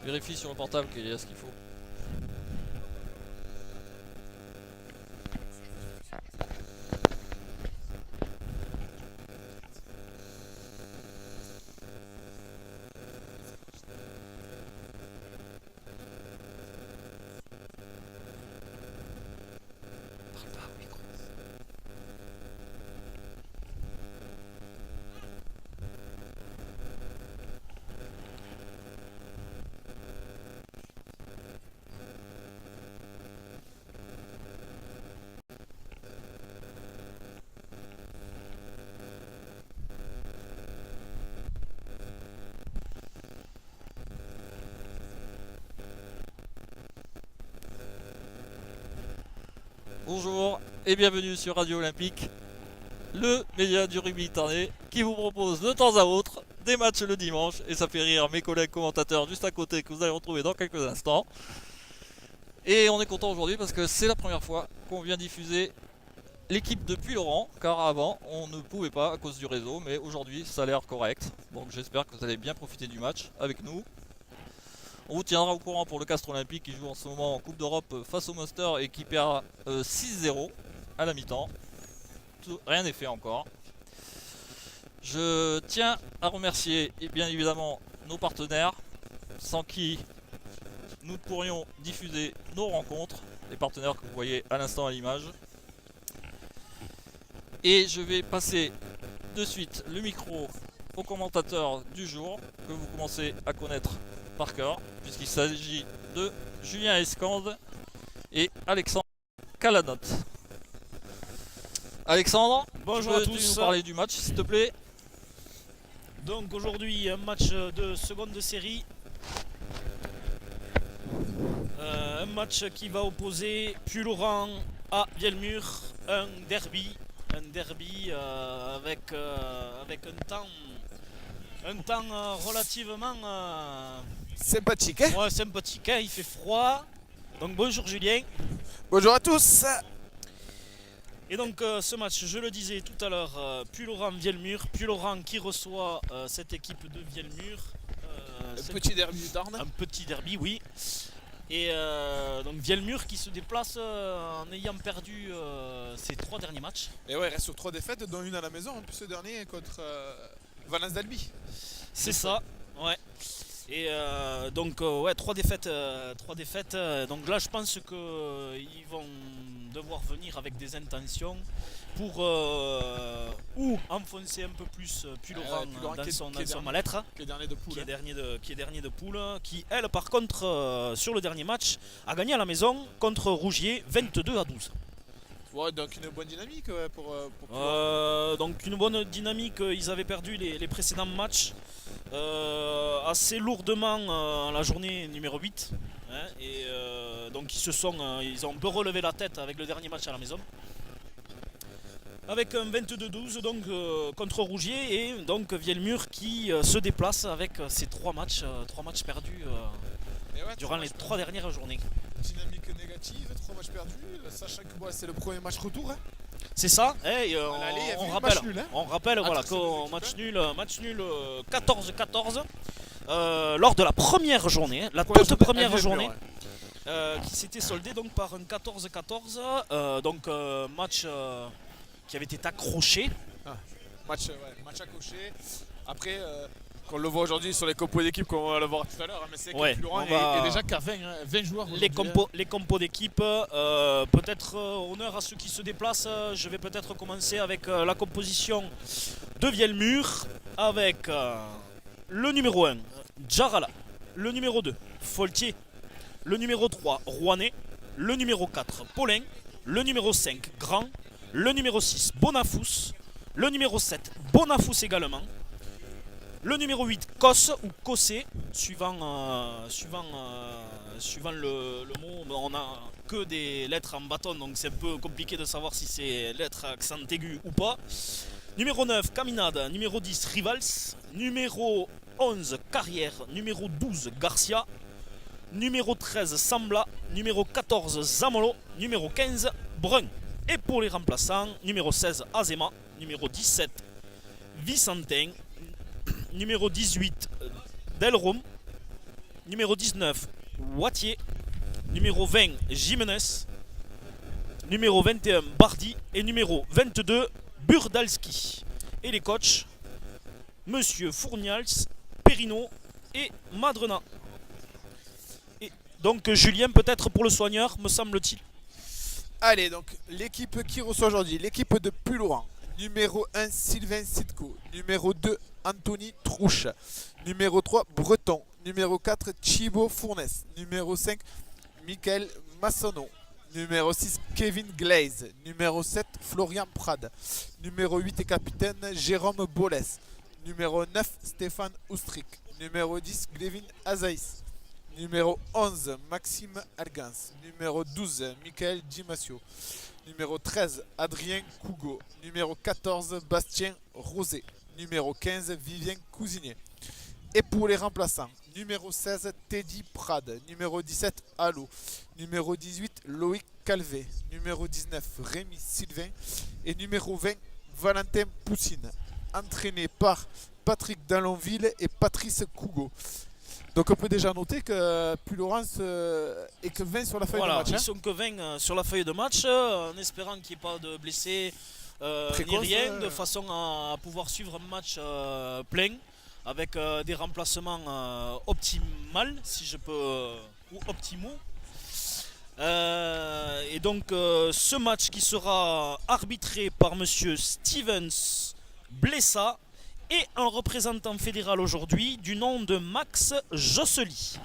Vérifie sur le portable qu'il y a ce qu'il faut. Bonjour et bienvenue sur Radio Olympique, le média du rugby tarnais qui vous propose de temps à autre des matchs le dimanche, et ça fait rire mes collègues commentateurs juste à côté que vous allez retrouver dans quelques instants. Et on est content aujourd'hui parce que c'est la première fois qu'on vient diffuser l'équipe de Puylaurens, car avant on ne pouvait pas à cause du réseau, mais aujourd'hui ça a l'air correct. Donc j'espère que vous allez bien profiter du match avec nous. On vous tiendra au courant pour le Castres Olympique qui joue en ce moment en Coupe d'Europe face au Munster et qui perd 6-0 à la mi-temps. Rien n'est fait encore. Je tiens à remercier bien évidemment nos partenaires, sans qui nous ne pourrions diffuser nos rencontres, les partenaires que vous voyez à l'instant à l'image. Et je vais passer de suite le micro au commentateur du jour, que vous commencez à connaître par cœur, puisqu'il s'agit de Julien Escande et Alexandre Calanotte. Alexandre, bonjour à tous. Peux-tu nous parler du match s'il te plaît? Donc aujourd'hui un match de seconde série, un match qui va opposer Puylaurens à Vielmur, un derby avec un temps relativement sympathique, hein? ouais, sympathique, hein, il fait froid. Donc bonjour Julien. Bonjour à tous. Et donc ce match, je le disais tout à l'heure, Puylaurens-Vielmur, Puylaurens qui reçoit cette équipe de Vielmur. Un petit derby du Tarn. Un petit derby, oui. Et donc Vielmur qui se déplace en ayant perdu ses 3 derniers matchs. Et ouais, il reste sur 3 défaites, dont une à la maison, en plus ce dernier contre Valence d'Albi. C'est ça, ouais. Et donc ouais, 3 défaites, donc là je pense qu'ils vont devoir venir avec des intentions pour ou enfoncer un peu plus Puylaurens dans son mal-être, qui est dernier de poule, qui est dernier de poule, qui elle par contre sur le dernier match a gagné à la maison contre Rougier 22-12. Ouais, donc une bonne dynamique pour donc une bonne dynamique. Ils avaient perdu les précédents matchs assez lourdement la journée numéro 8, hein, et donc ils ont un peu relevé la tête avec le dernier match à la maison avec un 22-12 donc contre Rougier, et donc Vielmur qui se déplace avec ses 3 matchs perdus durant les 3 dernières journées. Dynamique négative, 3 matchs perdus, sachant que c'est le premier match retour, hein. C'est ça, hein, on rappelle, nul, hein. on rappelle voilà, qu'au match nul 14-14 lors de la première journée, la toute première journée, qui s'était soldée donc par un 14-14, donc match qui avait été accroché. Match accroché. Après, qu'on le voit aujourd'hui sur les compos d'équipe, comme on va le voir tout à l'heure, mais c'est que Puylaurens est déjà qu'à 20 joueurs. Les compos d'équipe, peut-être honneur à ceux qui se déplacent. Je vais peut-être commencer avec la composition de Vielmur, avec le numéro 1, Djarala, le numéro 2, Foltier, le numéro 3, Rouanet, le numéro 4, Paulin, le numéro 5, Grand, le numéro 6, Bonafous, le numéro 7, Bonafous également, le numéro 8, Kos ou Kossé, suivant le mot. On a que des lettres en bâton, donc c'est un peu compliqué de savoir si c'est lettres accent aigu ou pas. Numéro 9, Caminade. Numéro 10, Rivals. Numéro 11, Carrière. Numéro 12, Garcia. Numéro 13, Sambla. Numéro 14, Zamolo. Numéro 15, Brun. Et pour les remplaçants, numéro 16, Azema. Numéro 17, Vicentin. Numéro 18, Delrome. numéro 19, Wattier, numéro 20, Jimenez, numéro 21, Bardi et numéro 22, Burdalski. Et les coachs, Monsieur Fournials, Perrino et Madrena. Et donc Julien, peut-être pour le soigneur, me semble-t-il. Allez, donc l'équipe qui reçoit aujourd'hui, l'équipe de Pulloran. Numéro 1, Sylvain Sitko. Numéro 2, Anthony Trouche. Numéro 3, Breton. Numéro 4, Thibaut Fournes. Numéro 5, Michael Massonneau. Numéro 6, Kevin Glaze. Numéro 7, Florian Prade. Numéro 8 et capitaine, Jérôme Bollès. Numéro 9, Stéphane Oustrik. Numéro 10, Glévin Azaïs. Numéro 11, Maxime Algans. Numéro 12, Michael Dimasio. Numéro 13, Adrien Cougo. Numéro 14, Bastien Rosé. Numéro 15, Vivien Cousinier. Et pour les remplaçants, numéro 16, Teddy Prade. Numéro 17, Allo. Numéro 18, Loïc Calvé. Numéro 19, Rémi Sylvain. Et numéro 20, Valentin Poussine. Entraîné par Patrick Dallonville et Patrice Cougo. Donc on peut déjà noter que Pulloran est que 20 sur la feuille de match. Ils sont que 20 sur la feuille de match, en espérant qu'il n'y ait pas de blessés ni rien, de façon à pouvoir suivre un match plein, avec des remplacements optimales, si je peux, ou optimaux. Et donc ce match qui sera arbitré par Monsieur Stevens Blessa et un représentant fédéral aujourd'hui du nom de Max Jossely.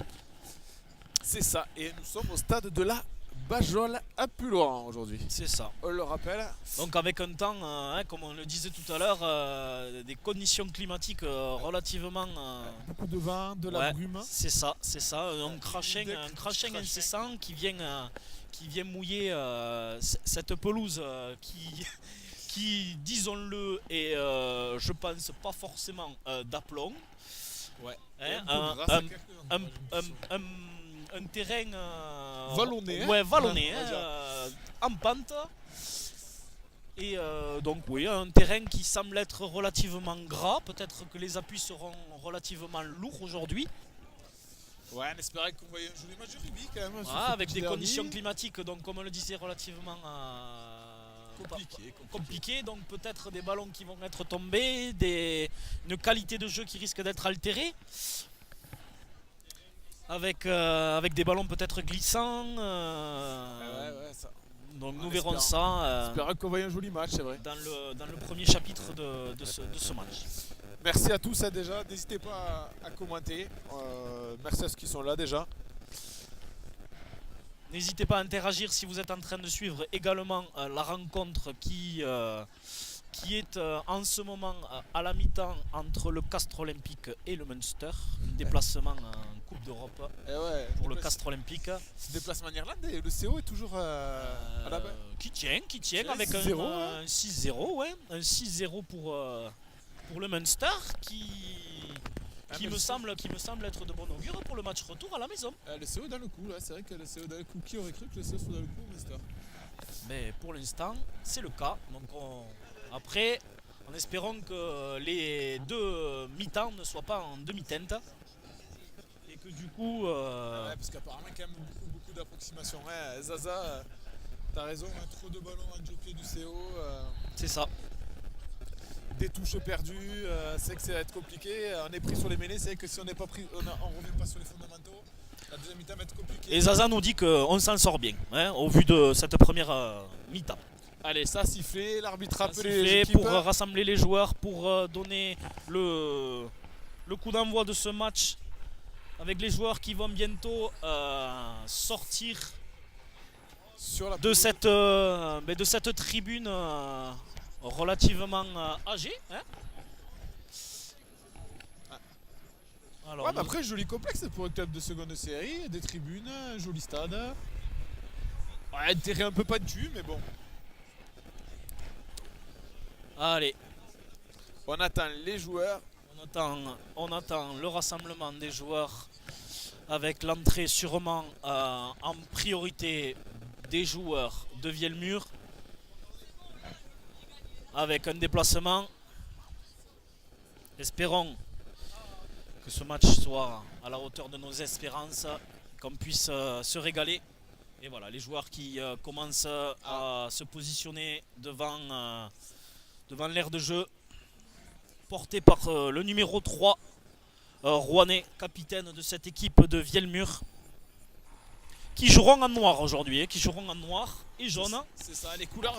C'est ça, et nous sommes au stade de la Bajol à Pulloran aujourd'hui. C'est ça. On le rappelle. Donc avec un temps, comme on le disait tout à l'heure, des conditions climatiques relativement... beaucoup de vent, de la brume. C'est ça, un crachin incessant qui vient mouiller cette pelouse qui, disons-le, est, je pense, pas forcément d'aplomb. Ouais. Un terrain vallonné. Vallonné, en pente. Et donc oui, un terrain qui semble être relativement gras. Peut-être que les appuis seront relativement lourds aujourd'hui. Ouais, on espérait qu'on voyait un joli match de rugby quand même. Avec des conditions climatiques, donc comme on le disait, relativement compliqué. Donc peut-être des ballons qui vont être tombés, une qualité de jeu qui risque d'être altérée. Avec des ballons peut-être glissants. Ça. Donc nous verrons ça. J'espère qu'on voit un joli match, c'est vrai. Dans le premier chapitre de ce match. Merci à tous déjà. N'hésitez pas à commenter. Merci à ceux qui sont là déjà. N'hésitez pas à interagir si vous êtes en train de suivre également la rencontre qui est en ce moment à la mi-temps entre le Castres Olympique et le Munster. Un déplacement en Coupe d'Europe pour le Castres Olympique. Ce déplacement en Irlande et le CO est toujours à la main. Qui tient avec un 6-0. Ouais. Un 6-0 pour le Munster qui me semble être de bon augure pour le match retour à la maison. Le CO est dans le coup, là. C'est vrai que le CO est dans le coup. Qui aurait cru que le CO soit dans le coup au Munster? Mais pour l'instant, c'est le cas. Donc après, en espérant que les deux mi-temps ne soient pas en demi-teinte. Et que du coup... parce qu'apparemment, quand même, beaucoup d'approximations. Ouais, Zaza, t'as raison, trop de ballons en pied du CO. C'est ça. Des touches perdues, c'est que ça va être compliqué. On est pris sur les mêlées, c'est que si on n'est pas pris, on revient pas sur les fondamentaux. La deuxième mi-temps va être compliquée. Et Zaza nous dit qu'on s'en sort bien, au vu de cette première mi-temps. Allez, ça sifflé, l'arbitre a appelé les équipes pour rassembler les joueurs, pour donner le coup d'envoi de ce match avec les joueurs qui vont bientôt sortir de cette tribune relativement âgée. Alors, mais après, joli complexe pour un club de seconde série, des tribunes, un joli stade. Un terrain un peu pentu, mais bon. Allez. On attend les joueurs. On attend le rassemblement des joueurs avec l'entrée sûrement en priorité des joueurs de Vielmur. Avec un déplacement. Espérons que ce match soit à la hauteur de nos espérances, qu'on puisse se régaler. Et voilà, les joueurs qui commencent à se positionner devant l'aire de jeu, porté par le numéro 3, Rouennais, capitaine de cette équipe de Vielmur, qui joueront en noir aujourd'hui, qui joueront en noir et jaune. C'est ça, les couleurs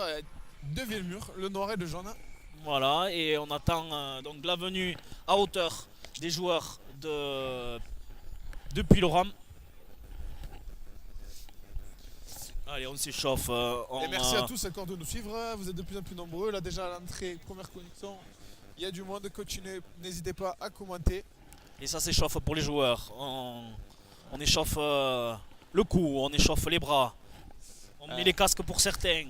de Vielmur, le noir et le jaune. Voilà, et on attend donc la venue à hauteur des joueurs de Puylaurens. Allez, on s'échauffe. Et merci à tous encore de nous suivre. Vous êtes de plus en plus nombreux. Là, déjà à l'entrée, première connexion, il y a du monde. Continuez, n'hésitez pas à commenter. Et ça s'échauffe pour les joueurs. On échauffe le cou, on échauffe les bras. On met les casques pour certains.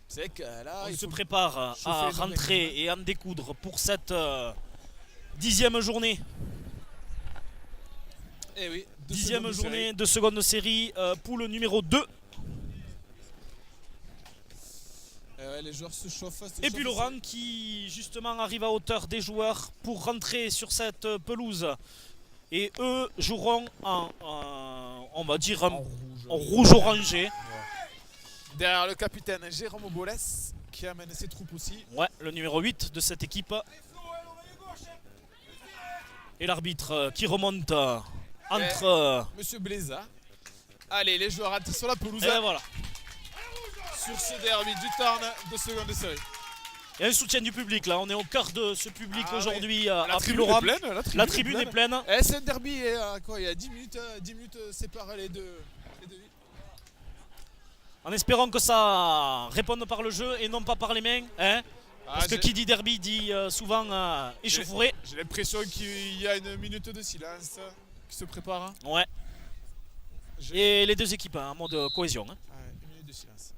C'est que là, On se prépare chauffer à les rentrer et à en découdre pour cette 10e journée. Eh oui, 10e journée de seconde série, poule numéro 2. Les joueurs se chauffent. Et puis Laurent qui justement arrive à hauteur des joueurs pour rentrer sur cette pelouse. Et eux joueront on va dire en rouge orangé. Derrière le capitaine Jérôme Bolès qui amène ses troupes aussi. Ouais, le numéro 8 de cette équipe. Et l'arbitre qui remonte entre... Monsieur Bléza. Allez, les joueurs rentrent sur la pelouse. Et voilà. Sur ce derby du Tarn de seconde série. Il y a un soutien du public là, on est au cœur de ce public aujourd'hui La à tribune Puylaurens. est pleine. La tribune est pleine. Eh, c'est un derby, il y a 10 minutes séparent les deux villes. En espérant que ça réponde par le jeu et non pas par les mains. Hein, parce que qui dit derby dit souvent échauffourée. J'ai l'impression qu'il y a une minute de silence qui se prépare. Ouais. Et les deux équipes en mode cohésion. Hein. Ouais, une minute de silence.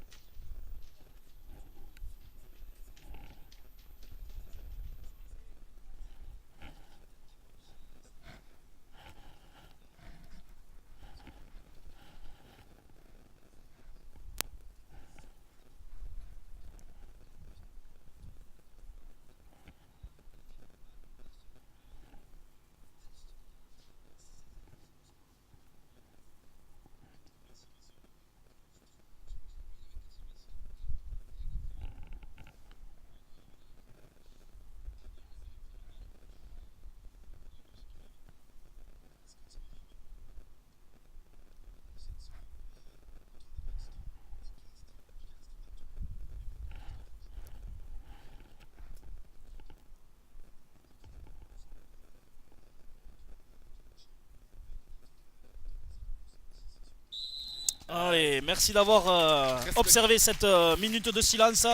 Allez, merci d'avoir observé cette minute de silence.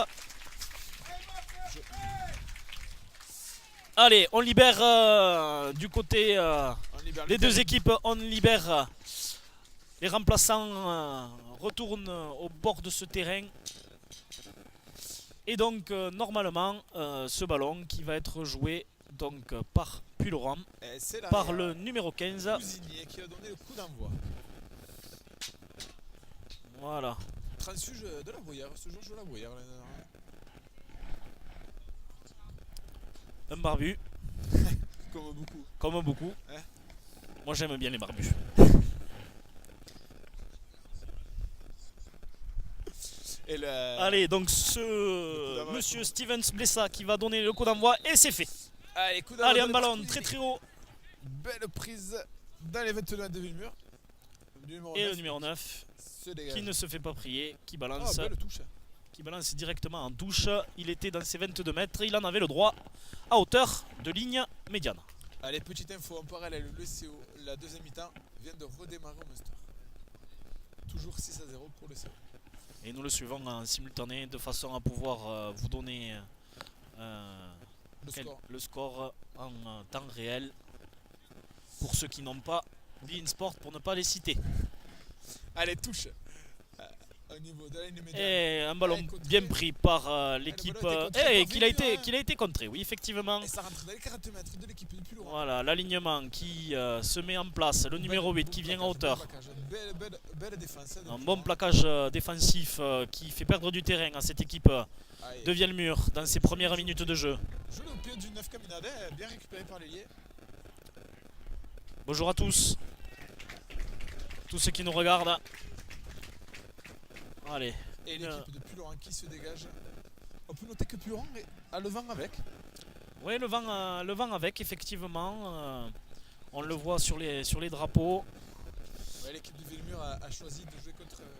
Allez, on libère du côté des deux équipes, on libère les remplaçants, retournent au bord de ce terrain. Et donc normalement ce ballon qui va être joué donc par Puylaurens, par le numéro 15. Cousinier qui a donné le coup d'envoi. Voilà. Transfuge de la Bruyère, ce jour je la Bruyère. Un barbu. Comme beaucoup. Comme beaucoup. Hein? Moi j'aime bien les barbus. Et Allez, donc ce monsieur Stevens Blessa qui va donner le coup d'envoi et c'est fait. Allez, un ballon très très haut. Belle prise dans les 22 de Villemur. Et le numéro 9 qui ne se fait pas prier, qui balance, belle touche. qui balance directement en touche. Il était dans ses 22 mètres, il en avait le droit à hauteur de ligne médiane. Allez, petite info en parallèle, le CO, la deuxième mi-temps vient de redémarrer au Munster. Toujours 6-0 pour le CO. Et nous le suivons en simultané de façon à pouvoir vous donner le score en temps réel pour ceux qui n'ont pas BeIN Sport pour ne pas les citer. Allez, touche au niveau de la ligne médiane. Et un ballon bien pris par l'équipe qu'il a été contré, oui effectivement. Et ça rentre dans les 40 mètres de l'équipe de Puylaurens. Voilà, l'alignement qui se met en place, le numéro 8 qui vient à hauteur. Belle défense. Un bon plaquage défensif qui fait perdre du terrain à cette équipe de Vielmur dans ses premières minutes de jeu. Joué au pied du 9 Caminade, bien récupéré par l'ailier. Bonjour à tous ceux qui nous regardent. Allez. Et l'équipe de Puylaurens qui se dégage. On peut noter que Puylaurens a le vent avec. Oui, le vent avec, effectivement. On le voit sur les drapeaux. Ouais, l'équipe de Villemur a choisi de jouer contre le vent.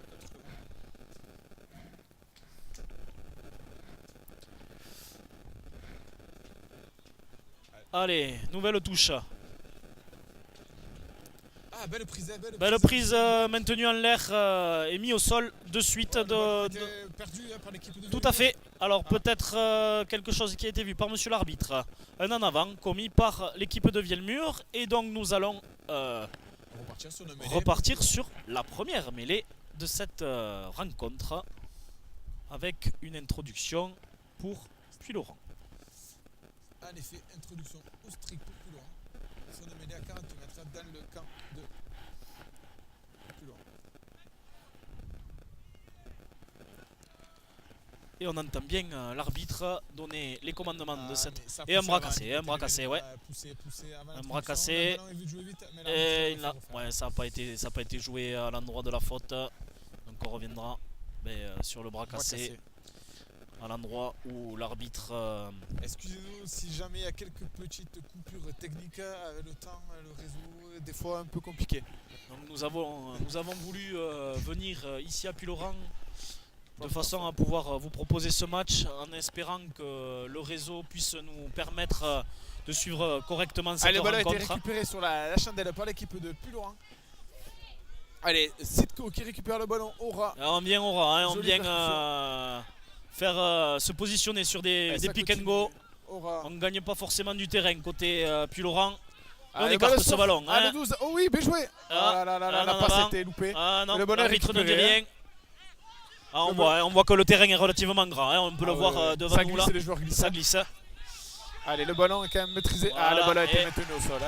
Allez, nouvelle touche. Ah, belle prise. Belle prise maintenue en l'air et mis au sol de suite. Perdu par l'équipe de Tout à fait. Alors peut-être quelque chose qui a été vu par monsieur l'arbitre. Un en avant commis par l'équipe de Vielmur. Et donc nous allons repartir sur la première mêlée de cette rencontre. Avec une introduction pour Puylaurens. En effet, introduction au strict pour Puylaurens. Son mêlée à 40 mètres dans le camp de Puylaurens. Et on entend bien l'arbitre donner les commandements de cette... Et un bras cassé, ouais. Un bras cassé. Et ouais, ça n'a pas été joué à l'endroit de la faute. Donc on reviendra sur le bras cassé. À l'endroit où l'arbitre... Excusez-nous si jamais il y a quelques petites coupures techniques avec le temps, le réseau est des fois un peu compliqué. Donc nous avons voulu venir ici à Puylaurens de façon à pouvoir vous proposer ce match en espérant que le réseau puisse nous permettre de suivre correctement cette rencontre. Le ballon a été récupéré sur la chandelle par l'équipe de Puylaurens. Allez, Sitko qui récupère le ballon, Aura. On vient Aura, on vient faire se positionner sur des pick and go. Aura. On ne gagne pas forcément du terrain côté Puylaurens. On le écarte ballon ce ballon. Le 12. Oh oui, bien joué. La passe était loupée. Ah non, le ballon l'arbitre ne dit récupéré. rien. Ah, on voit que le terrain est relativement grand, on peut le voir devant ça nous glisse, là. les joueurs glissent. Ça glisse. Allez, le ballon est quand même maîtrisé. Voilà, le ballon a été maintenu au sol.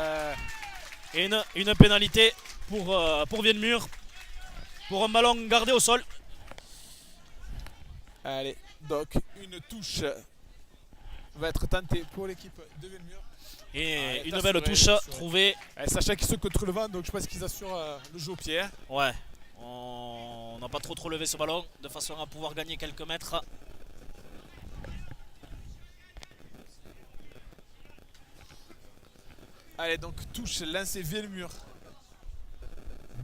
Et une pénalité pour Vielmur. Pour un ballon gardé au sol. Allez, donc une touche va être tentée pour l'équipe de Vielmur. Et une belle touche trouvée. Sachant qu'ils sont contre le vent, donc je pense qu'ils assurent le jeu au pied. Ouais. On n'a pas trop levé ce ballon de façon à pouvoir gagner quelques mètres. Allez, donc touche lancée Vielmur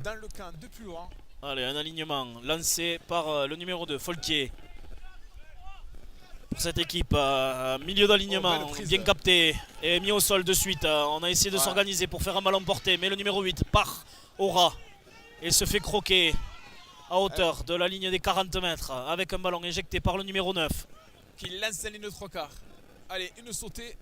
dans le camp de Puylaurens. Allez, un alignement lancé par le numéro 2, Folquier. Pour cette équipe, milieu d'alignement, bien capté et mis au sol de suite. On a essayé de s'organiser pour faire un ballon porté, mais le numéro 8 part au ras et se fait croquer à hauteur de la ligne des 40 mètres avec un ballon éjecté par le numéro 9. Qui lance la ligne de 3 quarts. Allez, une sautée.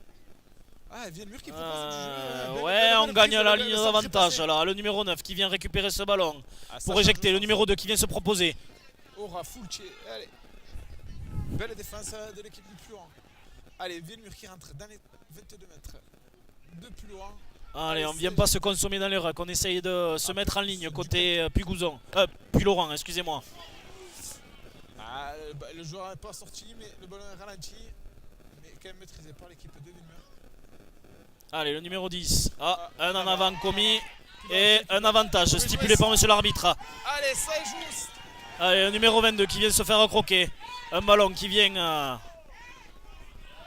Ah, Vielmur qui propose du jeu. Ouais, on gagne la ligne d'avantage là. Le numéro 9 qui vient récupérer ce ballon pour éjecter. Le numéro 2 qui vient se proposer. Aura, Fulcier, allez. Belle défense de l'équipe du Puylaurens. Allez, Vielmur qui rentre dans les 22 mètres de Puylaurens. Allez, on ne vient pas se consommer dans les rucks. On essaye de se mettre en ligne côté Puylaurens, excusez-moi. Le joueur n'est pas sorti, mais le ballon est ralenti. Mais quand même maîtrisé par l'équipe de Vielmur. Allez, le numéro 10. Un en avant commis. Et un avantage stipulé par monsieur l'arbitre. Allez, ça est juste. Allez, le numéro 22 qui vient se faire croquer. Un ballon qui vient...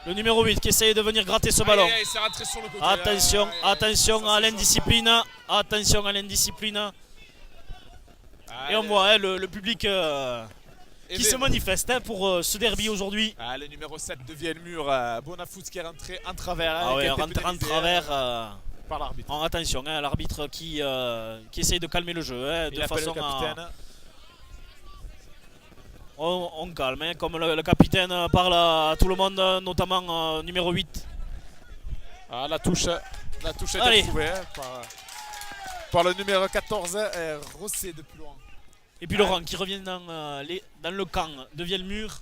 le numéro 8 qui essaye de venir gratter ce ballon. Il s'est rentré sur le côté. Attention à l'indiscipline. Attention à l'indiscipline. Et on voit le public qui se manifeste pour ce derby aujourd'hui. Le numéro 7 de Vielmur, Bonafous qui est rentré en travers. Rentré en travers par l'arbitre. Attention, l'arbitre qui essaye de calmer le jeu de façon à... On calme, comme le capitaine parle à tout le monde, notamment numéro 8. La touche est trouvée par le numéro 14, Rossé de plus loin. Et puis Laurent qui revient dans le camp de Vielmur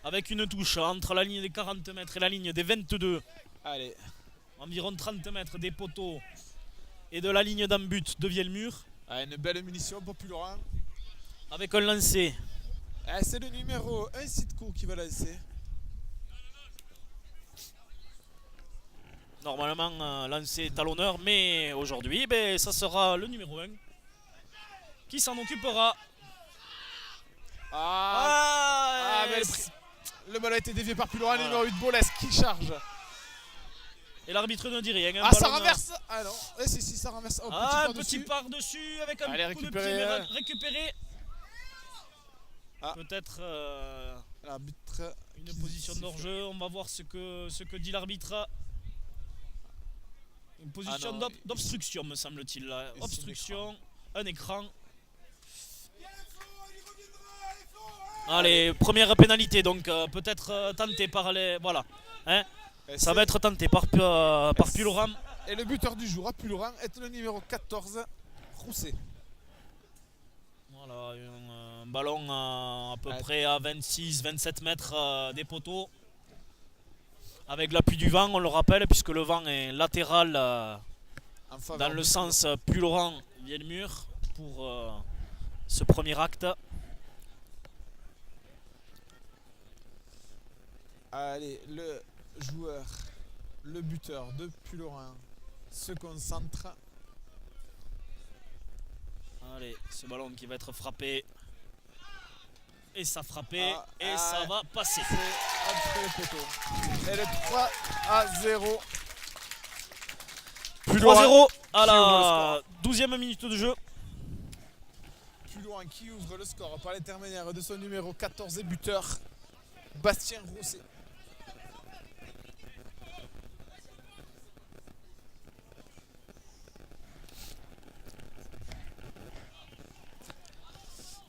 avec une touche entre la ligne des 40 mètres et la ligne des 22. Allez. Environ 30 mètres des poteaux et de la ligne d'en but de Vielmur. Une belle munition pour Puylaurens. Avec un lancer. C'est le numéro 1 Sitko qui va lancer. normalement lancé talonneur, mais aujourd'hui, ben, ça sera le numéro 1 qui s'en occupera. Mais le ballon a été dévié par plus loin, le numéro 8 Boles qui charge. Et l'arbitre ne dit rien. Ça renverse. Ah non, si, ça renverse. Un petit par-dessus avec un coup de pied récupéré. Peut-être l'arbitre une position d'hors-jeu. On va voir ce que dit l'arbitre. Une position d'obstruction, me semble-t-il. Obstruction, un écran. Allez, première pénalité, donc peut-être tenté par les... Voilà. Hein, ça va être tenté par Pulloran. Et le buteur du jour à Pulloran est le numéro 14, Rousset. Voilà, un ballon à peu près à 26-27 mètres des poteaux. Avec l'appui du vent, on le rappelle, puisque le vent est latéral dans le sens Pulloran-Vielmur pour ce premier acte. Allez, le joueur, le buteur de Pulloran se concentre. Allez, ce ballon qui va être frappé. Et ça frappé. Ça va passer. Entre le poteau. Et le 3-0. 3-0 à la 12e minute de jeu. Pulloran qui ouvre le score par l'intermédiaire de son numéro 14 et buteur, Bastien Rousset.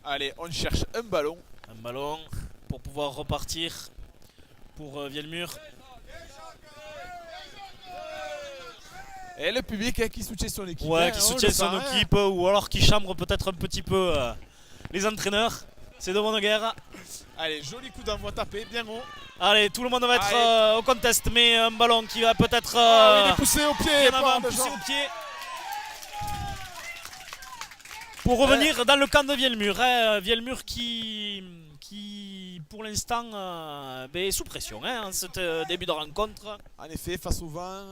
Allez, on cherche un ballon. Un ballon pour pouvoir repartir pour Vielmur. Et le public qui soutient son équipe. Ouais, qui soutient son équipe ou alors qui chambre peut-être un petit peu les entraîneurs. C'est de bonne guerre. Allez, joli coup d'envoi tapé, bien haut. Allez, tout le monde va être au contest, mais un ballon qui va peut-être il est poussé au pied. Poussé au pied. Pour revenir dans le camp de Vielmur, Vielmur qui pour l'instant est sous pression en ce début de rencontre. En effet, face au vent,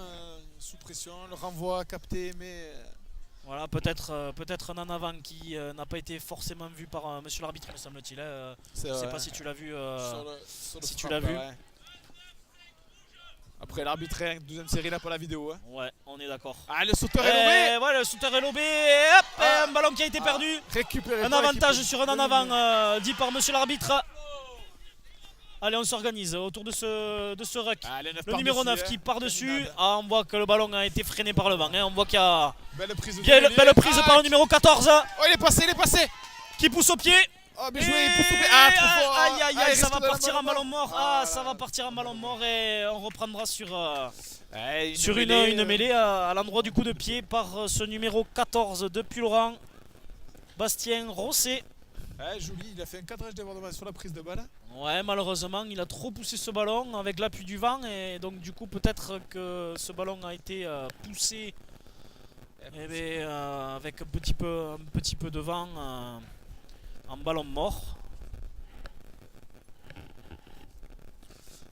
sous pression, le renvoi capté, mais... Voilà, peut-être un en avant qui n'a pas été forcément vu par monsieur l'arbitre, me semble-t-il. Je ne sais pas si tu l'as vu. Si tu l'as vu. Ouais. Après l'arbitre, deuxième série, n'a pas la vidéo. Ouais, on est d'accord. Le sauteur est lobé. Voilà, le sauteur est lobé. Hop, un ballon qui a été perdu. Récupéré. Un avantage sur un en avant dit par monsieur l'arbitre. Allez, on s'organise autour de ce ruck. Le numéro 9 qui part dessus. On voit que le ballon a été freiné par le vent. On voit qu'il y a belle prise, par le numéro 14. Oh, il est passé. Qui pousse au pied. Oh, bien joué, il pousse au pied. Trop fort. Aïe, ça va partir en ballon mort. Ça va partir en ballon mort et on reprendra sur une mêlée à l'endroit du coup de pied par ce numéro 14 de Pulloran, Bastien Rousset. Joli, il a fait un cadrage débordement sur la prise de balle. Ouais, malheureusement, il a trop poussé ce ballon avec l'appui du vent et donc du coup peut-être que ce ballon a été poussé avec un petit peu de vent en ballon mort.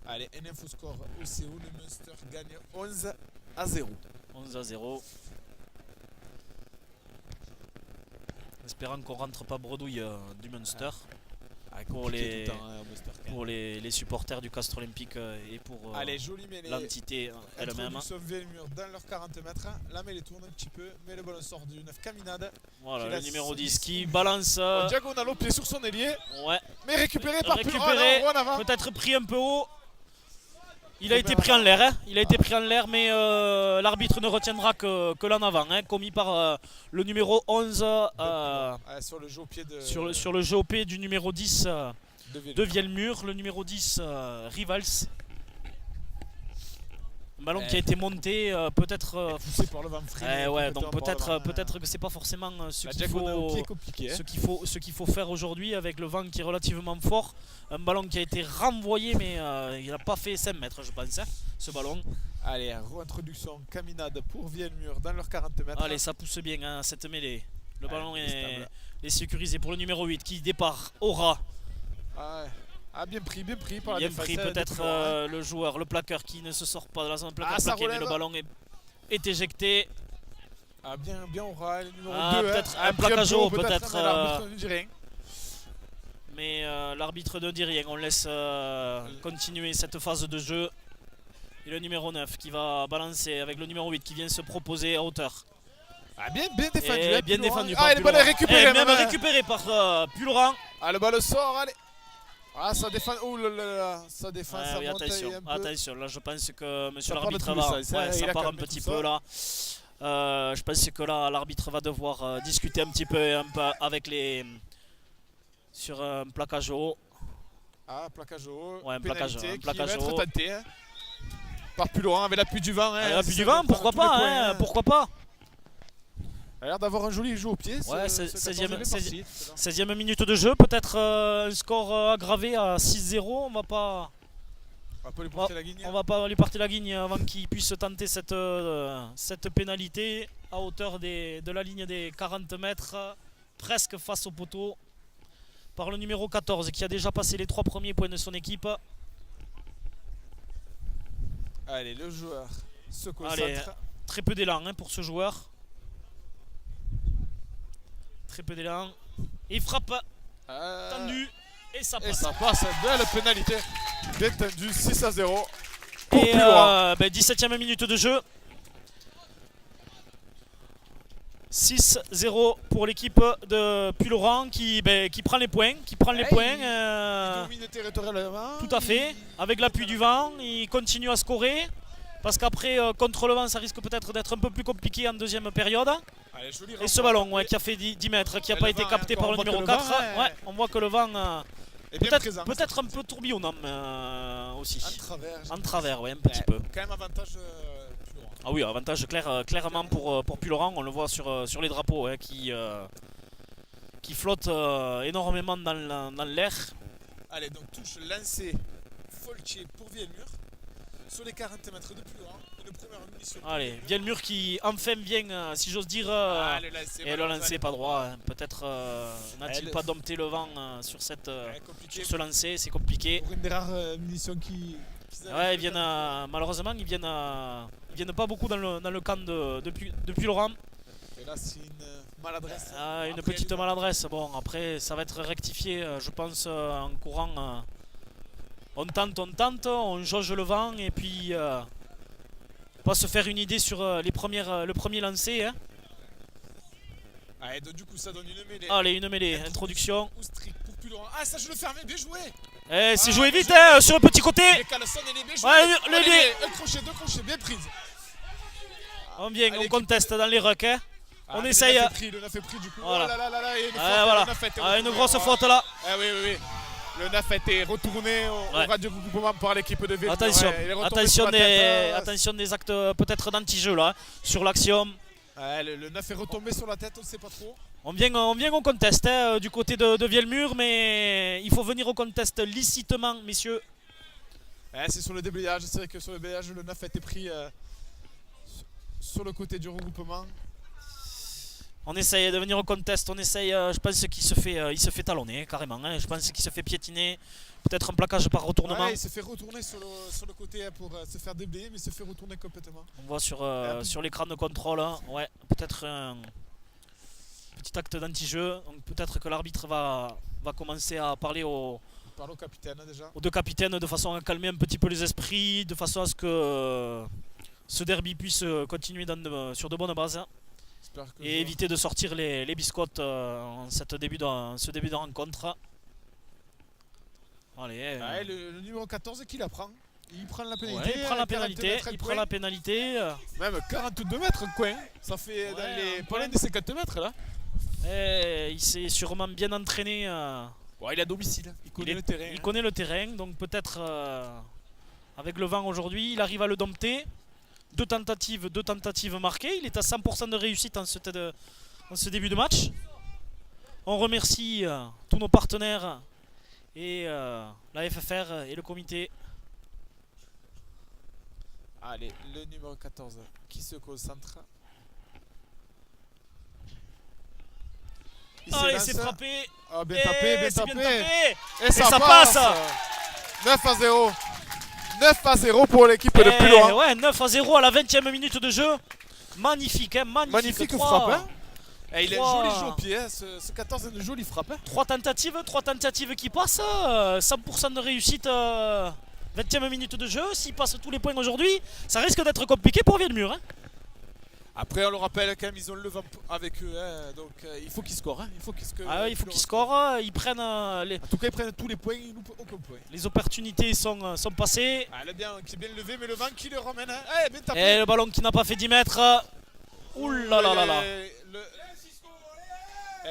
Allez, un info score au CO, le Munster gagne 11-0. 11-0. Espérant qu'on rentre pas bredouille du Munster. Pour les supporters du Castres Olympique et pour l'entité elle-même. Vielmur dans leurs 40 mètres. La mêlée tourne un petit peu, mais le ballon sort d'une caminade. Voilà, le numéro 10 qui balance. Diagonale au pied sur son ailier. Ouais. Mais récupéré par peut-être pris un peu haut. Il a été pris en l'air, mais l'arbitre ne retiendra que l'en avant, commis par le numéro 11 sur le jeu au pied sur le jeu au pied du numéro 10 de Vielmur, le numéro 10 Rivals. Un ballon qui a été monté, peut-être poussé par le vent frais. Donc peut-être que c'est pas forcément ce qu'il faut faire aujourd'hui avec le vent qui est relativement fort. Un ballon qui a été renvoyé, mais il n'a pas fait 5 mètres, je pense, ce ballon. Allez, réintroduction, caminade pour Vielmur dans leurs 40 mètres. Allez, ça pousse bien cette mêlée. Le ballon est sécurisé pour le numéro 8 qui départ au ras. Ah, bien pris par la Bien défense. pris de peut-être Puylaurent, hein. le joueur, le plaqueur qui ne se sort pas de la zone plaqueur ça plaqué, mais relève. le ballon est éjecté. Ah, bien Aura, le numéro Ah, 2. peut-être un plaquage haut, peut-être, Mais l'arbitre ne dit rien. Mais l'arbitre ne dit rien, on laisse continuer cette phase de jeu. Et le numéro 9 qui va balancer avec le numéro 8 qui vient se proposer à hauteur. Ah, bien défendu. Et hein, bien Puylaurent. défendu par Ah, le ballon est Puylaurent. récupéré. Et même même, hein. récupéré par Puylaurent. Ah, le ballon sort, allez. Ah, ça défend. Oh là là, ça défend, ça Oui, monte attention, un peu. attention, là je pense que monsieur Ça part de l'arbitre tous les là, sens, hein, ouais, il ça a part un calmé petit tout peu ça. là. Je pense que là l'arbitre va devoir discuter un peu avec les sur un plaquage haut. Ah, plaquage haut. Ouais, un plaquage pénalité haut, qui va être haut. tenté, hein. Par Puylaurent avec l'appui du vent. Hein, Allez, l'appui ça du vent, va pourquoi prendre tous les pas, points, hein, hein. pourquoi pas. Il a l'air d'avoir un joli jeu au pied. Ouais, ce 16e 14e est parti. 16e minute de jeu, peut-être un score aggravé à 6-0, on va pas. On va pas lui porter la guigne. On va pas lui partir la guigne avant qu'il puisse tenter cette pénalité à hauteur de la ligne des 40 mètres, presque face au poteau, par le numéro 14 qui a déjà passé les 3 premiers points de son équipe. Allez, le joueur se Allez, concentre. très peu d'élan hein, pour ce joueur. Très peu d'élan. Il frappe tendu et ça Et passe. ça passe, belle pénalité. Bien tendu, 6-0. Et Puylaurent. 17e minute de jeu. 6-0 pour l'équipe de Puylaurent qui prend les points. Il domine territorialement. Tout à fait. Avec l'appui du vent, il continue à scorer. Parce qu'après, contre le vent, ça risque peut-être d'être un peu plus compliqué en deuxième période. Allez, joli Et ce ballon qui a fait 10 mètres, qui n'a Et pas le été vent, capté par encore, le on voit numéro que le 4. vent, Ouais, on voit que le vent est bien présent. peut-être un peu tourbillonnant aussi. En travers. En travers, oui, un petit peu. Quand même avantage Puylaurent. Ah oui, avantage clairement pour Puylaurent, on le voit sur les drapeaux hein, qui flottent énormément dans l'air. Allez, donc touche lancé Foltier pour Vielmur. Sur les 40 mètres de Puylaurent. Une première munition. Allez, Vielmur qui enfin vient, si j'ose dire, Le lancer. et le lancer pas droit. Hein. Peut-être n'a-t-il Elle- pas dompté le vent sur Compliqué ce lancer, c'est compliqué. pour une des rares munitions qui. Ouais, ils viennent malheureusement ils viennent pas beaucoup dans le camp de Puylaurent. Et là, c'est une maladresse. Une Après, petite elle- maladresse. Bon, après, ça va être rectifié, je pense, en courant. On tente, on jauge le vent et puis pas se faire une idée sur le premier lancer. Hein. Allez, donc du coup, ça donne une mêlée. Allez, une mêlée, introduction. Ou strict pour Puylaurent. Ah, ça, je le ferme, bien joué. C'est joué vite hein, sur le petit côté. Les Callison, elle est bien jouée. Ouais, Allez, un crochet, deux crochets, bien prise. On vient, Allez, on conteste dans les rucks. Hein. On mais essaye. Le 9 est pris du coup. Voilà. Oh là là là là, il y a une faute, Voilà. le 9 a été Une retourné. grosse Oh. faute là. Ah oui. Le 9 a été retourné au Ouais. radio-groupement par l'équipe de Vielmur. Attention, Ouais, il est retombé attention, sur la tête, attention des actes peut-être d'anti-jeu là, sur l'axiome. Ouais, le 9 est retombé sur la tête, on ne sait pas trop. On vient au contest hein, du côté de Vielmur, mais il faut venir au contest licitement, messieurs. Ouais, c'est sur le déblayage, c'est vrai que sur le déblayage, le 9 a été pris sur le côté du regroupement. On essaye de venir au contest, on essaye, je pense qu'il se fait talonner carrément, hein, je pense qu'il se fait piétiner, peut-être un plaquage par retournement. Ouais, il se fait retourner sur le côté hein, pour se faire déblayer, mais il se fait retourner complètement. On voit sur l'écran de contrôle, hein, ouais, peut-être un petit acte d'anti-jeu, donc peut-être que l'arbitre va commencer à parler On parle au capitaine déjà. aux deux capitaines de façon à calmer un petit peu les esprits, de façon à ce que ce derby puisse continuer sur de bonnes bases J'espère que et éviter de sortir les biscottes en ce début de rencontre. Allez, ouais, le numéro 14 qui la prend. Il prend la ouais, pénalité. il prend la 40 pénalité, mètres, il coin. prend la pénalité. Même 42 mètres un coin. Ça fait Ouais, dans les un pas loin coin. des 50 mètres là. Et il s'est sûrement bien entraîné. Ouais, il est à domicile. Il connaît le terrain. Il connaît le terrain, donc peut-être avec le vent aujourd'hui, il arrive à le dompter. Deux tentatives marquées. Il est à 100% de réussite en ce début de match. On remercie tous nos partenaires et la FFR et le comité. Allez, le numéro 14 qui se concentre. Il Allez, s'élance. c'est frappé. Ah, bien Et tapé, bien c'est bien tapé. tapé. Et ça passe. passe. 9-0. 9-0 pour l'équipe de Pulloran. Ouais, 9-0 à la 20e minute de jeu. Magnifique, hein, Magnifique Trois- frappe. Hein. Et il a un Trois- joli jeu au pied. Hein. Ce 14 a une jolie frappe. Hein. 3 tentatives qui passent. 100% de réussite. 20e minute de jeu. S'il passe tous les points aujourd'hui, ça risque d'être compliqué pour Vielmur. Hein. Après, on le rappelle quand même, ils ont le vent avec eux. Hein. Donc il faut qu'ils scorent. Hein. Il faut qu'ils Il faut qu'ils scorent. Ils prennent En tout cas, ils prennent tous les points. Ils loupent aucun point. les opportunités sont passées. Ah, qui est bien levé, mais le vent qui le ramène. Hein. Eh, bien tapé. Et le ballon qui n'a pas fait 10 mètres. Ouh là là là là.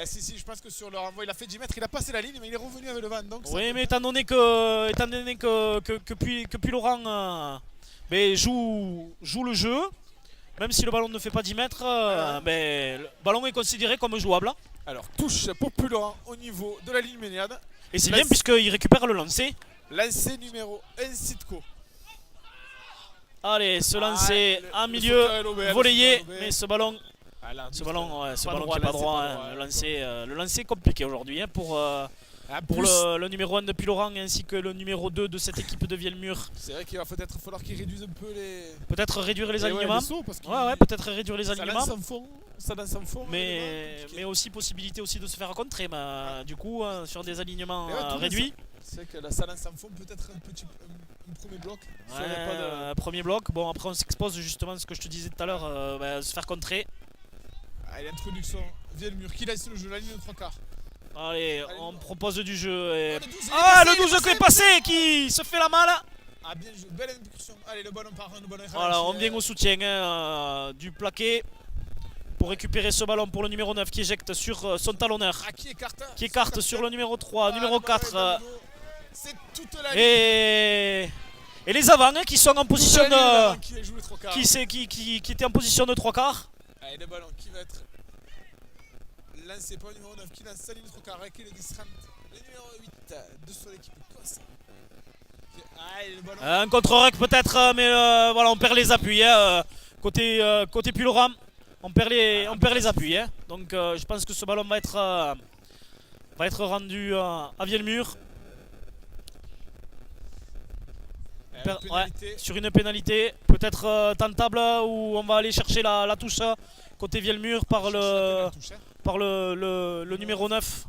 Si, je pense que sur le renvoi, il a fait 10 mètres, il a passé la ligne, mais il est revenu avec le vent. Donc Oui, mais étant donné que Pulloran joue le jeu, même si le ballon ne fait pas 10 mètres, le ballon est considéré comme jouable. Alors, touche pour Pulloran au niveau de la ligne médiane. Et c'est bien puisqu'il récupère le lancer. Lancer numéro 1, Sitco. Allez, ce lancer le en milieu, sauteur LOB, volleyé, le sauteur LOB. mais ce ballon Ce qui droit, est pas lancer droit. pas Hein. droit. Le lancer est compliqué aujourd'hui hein, pour le numéro 1 de Pulloran ainsi que le numéro 2 de cette équipe de Vielmur. C'est vrai qu'il va peut-être falloir qu'ils réduisent un peu les. Peut-être réduire les Eh ouais, alignements. les sauts, parce qu'il- Peut-être réduire les ça alignements. lance en fond. Ça lance en fond. Mais aussi possibilité aussi de se faire contrer du coup sur des alignements Et ouais, tout réduits. C'est que la salle en fond peut-être un premier bloc. Ça aurait pas de- Premier bloc, bon après on s'expose justement ce que je te disais tout à l'heure, se faire contrer. Ah, l'introduction via le mur qui laisse le jeu, la ligne de 3 quarts. Allez, on propose du jeu. Et... Oh, le 12, il est Ah, passé, le 12 qui est passé, qui se fait la malle. Ah, bien joué, belle impulsion. Allez, le ballon part, le ballon est Voilà, on ralenti, vient au soutien du plaqué pour récupérer ce ballon pour le numéro 9 qui éjecte sur son talonneur. Ah, qui écarte Qui écarte sur le numéro 3, Ah, numéro le ballon 4. est dans le dos. C'est toute la ligne. Et les avants hein, qui sont en position Toute la ligne, le de. ballon qui joue les 3 quarts. Qui était en position de 3 quarts. Allez, le ballon qui va être lancé par le numéro 9 qui lance sa ligne de 3 quarts avec le 10 le numéro 8 de son équipe Cosse. Allez, le ballon. Un contre-rec peut-être, mais voilà, on perd les appuis. Hein, côté Pulloran, on perd les appuis. Hein. Donc je pense que ce ballon va être rendu à Vielmur. Sur une pénalité, peut-être tentable où on va aller chercher la touche côté Vielmur par le numéro 9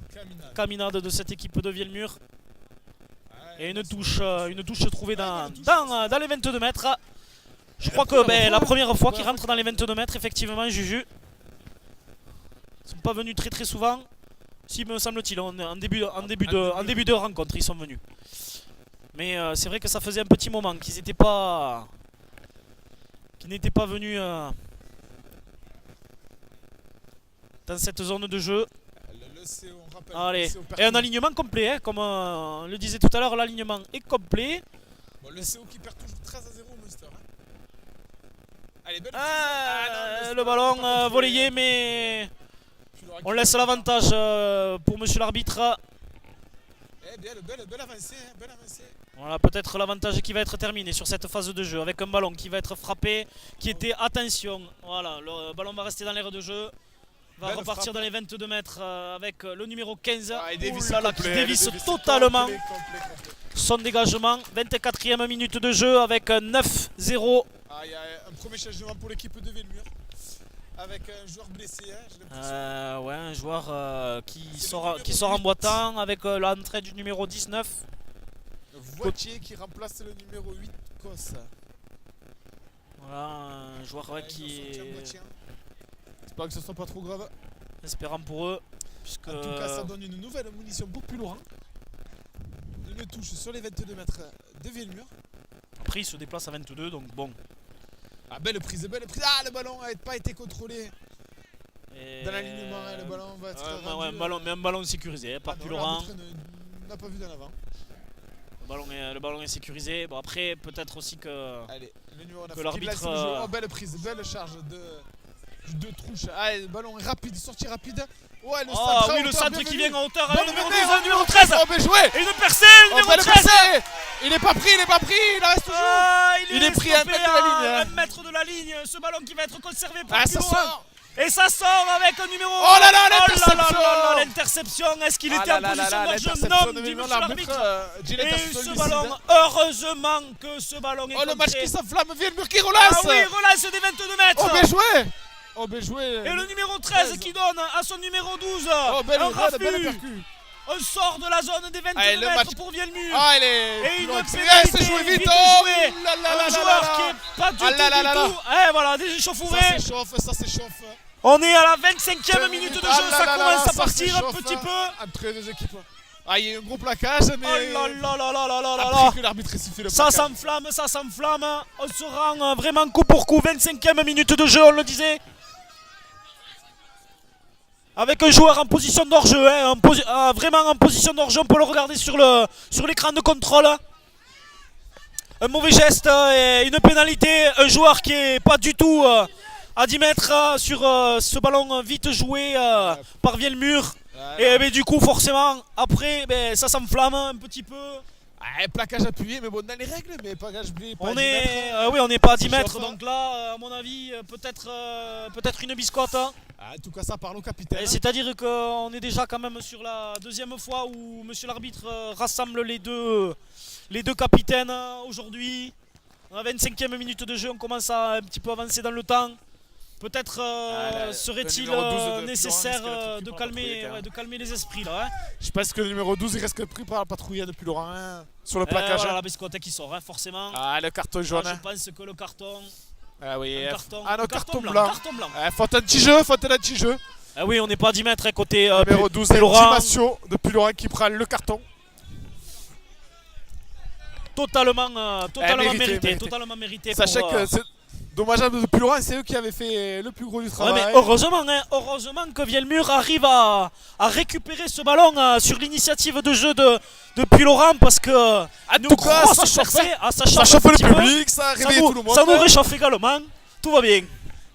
Caminade de cette équipe de Vielmur. Et une touche trouvée dans les 22 mètres. Je crois que la première fois qu'il rentre dans les 22 mètres, effectivement, Juju. Ils ne sont pas venus très souvent. Si, me semble-t-il, en début de rencontre, ils sont venus. Mais c'est vrai que ça faisait un petit moment qu'ils n'étaient pas venus dans cette zone de jeu. Allez, et un alignement complet, hein, comme on le disait tout à l'heure, l'alignement est complet. Bon, le CO qui perd toujours 13-0 au Munster. Hein. Allez, belle Le ballon volleyé, mais on laisse l'avantage pour monsieur l'arbitre. Eh bien, belle avancée, hein, belle avancée. Voilà, peut-être l'avantage qui va être terminé sur cette phase de jeu avec un ballon qui va être frappé, qui était, attention, voilà, le ballon va rester dans l'aire de jeu, va repartir frappe dans les 22 mètres avec le numéro 15, qui dévisse totalement complet. Son dégagement. 24e minute de jeu avec 9-0. Ah, il y a un premier changement pour l'équipe de Vielmur. Avec un joueur blessé, hein, ouais, un joueur qui sort en boitant avec l'entrée du numéro 19. Voitier qui remplace le numéro 8, Kos. Voilà, un joueur qui est... J'espère que ce ne soit pas trop grave. Espérant pour eux. Puisque... En tout cas, ça donne une nouvelle munition pour plus loin. Une touche sur les 22 mètres de Vielmur. Après, il se déplace à 22, donc bon. Ah, belle prise, belle prise. Ah, le ballon n'a pas été contrôlé. Dans l'alignement, hein, le ballon va être un ballon sécurisé hein, par Pulloran. On n'a pas vu d'en avant. Le ballon est sécurisé. Bon, après, peut-être aussi que, allez, le numéro 9 que l'arbitre. Oh, belle prise, belle charge de Trouche. Allez, le ballon est rapide, sortie rapide. Ouais, le centre, oui, le centre qui vient en hauteur. Bon, numéro 13. Oh, bien joué. Et une percée, numéro 13. Il n'est pas pris, il reste toujours. Il est pris à 1 mètre de la ligne. 1 mètre de la ligne. Ce ballon qui va être conservé par ça sort. Et ça sort avec un numéro. Oh là là, l'interception. l'interception. Est-ce qu'il était en position de jeu? Non, dit monsieur l'arbitre. Et ce ballon, heureusement que ce ballon est Oh, le match contré. qui s'enflamme, Vielmur qui relance. Ah oui, relance des 22 mètres. Oh, bien joué. Oh, bien joué. Et le numéro 13 qui donne à son numéro 12 Oh, belle un rade, belle raffut. percu. On sort de la zone des 22 Allez, le mètres match- pour Vielmur. Ah, elle est. Et une c'est pénalité joué vite. vite Oh, jouée. là, là, là, Un là, joueur là, qui là. est pas du Ah, tout, là, là, du là, là. tout. Eh voilà, des Ça échauffourées. s'échauffe, ça s'échauffe. On est à la 25e minute de jeu, Ah là ça là commence là, à ça partir un s'échauffe, petit hein, peu. entre les deux équipes. Ah, il y a eu un gros plaquage, mais. Oh là là là là là là là Après là. que l'arbitre ait sifflé le Ça plaquage. s'enflamme, ça s'enflamme. On se rend vraiment coup pour coup. 25e minute de jeu, on le disait. Avec un joueur en position d'hors-jeu, hein, vraiment en position d'hors-jeu, on peut le regarder sur l'écran de contrôle. Un mauvais geste et une pénalité. Un joueur qui est pas du tout à 10 mètres sur ce ballon vite joué par Vielmur. Et ben, du coup, forcément, après, ben, ça s'enflamme un petit peu. Ah, plaquage appuyé, mais bon, dans les règles, mais plaquage appuyé. Pas à On 10 est, mètres. oui, on n'est pas à 10 Ça mètres, chauffe, hein. donc là, à mon avis, peut-être une biscotte. Ah, en tout cas, ça parle au capitaine. C'est-à-dire qu'on est déjà quand même sur la deuxième fois où monsieur l'arbitre rassemble les deux capitaines aujourd'hui. Dans la 25e minute de jeu, on commence à un petit peu avancer dans le temps. Peut-être le serait-il numéro 12 de Florent nécessaire risque d'être pris de par la patrouille, quand même. calmer les esprits là. Hein. Je pense que le numéro 12 il reste pris par la patrouille depuis Laurent hein, sur le plaquage. Voilà la biscotte qui sort, hein, forcément. Ah, le carton jaune. Ah, hein. je pense que le carton. Ah oui. Un carton, Ah non, un carton blanc. Carton blanc. Faut un petit jeu, faut un petit jeu. Ah oui, on n'est pas à 10 mètres à côté. Numéro 12, Laurent. intimation depuis Laurent qui prend le carton. Totalement mérité. totalement mérité. Sachez pour, que c'est dommageable depuis Laurent, c'est eux qui avaient fait le plus gros du ouais, travail. mais heureusement que Vielmur arrive à récupérer ce ballon sur l'initiative de jeu de Laurent parce que tout cas, ça chauffe, ça Ça chauffe un le petit peu. public, ça réveille tout le monde. Ça nous réchauffe également. Tout va bien.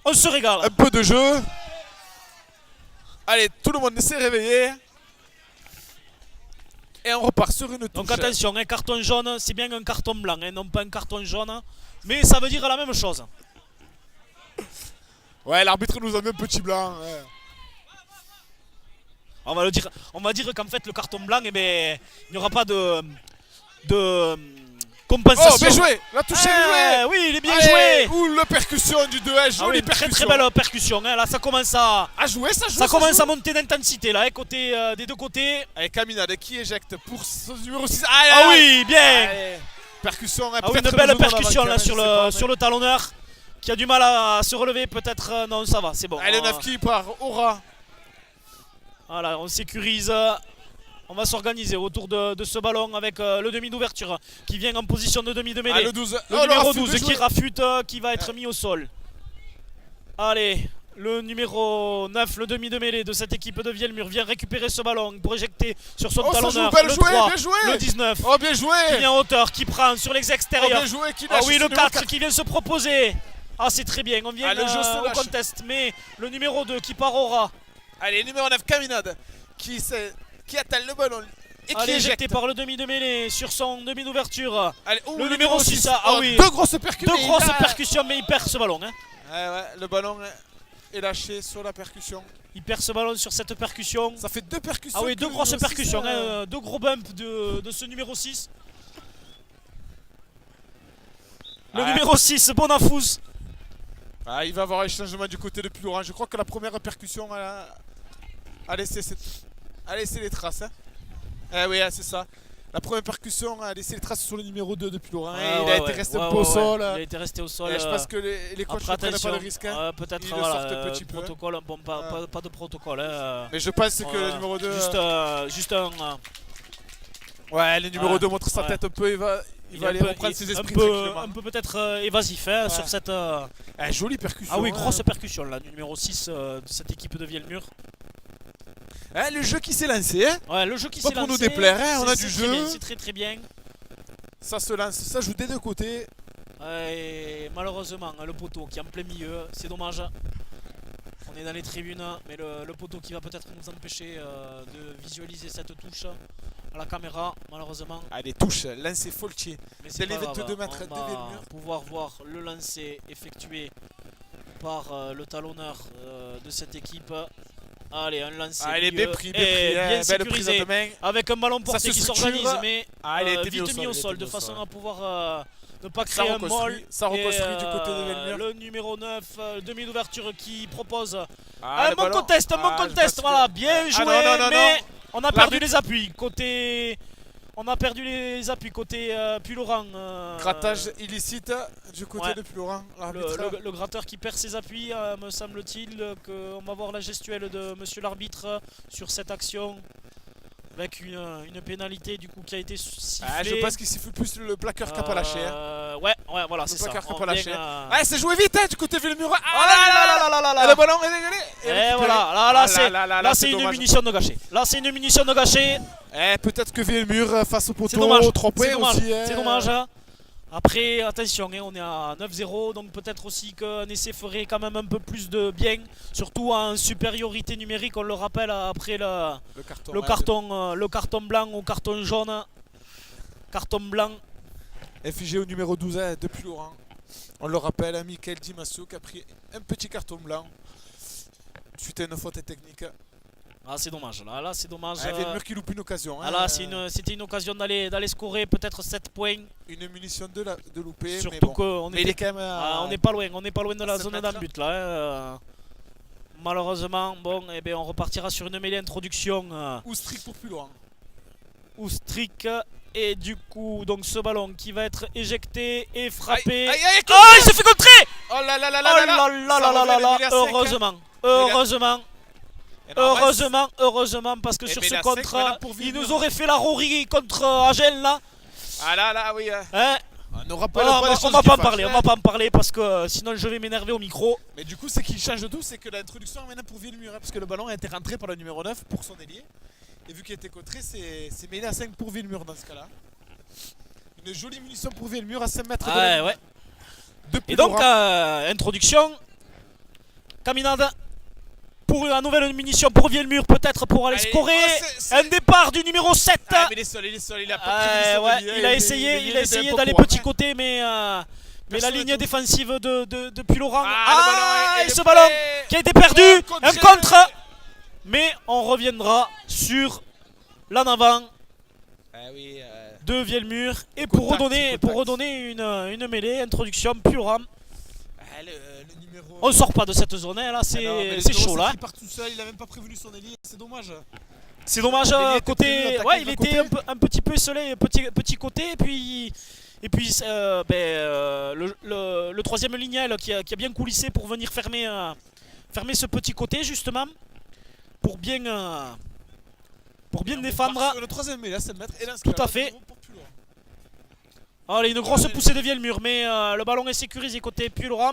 On se régale. Un peu de jeu. Allez, tout le monde s'est réveillé. Et on repart sur une touche. Donc attention, un carton jaune, c'est bien un carton blanc, hein, non pas un carton jaune. Mais ça veut dire la même chose. Ouais, l'arbitre nous a mis un petit blanc. Ouais. On va dire qu'en fait le carton blanc, eh ben, il n'y aura pas de compensation. Oh, bien joué. La touche est bien jouée. Oui, il est bien Allez, joué. ouh, la percussion du 2-1, Ah jolie oui, très percussion. belle percussion. Hein. Là, ça commence à monter d'intensité là, hein, des deux côtés. Allez, Caminade qui éjecte pour ce numéro 6. Ah oui, bien. Allez. Percussion. Ah oui, une belle percussion là sur le talonneur qui a du mal à se relever. Peut-être non, ça va, c'est bon. Allez, le 9 qui part. Aura. Voilà, on sécurise. On va s'organiser autour de ce ballon avec le demi d'ouverture qui vient en position de demi de mêlée. Ah, le 12. Le numéro 12 qui rafute, qui va être mis au sol. Allez, le numéro 9, le demi de mêlée de cette équipe de Vielmur vient récupérer ce ballon pour éjecter sur son talonneur. Bien Le joué, 3, bien joué. le 19 Oh, bien joué. qui vient en hauteur, qui prend sur les Oh, extérieurs. bien joué, qui Ah lâche oui, ce le numéro 4 qui vient se proposer. Ah, c'est très bien, on vient le jeu se au lâche. contest. Mais le numéro 2 qui part au ras. Allez, numéro 9, Caminade qui atteint le ballon et qui Allez, éjecte. éjecté par le demi de mêlée sur son demi d'ouverture. Allez, Le numéro 6, ah oui. Deux grosses percussions. Deux grosses percussions, mais il perd ce ballon. Hein. Ouais, le ballon est lâché sur la percussion. Il perd ce ballon sur cette percussion. Ça fait deux percussions. Ah oui, deux que grosses le percussions, 6, hein, deux gros bumps de ce numéro 6. Le Ouais. numéro 6, Bonafous. Ah, il va y avoir un changement du côté de plus Laurent. Je crois que la première percussion a laissé les traces. Hein. Eh oui, c'est ça. La première percussion a laissé les traces sur le numéro 2 depuis Laurent. Il a été resté un peu au sol. Il a été resté au sol. Et je pense que les coachs ne prenaient pas le risque. Hein. Peut-être Ils le sortent un petit peu. protocole. Bon, pas de protocole. Hein. Mais je pense que le numéro 2. Juste un. Ouais, le numéro 2 montre sa ouais. tête un peu. Il va aller reprendre ses esprits tranquillement. un peu peut-être évasif hein, sur cette. Jolie percussion. Ah oui, hein. grosse percussion là, numéro 6 de cette équipe de Vielmur. Le jeu qui s'est lancé. Hein. Ouais, le jeu qui Pas s'est pour lancé. nous déplaire, hein, on a c'est du très jeu. bien, c'est très bien. Ça se lance, ça joue des deux côtés. Et malheureusement, le poteau qui est en plein milieu, c'est dommage. On est dans les tribunes, mais le poteau qui va peut-être nous empêcher de visualiser cette touche à la caméra, malheureusement. Allez, touche, lancer Foltier. Mais C'est les pas grave, 22 mètres on de va Vielmur. pouvoir voir le lancer effectué par le talonneur de cette équipe Allez, un lancer. Allez, milieu. bien pris, Et bien belle prise sécurisé. de main. Avec un ballon porté se qui structure. s'organise, mais Ah, il a été vite mis au sol, de il a été façon mis au à sol. pouvoir ne pas Ça créer un reconstruit, molle. ça reconstruit Et, du côté de Velmur. le numéro 9, demi d'ouverture qui propose Ah, un le bon ballon. contest, un bon Ah, je contest. pense Voilà, que- bien Ah, joué, non, mais on a perdu L'arbitre- les appuis. On a perdu les appuis côté Puy-Laurent. Grattage illicite du côté ouais. de Puy-Laurent. Le gratteur qui perd ses appuis, me semble-t-il qu'on va voir la gestuelle de monsieur l'arbitre sur cette action avec une pénalité du coup qui a été sifflée. Ah, je pense qu'il siffle plus le plaqueur qui n'a pas lâché. Ouais, voilà, c'est ça. plaqueur qui a On pas lâché. vient, Ah, c'est joué vite du côté Velmur. Oh Ah là là là Et le ballon est dégueulé. Et voilà, là c'est une dommage. munition de gâcher. Là c'est une munition de gâcher. Peut-être que Velmur face au C'est dommage. poteau, 3 C'est points dommage. aussi. C'est dommage. Après, attention, on est à 9-0, donc peut-être aussi qu'un essai ferait quand même un peu plus de bien, surtout en supériorité numérique, on le rappelle après le carton blanc au carton jaune. Carton blanc. FIG au numéro 12 depuis Laurent. On le rappelle, Michael Dimasso qui a pris un petit carton blanc suite à une faute technique. Ah, c'est dommage, là c'est dommage. Velmur qui loupe une occasion. Ah, là c'était une occasion d'aller scorer peut-être 7 points. Une munition de louper. Surtout mais bon. qu'on Mais il est quand même. on n'est pas loin de la 7 zone mètres. d'embut là. Malheureusement, bon, on repartira sur une mêlée introduction Ou strict pour plus loin. ou strict. Et du coup, donc ce ballon qui va être éjecté et frappé. Aïe, aïe, aïe, Oh, il se fait contrer! Oh là là là Oh là là là là là là! Heureusement, parce que Eh sur ben, ce la contre, sec, maintenant, pour il Villeneuve. nous aurait fait la rorie contre Agen là. Ah là, oui. Hein? On ne rappelle Voilà, pas les on choses va qui pas en fâchent, parler, on va pas en parler parce que sinon je vais m'énerver au micro. Mais du coup, ce qui change tout, c'est que l'introduction est maintenant pour Velmur. Parce que le ballon a été rentré par le numéro 9 pour son ailier. Et vu qu'il a été contré, c'est mêlé à 5 pour Velmur dans ce cas-là. Une jolie munition pour Velmur à 5 mètres de la ligne. Ouais. Depuis Et donc, Laurent. introduction, caminade pour la nouvelle munition pour Vielmur, peut-être pour aller Allez, scorer. oh, c'est- Un départ du numéro 7. Ah, mais il est seul, il a pas pris Ouais, de il a essayé d'aller petit côté, mais la Personne ligne n'est défensive de Puy-Laurent. Ah, et ce ballon qui a été perdu. Oh, Un contre. Mais on reviendra sur l'en avant Ah oui, de Vielmur. Et Contact, pour redonner une mêlée, introduction Puy-Laurent. le numéro. On sort pas de cette zone, là, Ah non, mais le c'est numéro chaud 7, là. Il part tout seul, il a même pas prévenu son ailier, c'est dommage. C'est dommage L'ailier était côté. prévu, l'attaquant Ouais, de il côté. était un petit peu isolé, petit côté, et puis le troisième lignel qui a bien coulissé pour venir fermer ce petit côté justement pour bien défendre. Le troisième mais là, c'est le maître. Et là, Tout à fait. Allez, une grosse poussée de Vielmur, mais le ballon est sécurisé côté Puy-Laurent.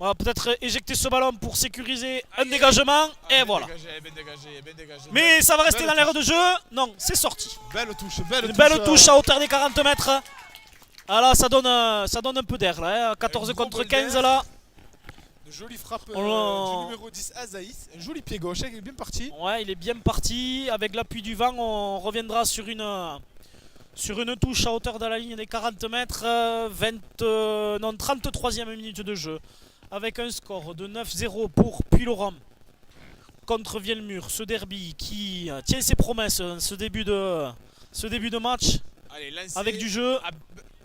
On va peut-être éjecter ce ballon pour sécuriser un dégagement. Et voilà. Bien dégagé. Mais ça va rester Belle dans l'aire de jeu. Non, c'est sorti. Belle touche, Une belle touche à hauteur des 40 mètres. Ah là, ça donne un peu d'air là. 14 Un gros contre bol 15 d'air. là. Une jolie frappe Oh là. du numéro 10 Azaïs. Un joli pied gauche, il est bien parti. Ouais, il est bien parti. Avec l'appui du vent, on reviendra sur une touche à hauteur de la ligne des 40 mètres. 33e minute de jeu. Avec un score de 9-0 pour Puy-Laurent contre Vielmur. Ce derby qui tient ses promesses. Ce début de match Allez, lancé. avec du jeu. Ah,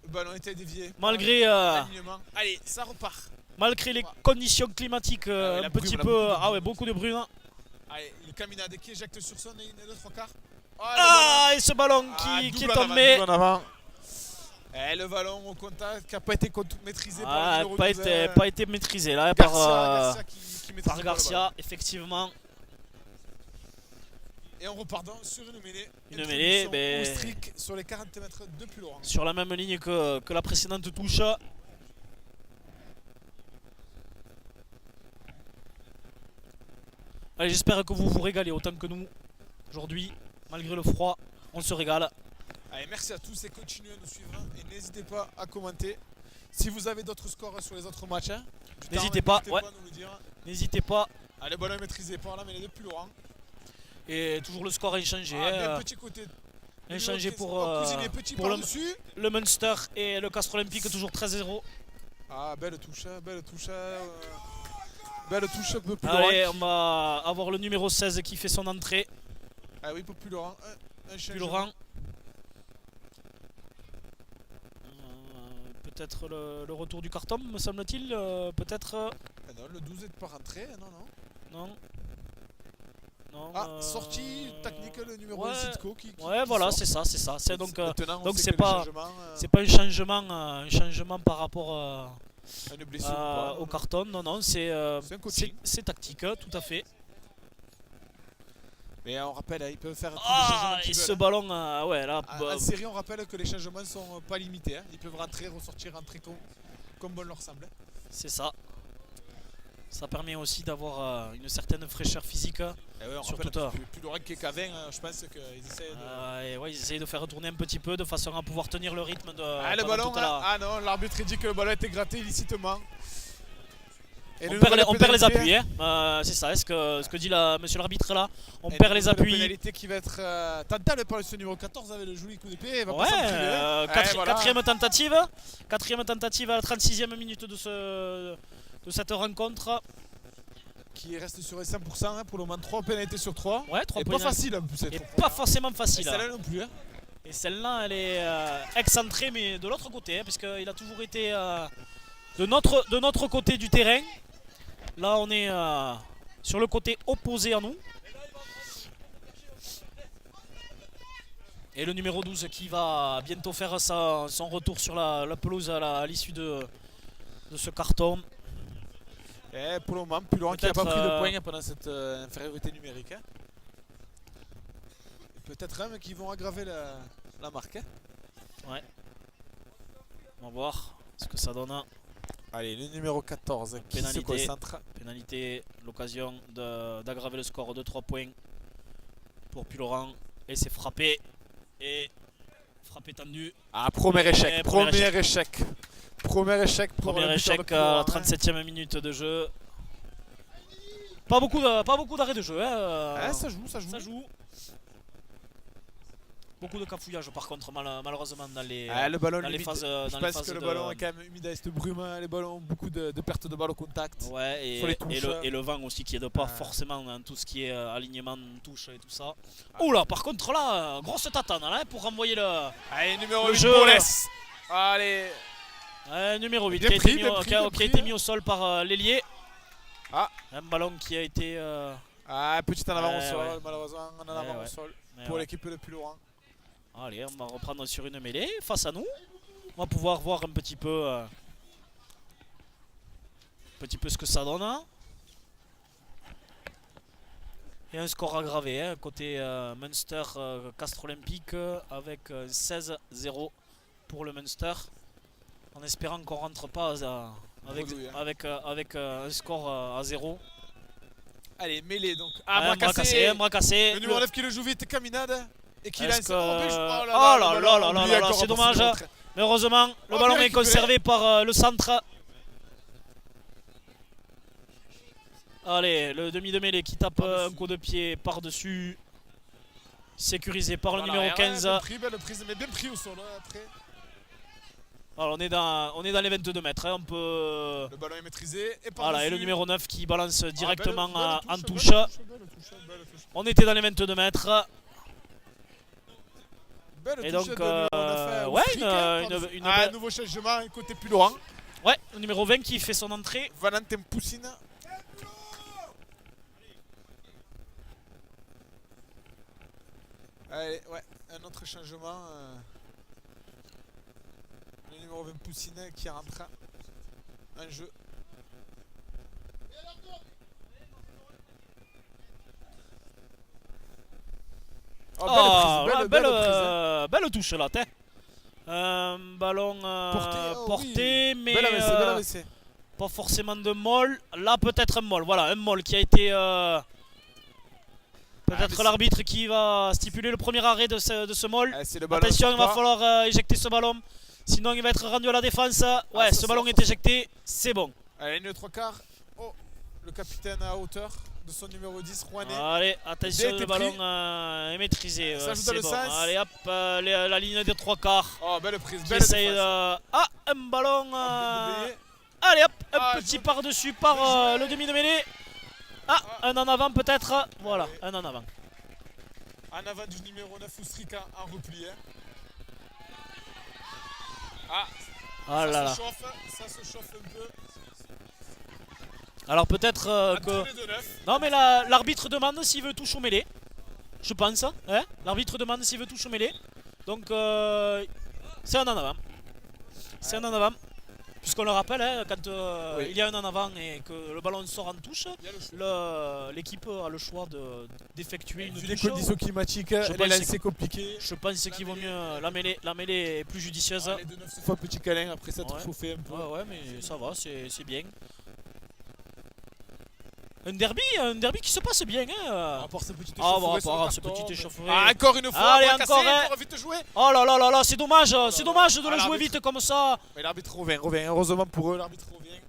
le ballon était dévié. Malgré, Alignement. Allez, ça repart. malgré les conditions climatiques la un brume, petit la peu. brume. Ah ouais, beaucoup de brume. Allez, le caminade qui éjecte sur son et une 2-3 quarts. Oh, Ah, et ce ballon qui est tombé. En avant. Et le ballon au contact qui n'a pas été maîtrisé par Ah, le numéro pas 12, été maîtrisé là Garcia qui maîtrise par le Garcia, effectivement. ballon. Et on repart sur une mêlée. Une mêlée, Introduction mais- au strict sur les 40 mètres de Puy-Laurent. Sur la même ligne que la précédente touche. Allez, j'espère que vous vous régalez autant que nous. Aujourd'hui, malgré le froid, on se régale. Allez, merci à tous et continuez à nous suivre. Et n'hésitez pas à commenter. Si vous avez d'autres scores sur les autres matchs, N'hésitez pas, ouais. à nous le dire. N'hésitez pas. Allez, le ballon est maîtrisé par la mêlée de Puy-Laurent. Et toujours le score inchangé. Ah, bien petit côté. Inchangé pour, Cuisinier petit pour le- par-dessus. le Munster et le Castres Olympique, toujours 13-0. Ah, belle touche. Belle touche un peu plus loin. Allez, on va avoir le numéro 16 qui fait son entrée. Ah oui, pour plus loin. Un Plus changement. Laurent. Peut-être le retour du carton, me semble-t-il. Peut-être. Ah non, le 12 n'est pas rentré, non, non. Non. Non. Ah, sortie technique, le numéro ouais. 1 Sitco qui Ouais, voilà, sort. c'est ça, c'est ça. C'est donc Maintenant, on donc sait c'est que pas- les changements, c'est pas un changement par rapport à une blessure ou pas, au non. carton. Non, non, c'est C'est un coaching. c'est tactique, tout à fait. Mais on rappelle, ils peuvent faire tous les Ah, changements et qu'ils ce veulent. ballon, ouais, là. En série, on rappelle que les changements sont pas limités. Ils peuvent rentrer, ressortir, rentrer comme bon leur semble. C'est ça. Ça permet aussi d'avoir une certaine fraîcheur physique. Et ouais, on Surtout rappelle toi. plus loin que Cavin, je pense qu'ils essaient de. Et ouais, ils essayent de faire retourner un petit peu de façon à pouvoir tenir le rythme de. Ah, le pendant ballon, toute la- ah non, l'arbitre dit que le ballon a été gratté illicitement. Et On le perd, nouvel on perd les pénalité, appuis, hein. C'est ça, ce que dit monsieur l'arbitre là. On et perd le les nouvel appuis. pénalité qui va être. Tantale par ce numéro 14 avec le joli coup d'épée. Il va Ouais, pas s'en priver. Ouais, voilà. quatrième tentative. Quatrième tentative à la 36e minute de cette rencontre. Qui reste sur les 100%. Pour le moment, 3 pénalités sur 3. Ouais, 3 Et points. pas facile en plus. Et pas forcément facile. Celle-là non plus. Et celle-là, elle est excentrée, mais de l'autre côté, parce qu'il a toujours été de notre côté du terrain. Là, on est sur le côté opposé à nous. Et le numéro 12 qui va bientôt faire son retour sur la pelouse à l'issue de ce carton. Et pour le moment, plus loin qui n'a pas Peut-être, pris de points pendant cette infériorité numérique. Et peut-être même qu'ils vont aggraver la marque. On va voir ce que ça donne. Allez, le numéro 14 qui se Pénalité. concentre. Pénalité, l'occasion d'aggraver le score de 3 points pour Pulorant. Et c'est frappé. Et frappé tendu. Ah, premier échec. Et premier Premier échec. Premier échec pour Premier le buteur de échec à la Pulorant, 37e minute de jeu. Pas beaucoup d'arrêts de jeu. Ça joue, ça joue. Ça joue. Beaucoup de cafouillage par contre malheureusement dans les, Le ballon dans les humide. phases Je dans les pense phases que le de- ballon est quand même humide avec cette brume. Les ballons ont beaucoup de pertes de balles au contact. Ouais, sur les touches. et le vent aussi qui aide pas forcément dans tout ce qui est alignement, touche et tout ça. Oula, par contre là, grosse tatane là, pour renvoyer le Allez, numéro Le 8 jeu. pour l'Est. Allez. numéro 8 Bien qui a, pris, été, mis, bien au- pris, qui a- bien qui a pris. été mis au sol par l'ailier. Ah. Un ballon qui a été. Petit en avant au Ouais, sol, ouais. malheureusement. En avant Ouais. au sol. Mais Pour ouais. l'équipe le plus loin. Allez, on va reprendre sur une mêlée face à nous. On va pouvoir voir un petit peu ce que ça donne. Et un score aggravé, hein, côté Munster Castres Olympique avec 16-0 pour le Munster. En espérant qu'on rentre pas avec, Bredouille, hein. avec un score à 0. Allez, mêlée donc. Un bras cassé, un bras cassé. Le numéro 9 qui le joue vite, Caminade. Et qui lance. Est-ce que- Oh là là le là ballon, là oublié là là, encore c'est pour dommage. ce contre. Mais heureusement, le Oh, ballon bien est récupéré. conservé par le centre. Allez, le demi de mêlée qui tape un coup de pied par-dessus. Sécurisé par le Voilà, numéro ouais, 15. belle prise, mais bien pris au sol après. Alors, on est dans les 22 mètres. Hein, on peut... Le ballon est maîtrisé. Et Voilà, et le numéro 9 qui balance directement en touche. Belle touche. On était dans les 22 mètres. Belle Et touche donc, de numéro 9, ouais, Frick, une un belle- nouveau changement, un côté plus loin. Ouais, le numéro 20 qui fait son entrée. Valentin Poussine. Allez, ouais, un autre changement. Le numéro 20 Poussine qui rentre en jeu. Oh, belle reprise, Belle touche là, t'es. Un ballon porté, mais Belle AVC, belle AVC. pas forcément de molle. Là, peut-être un molle. Voilà, un molle qui a été. Peut-être mais l'arbitre qui va stipuler le premier arrêt de ce molle. Allez, c'est le ballon. Attention, il va sort pas. falloir éjecter ce ballon. Sinon, il va être rendu à la défense. Ouais, ça ce ballon sort, est ça éjecté. C'est bon. Allez, une 3/4. Oh, le capitaine à hauteur de son numéro 10, Rouanet. Allez, attention, été le ballon pris. est maîtrisé. Ça joue dans C'est le bon. sens. Allez, hop, la ligne des 3 quarts. Oh, belle prise, Qui belle essaye défense. un ballon. Bien doublé. Allez, hop, Un petit par-dessus par le demi de mêlée. Ah, un en avant peut-être. Voilà, un en avant. En avant du numéro 9, Oustrika en repli. Hein. Ah, Ah là là. ça se chauffe un peu. Alors peut-être que... Entre les deux neufs. Non mais l'arbitre demande s'il veut touche au mêlée. Je pense. Hein, l'arbitre demande s'il veut touche au mêlée. Donc c'est un en avant. C'est un en avant. Puisqu'on le rappelle, hein, quand Oui. il y a un en avant et que le ballon sort en touche, Il y a le choix. l'équipe a le choix d'effectuer une Vu les touche. conditions climatiques, les pense lancer que- compliqué. Je pense qu'il vaut mieux la mêlée est plus judicieuse. Les deux neufs se font un petit câlin après s'être Ouais. chauffé un peu. Ouais, mais ça va, c'est bien. Un derby qui se passe bien. À part ce petit Ah, échauffourée sur le ce carton, petit mais- échauffourée. Ah, encore une fois, Allez, bras encore, cassé, hein. encore vite joué. Oh là là là là, c'est dommage de là le là. jouer l'arbitre. vite comme ça. Mais l'arbitre revient. Heureusement pour eux, l'arbitre revient.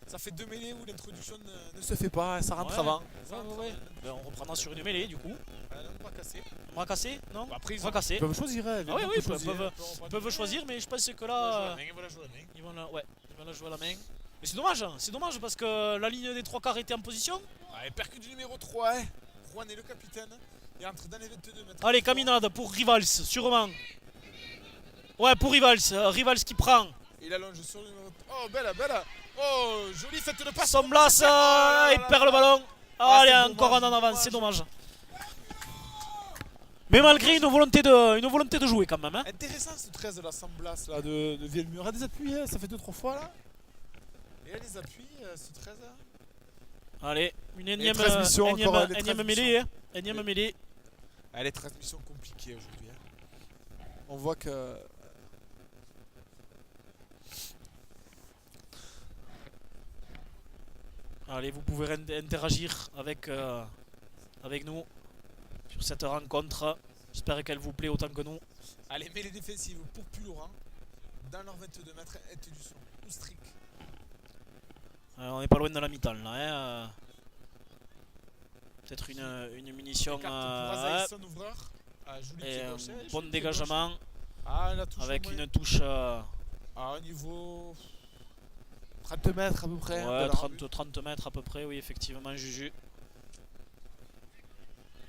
Ça fait 2 mêlées où l'introduction ne se fait pas, ça rentre Ouais. avant. Ouais. Ben, on reprendra sur une mêlée du coup. Bras cassé. Bras cassés, non Après, Bras cassés. Ils peuvent choisir. Hein, Ah oui, ils ils choisir. peuvent choisir, mais je pense que Ils vont la jouer à là, la main, ils vont la jouer à la main. ils vont la jouer à la main. Mais c'est dommage parce que la ligne des trois quarts était en position. Ah, et percute du numéro 3, hein. Juan est le capitaine. Il entre dans les 22 mètres. Allez, caminade pour Rivals, sûrement. Ouais, pour Rivals, Rivals qui prend. Il allonge sur le numéro. Oh, belle. Oh, jolie fête de passe. Somblas, là il là perd là le là. ballon. Ah, Allez, c'est encore un dommage, en avant, dommage. c'est dommage. Mais malgré une volonté de jouer quand même. Hein. Intéressant ce 13 de la Samblas là, de Vielmur. Il y a des appuis, hein, ça fait 2-3 fois là. Et là, les appuis, ce 13. Allez, une énième, transmissions, encore les énième transmissions. mêlée. Hein. Énième mêlée. Ah, les transmissions compliquées aujourd'hui. Hein. On voit que. Allez, vous pouvez interagir avec nous sur cette rencontre. J'espère qu'elle vous plaît autant que nous. Allez, mêlée défensive pour Pulaurent. Dans leurs 22 mètres, et du son. Oustric. On n'est pas loin de la mi-temps là. Hein. Peut-être une munition Écarte pour Azaï, son ouvreur. Ah, joli et pied un gauche, hein, bon joli pied dégagement gauche. Ah, la touche avec au moins. une touche À un niveau. 30 mètres à peu près. ouais, de leur but. 30 mètres à peu près, oui, effectivement, Juju.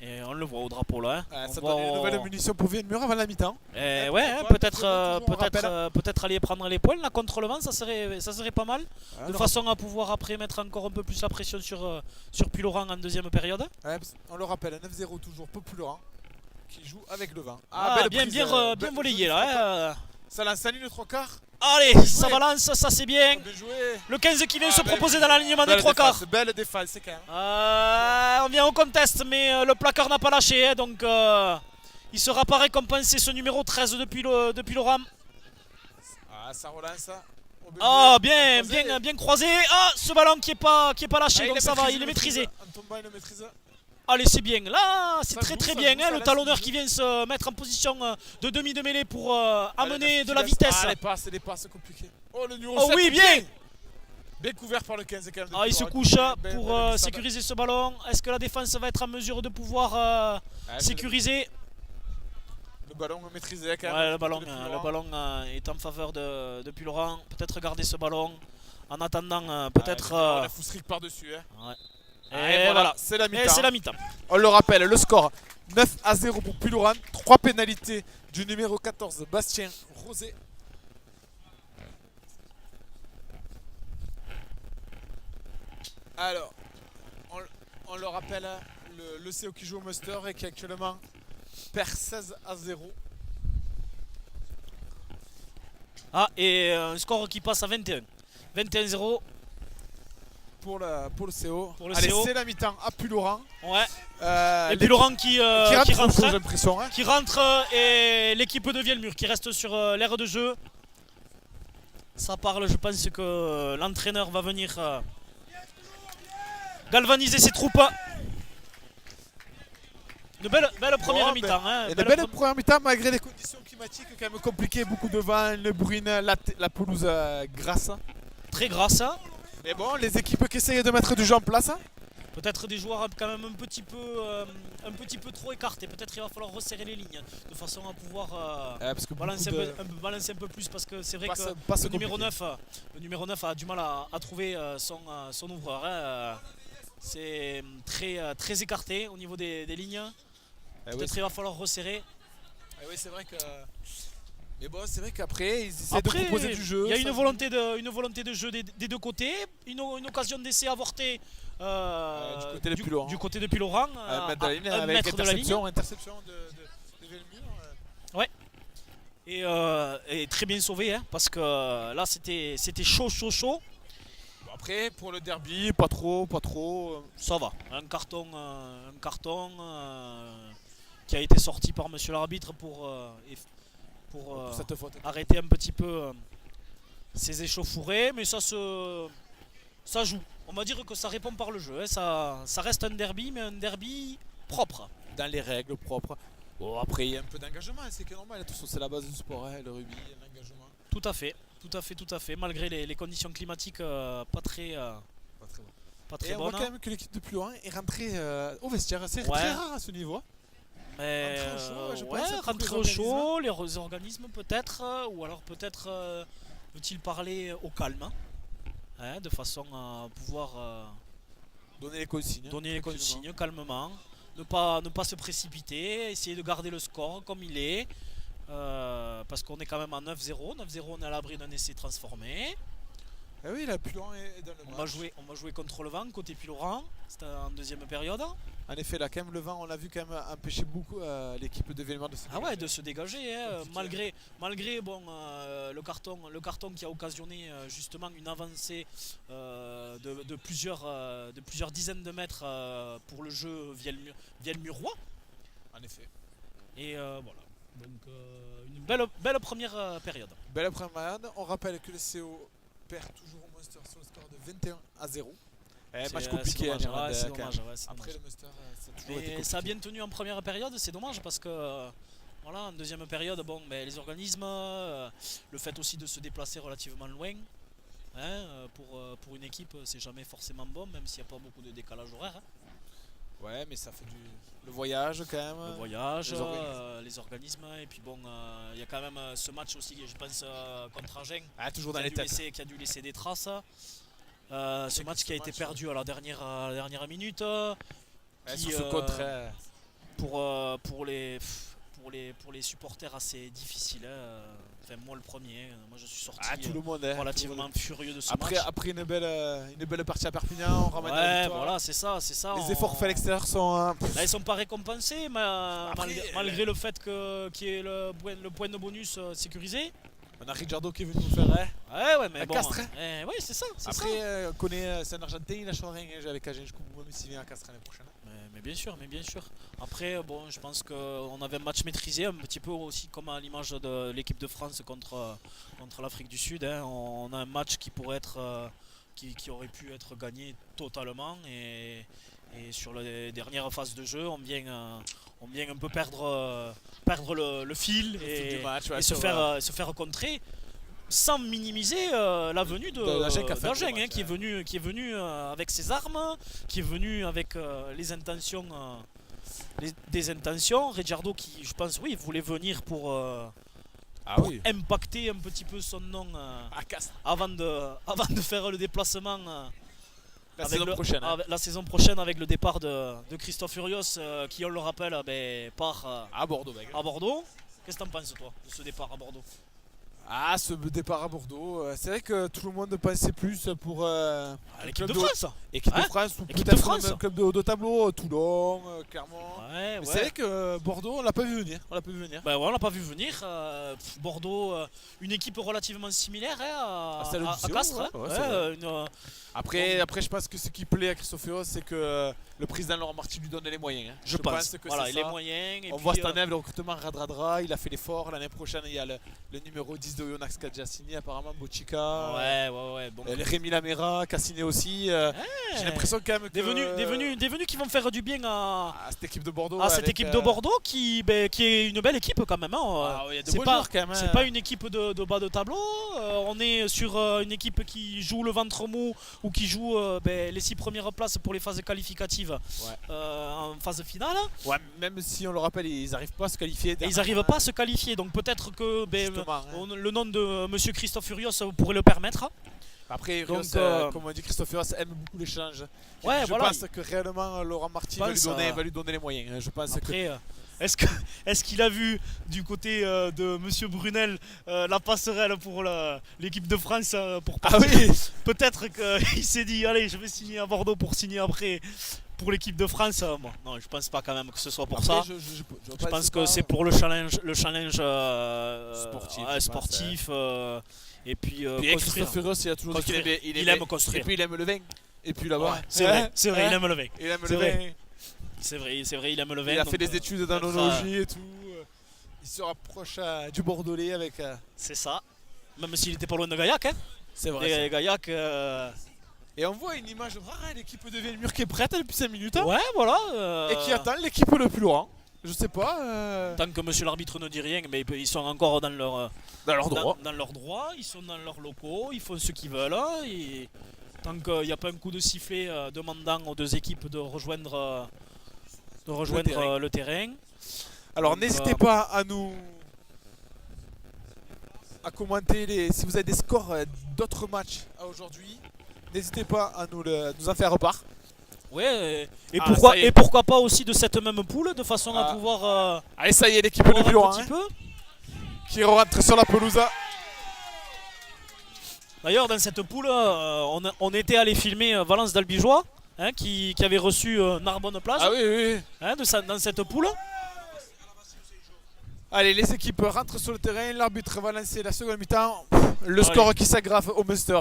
Et on le voit au drapeau là. Hein. Ah, On ça voit donne une nouvelle munition pour Vielmur avant la mi-temps. Et pourquoi ouais, hein, pas, peut-être toujours, on rappelle. peut-être aller prendre les points là contre le vent, ça serait pas mal. Ah, De le façon à pouvoir après mettre encore un peu plus la pression sur Pulaurent en deuxième période. Ouais, on le rappelle, 9-0 toujours Populaurent qui joue avec le vent. Ah, belle bien, prise, bien belle volleyé prise, là. Hein. Ça lance en ligne 3 quarts. Allez, Bien ça joué. balance, ça c'est bien. Bien joué. Le 15 qui vient Ah, se belle- proposer dans l'alignement des Belle trois quarts. défense, belle défense, c'est quand même. On vient au contest, mais le placard n'a pas lâché. Hein, donc il sera pas récompensé ce numéro 13 depuis Laurent. Ah, ça relance. Oh, Ah, joué. bien, Croisé. bien croisé. Ah, ce ballon qui est pas lâché, Ah, donc ça va, il est maîtrisé. En tombant, il le maîtrise. Allez, c'est bien. Là, c'est Ça très joue, très ça bien. joue, Hein, ça le laisse, talonneur ça qui joue. vient se mettre en position de demi de mêlée pour amener Allez, de la laisse. vitesse. Ah, les passes compliquées. Oh, le numéro Oh 7. oui, bien. Bien couvert par le 15 quand même. de Ah, il se Pulaurent. couche Belle pour glissade. sécuriser ce ballon. Est-ce que la défense va être en mesure de pouvoir Ah, c'est sécuriser? le ballon maîtrisé quand même. Ouais, du le côté de Pulaurent. ballon est en faveur de Pulaurent. Peut-être garder ce ballon en attendant peut-être. On a Foustric par-dessus. Hein. Ouais. Et voilà, c'est la Et mi-temps. c'est la mi-temps. On le rappelle, le score 9-0 pour Pulaurent. 3 pénalités du numéro 14, Bastien Rosé. Alors, on le rappelle, le CO qui joue au Muster et qui actuellement perd 16-0. Ah, et un score qui passe à 21. 21-0. Pour le CO. Pour le Allez, CO. c'est la mi-temps à Pulaurent. Ouais. Et Et puis Laurent qui qui rentre, rentre, j'ai l'impression. Hein. qui rentre et l'équipe de Vielmur qui reste sur l'aire de jeu. Ça parle, je pense que l'entraîneur va venir galvaniser ses troupes. Une belle première Bon, mi-temps. Hein, Et de belle belle première mi-temps malgré les conditions climatiques quand même compliquées, beaucoup de vent, une bruine, la pelouse grasse. très grasse. Mais bon, les équipes qui essayent de mettre du jeu en place. Hein. peut-être des joueurs quand même un petit peu trop écartés. Peut-être il va falloir resserrer les lignes de façon à pouvoir Parce que balancer, beaucoup de- balancer un peu plus parce que c'est vrai pas que se- pas se le numéro compliquer. 9, le numéro 9 a du mal à trouver son ouvreur. C'est très écarté au niveau des lignes. Eh oui, Peut-être il va falloir resserrer. oui, c'est vrai que. Mais bon, c'est vrai qu'après, ils essaient Après, de proposer du jeu. il y a ça une joue. volonté de jeu des deux côtés, une occasion d'essai avorté du côté de Puylaurens. du côté de Puylaurens, Un mètre de la ligne, un avec mètre de la ligne. interception de Velmur. Et très bien sauvé, hein, parce que là c'était chaud. Bon, après, pour le derby, pas trop. Ça va. Un carton qui a été sorti par monsieur l'arbitre pour Pour cette faute. arrêter un petit peu ces échauffourées, mais ça joue. On va dire que ça répond par le jeu, hein. Ça reste un derby, mais un derby propre. Dans les règles propres. Bon, après, il y a un peu d'engagement, c'est que normal. De toute façon, c'est la base du sport, hein, le rugby, l'engagement. Tout à fait. Malgré les conditions climatiques pas très Pas très bon. Et on voit bonnes. quand même que l'équipe de Puylaurens est rentrée au vestiaire. C'est Ouais. très rare à ce niveau. Mais Rentrer au chaud, je pense, ouais, pour rentrer les au chaud, les organismes peut-être, ou alors peut-être veut-il parler au calme, hein, de façon à pouvoir Donner les consignes. donner les tranquillement. consignes calmement, ne pas se précipiter, essayer de garder le score comme il est, parce qu'on est quand même à 9-0. 9-0, on est à l'abri d'un essai transformé. Ah oui, la Puylaurens est dans le On match. va jouer contre le vent, côté Puylaurens, c'était en deuxième période. En effet, là, quand même, le vent, on l'a vu quand même empêcher beaucoup l'équipe de Velmur de se Ah ouais, de se dégager, hein, Compliqué. malgré bon, le carton qui a occasionné justement une avancée de plusieurs dizaines de mètres pour le jeu Vielmurois. En effet. Et voilà. Donc une belle première période. Belle première. On rappelle que le CO perd toujours au Munster sur le score de 21-0. Match compliqué, c'est hein, dommage, Irlande, ouais, c'est quand dommage, même. ouais, c'est Après dommage. le Munster, ça a toujours été Mais compliqué. ça a bien tenu en première période, c'est dommage parce que voilà, en deuxième période, bon, mais les organismes, le fait aussi de se déplacer relativement loin, hein, pour une équipe, c'est jamais forcément bon, même s'il n'y a pas beaucoup de décalage horaire. Hein. Ouais, mais ça fait le voyage quand même. Le voyage, les organismes. les organismes, et puis bon, il y a quand même ce match aussi, je pense, contre Agen, Ah, toujours dans les têtes. qui a dû laisser des traces. Ce match qui a été perdu à la dernière minute. Qui, Sur ce contraire. pour les supporters assez difficile. Enfin, moi le premier, moi je suis sorti Ah, tout le monde. Hein, relativement tout le monde. furieux de ce Après, match. après une belle partie à Perpignan, on ramène la Ouais, victoire. voilà, c'est ça. Les efforts faits à l'extérieur sont. Là, ils sont pas récompensés, mais Après, malgré le fait qu'il y ait le point de bonus sécurisé. On a Ricardo qui est venu nous faire. Hein. Ouais, mais À bon. Castres. Oui, c'est ça. Après, on connaît, c'est un Argentin, il a changé rien avec Agen. Je comprends même s'il vient à Castres l'année prochaine. Mais bien sûr. Après, bon, je pense qu'on avait un match maîtrisé, un petit peu aussi comme à l'image de l'équipe de France contre l'Afrique du Sud. Hein. On a un match qui pourrait être, qui aurait pu être gagné totalement. Et sur les dernières phases de jeu, on vient un peu perdre le fil Du match, ouais, et c'est se faire contrer. Sans minimiser la venue d'Agen qui a fait un d'Agen, bon match, qui est venu avec ses armes, qui est venu avec les intentions, des intentions. Ricardo qui, je pense, oui, voulait venir pour Ah oui. impacter un petit peu son nom À Castres. avant de faire le déplacement La saison prochaine. Hein. la saison prochaine avec le départ de Christophe Furios qui, on le rappelle, part À Bordeaux, mec. à Bordeaux. Qu'est-ce que t'en penses, toi, de ce départ à Bordeaux? Ah, ce départ à Bordeaux, c'est vrai que tout le monde pensait plus pour L'équipe club de France. équipe Hein de France ou Équipe de peut-être France. même un club de haut de tableau, Toulon, Clermont. Ouais, Mais c'est vrai que Bordeaux, on l'a pas vu venir. Ben ouais, on l'a pas vu venir. Bordeaux, une équipe relativement similaire hein, celle à du Castres. Sion, hein. ouais, c'est vrai. Une, Après, je pense que ce qui plaît à Christophe Furios, c'est que le président Laurent Marty lui donne les moyens. Hein. je pense. que Voilà, c'est les ça. moyens. Et On puis, voit cette année le recrutement Radradra, il a fait l'effort. L'année prochaine, il y a le numéro 10 de Yonax qui a déjà signé, apparemment Bochica. ouais. Bon, Rémi Lamera qui a signé aussi. J'ai l'impression quand même que. des venus qui vont faire du bien cette équipe de Bordeaux. Cette équipe de Bordeaux qui est une belle équipe quand même. Il y a de C'est beaux pas, joueurs, quand même. c'est pas une équipe de bas de tableau. On est sur une équipe qui joue le ventre mou ou qui joue les 6 premières places pour les phases qualificatives en phase finale. Ouais, même si on le rappelle, ils n'arrivent pas à se qualifier. Et ils n'arrivent pas à se qualifier. Donc peut-être que Justement, le nom de Monsieur Christophe Furios pourrait le permettre. Après, Donc, comme on dit, Christophe Furios aime beaucoup l'échange. Ouais, Je voilà. pense que réellement Laurent Marty va lui donner les moyens. Je pense que Après, est-ce qu'il a vu du côté de Monsieur Brunel la passerelle pour l'équipe de France pour partir? oui. Peut-être qu'il s'est dit allez, je vais signer à Bordeaux pour signer après pour l'équipe de France. Bon, non, je pense pas quand même que ce soit pour Après, ça. Je pense que c'est pour le challenge sportif et puis Puis construire. Christophe Furios, il a toujours dit qu'il Construire. aimait- Il aime construire. Et puis il aime le vin. Et puis là-bas. Ouais, c'est vrai, il aime le vin. Il aime C'est le vrai. vin. C'est vrai, il aime le vin. Il a donc, fait des études peut-être, d'analogie et tout. Il se rapproche du Bordelais avec. C'est ça. Même s'il était pas loin de Gaillac, hein. C'est Et Gaillac. Et on voit une image rare, l'équipe de Villemur qui est prête depuis 5 minutes. Hein, Ouais, voilà. et qui attend l'équipe le plus loin. Je sais pas. Tant que monsieur l'arbitre ne dit rien, mais ils sont encore dans leur Dans leur droit. dans leurs droits, ils sont dans leurs locaux, ils font ce qu'ils veulent. Et tant qu'il n'y a pas un coup de sifflet demandant aux deux équipes de rejoindre terrain. le terrain. Alors Donc, n'hésitez pas à nous. À commenter si vous avez des scores d'autres matchs à aujourd'hui. N'hésitez pas à nous en faire part. Ouais, Ah, pourquoi, ça y est. et pourquoi pas aussi de cette même poule, de façon à Ah. pouvoir Allez, ça y est, l'équipe voir le plus un loin petit peu. qui rentre sur la pelouse. D'ailleurs, dans cette poule, on était allé filmer Valence d'Albigeois, hein, qui avait reçu Narbonne Plage, Ah oui, oui. hein, dans cette poule. Allez, les équipes rentrent sur le terrain. L'arbitre va lancer la seconde mi-temps. Le Allez. score qui s'aggrave au Munster.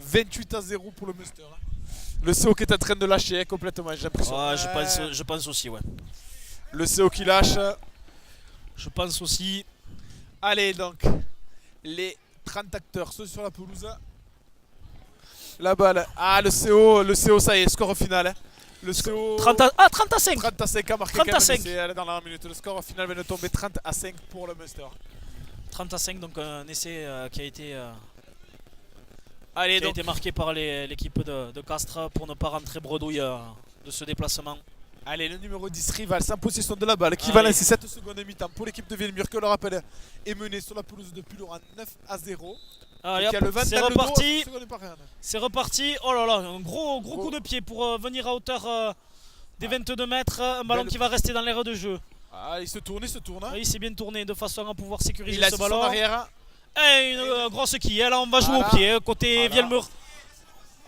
28-0 pour le Munster. Le CO qui est en train de lâcher complètement, j'ai l'impression. Ouais, je pense aussi, ouais. Le CO qui lâche. Je pense aussi. Allez, donc, les 30 acteurs sont sur la pelouse. La balle. Ah, le CO, ça y est, score final. Hein. Le CO. 30 à 5. 30 à 5 a marqué 30 à quand même, 5. c'est à la dernière minute. Le score final vient de tomber 30 à 5 pour le Munster. 30 à 5, donc un essai qui a été, Allez, qui a donc, été marqué par l'équipe de Castres pour ne pas rentrer bredouille de ce déplacement. allez, le numéro 10 Rival sans possession de la balle qui Allez. va lancer cette seconde mi-temps pour l'équipe de Villemur, que le rappel est menée sur la pelouse de Puloran 9 à 0. Allez, Qui a le hop, 20 c'est dans le dos, reparti. seconde par rien. C'est reparti. Oh là là, un gros coup de pied pour venir à hauteur des 22 mètres. Un ballon Belle- qui va rester dans l'aire de jeu. Ah, il se tourne. Il s'est bien tourné de façon à pouvoir sécuriser Il a ce son ballon. arrière. Et une grosse quille. Là, on va jouer Voilà. au pied, côté Voilà. Vielmur.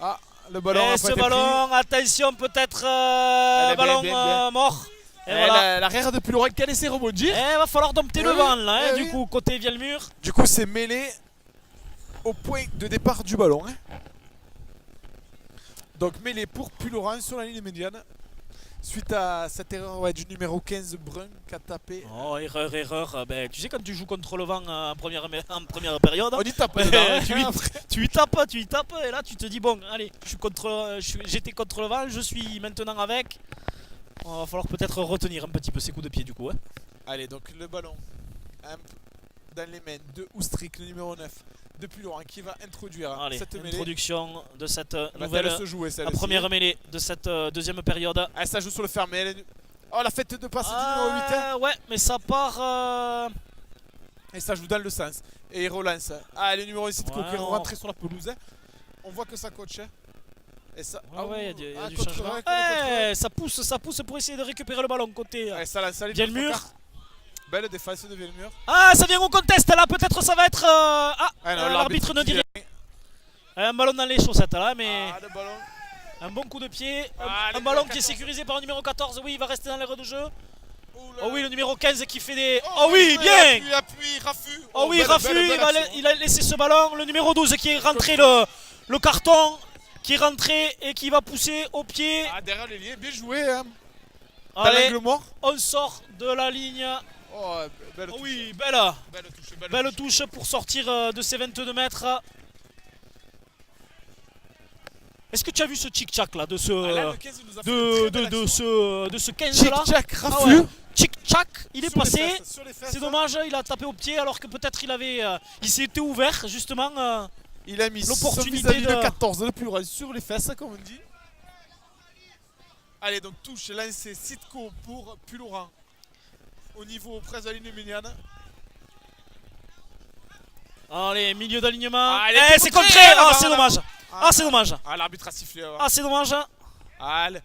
Ah, le ballon a Et pas ce été ballon, attention, peut-être Allez, bien, ballon bien. mort. Et pris. voilà. L'arrière de Puloran qui a laissé rebondir. Et va falloir dompter Eh le oui, vent là, hein, eh du oui. coup, côté Vielmur. Du coup, c'est mêlé au point de départ du ballon. Hein. Donc, mêlé pour Puloran sur la ligne médiane. Suite à cette erreur du numéro 15 Brun qui a tapé. Oh, erreur. Ben, tu sais, quand tu joues contre le vent en première période, On y tape dedans, hein. tu y tapes, et là tu te dis bon, allez, j'étais contre le vent, je suis maintenant avec. Il va falloir peut-être retenir un petit peu ces coups de pied du coup. Hein. Allez, donc le ballon dans les mains de Oustrik, le numéro 9 de Puloran, qui va introduire Allez, cette mêlée. introduction de cette Va-t-elle nouvelle, se jouer, la celle-ci. première mêlée de cette deuxième période. Ah, ça joue sur le fermé. Oh, la fête de passe du numéro 8. Hein. Ouais, mais ça part. Et ça joue dans le sens. Et il relance. Ah, le numéro 7 Ouais, qui est on- rentré sur la pelouse. Hein. On voit que ça coach. Hein. Et ça. Ouais, il y a du contre-ray, changement. contre-ray. Ça pousse pour essayer de récupérer le ballon côté. Ouais, ça lance à Vielmur. Belle défense de Vielmur. Ah, ça vient au contest là, peut-être ça va être. Ah, non, l'arbitre ne dit qui rien. Un ballon dans les chaussettes là, mais Ah, le ballon. un bon coup de pied. Ah, Un le ballon numéro qui est 14. sécurisé par le numéro 14. Oui, il va rester dans l'aire de jeu. Ouh Oh là oui, là. le numéro 15 qui fait des. Oh oui, bien. Appui, Rafu. Oh oui, belle, Rafu, belle, belle action. il a laissé ce ballon. Le numéro 12 qui est rentré le carton. Qui est rentré et qui va pousser au pied. Ah, derrière les liens, bien joué. Hein. Dans Allez, l'angle mort. on sort de la ligne. Oh, belle Oh touche. oui, Belle touche. belle touche pour sortir de ces 22 mètres. Est-ce que tu as vu ce tic-tac là de ce, Là, le 15 nous a fait une très belle action. de ce 15 là? Tic-tac, Ah Rafu. ouais. Tic-tac, il est Sur les passé. fesses, sur les fesses. C'est dommage, il a tapé au pied alors que peut-être il s'était ouvert justement. Il a mis l'opportunité son vis-à-vis de- de 14 le plus loin sur les fesses, comme on dit. Allez, donc touche lancé Sitco pour Pulloran. Au niveau presque de la ligne médiane. Allez, milieu d'alignement. Allez, Eh, c'est contré, contré. là-bas, Ah, c'est là-bas. dommage. Ah, c'est dommage. Ah, l'arbitre a sifflé. Ouais. Ah, c'est dommage. Allez.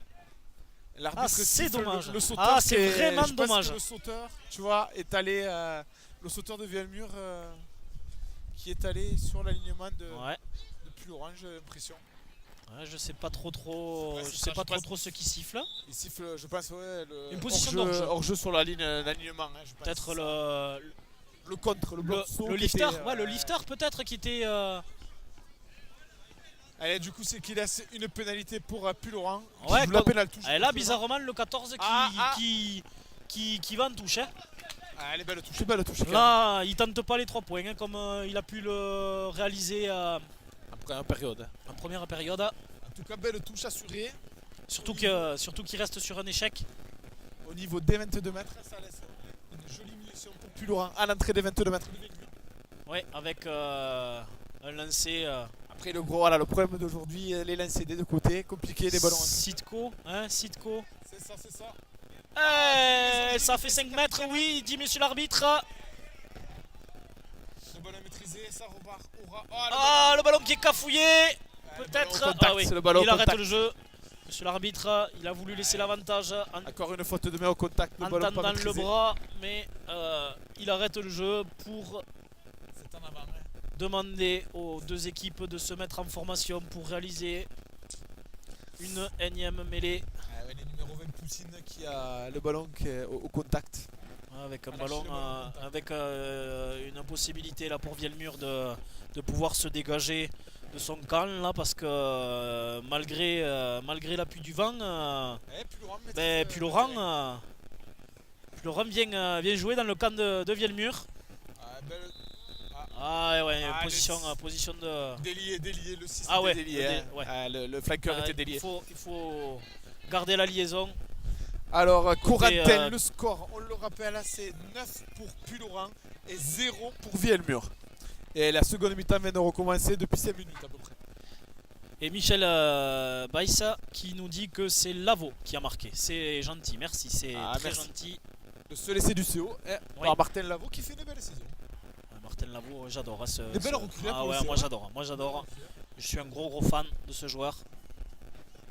L'arbitre Ah, c'est siffle dommage. Le sauteur, Ah, c'est vraiment je pense dommage. que le sauteur, tu vois, est allé. Le sauteur de Vielmur qui est allé sur l'alignement Ouais. de Pulloran, j'ai l'impression. Ouais, je sais pas trop, Ouais, je c'est sais ça, pas je pense. trop ce qui siffle. Il siffle, je pense, ouais, Une position hors-jeu, d'hors-jeu. hors-jeu sur la ligne d'alignement. Hein, je pense. Peut-être le contre, le bloc saut le qui lifter, était, ouais, le lifter peut-être qui était. Allez, du coup, c'est qu'il laisse une pénalité pour Pulloran. Ouais, qui joue la comme- pénale touche. Et là, bizarrement, le 14 Ah. qui va en touche. Hein. Ah, elle est belle touche, belle touche. Là, il tente pas les 3 points hein, comme il a pu le réaliser Après une période. en première période. En tout cas, belle touche assurée. Surtout qu'il reste sur un échec. Au niveau des 22 mètres, ça laisse une jolie munition pour Pulloran à l'entrée des 22 mètres. Ouais, avec un lancer. Après, le gros, voilà, le problème d'aujourd'hui, les lancers des deux côtés, compliqué les ballons. Sitco, hein, Sitco. C'est ça, c'est ça. Eh, ça fait 5 mètres, oui, dit monsieur l'arbitre. Le ballon maîtrisé, ça repart. Ah, le ballon qui est cafouillé. Peut-être. Ah oui, le ballon il au arrête contact. le jeu. Monsieur l'arbitre, il a voulu laisser l'avantage en Encore une faute de main au contact. Le ballon pas tendant le maîtrisé. bras, mais il arrête le jeu pour C'est en avant. Hein. demander aux deux équipes de se mettre en formation pour réaliser une énième mêlée Ah ouais, le numéro 20 Poussine qui a le ballon qui est au contact. avec un Ah, ballon, lâcher le ballon en contact. avec une possibilité là pour Vielmur de pouvoir se dégager de son camp là parce que malgré l'appui du vent, Pulloran vient jouer dans le camp de Vielmur. Ah ouais, Ah, position de. Délié, le système Ah ouais, délié. le Hein. ouais. Ah, le flanqueur était délié. Il faut garder la liaison. Alors, Corentin, euh, le score, on le rappelle, c'est 9 pour Pulloran et 0 pour Vielmur. Et la seconde mi-temps vient de recommencer depuis 5 minutes à peu près. Et Michel Baïssa qui nous dit que c'est Lavo qui a marqué. C'est gentil, merci, c'est très merci. gentil. Le seul essai du CO, Oui. Martin Lavaux qui fait une belle saison. Martin Lavo, j'adore. Hein, Des belles recrues, hein, Ah pour ouais, le moi CO, j'adore. Moi j'adore. Je suis un gros fan de ce joueur.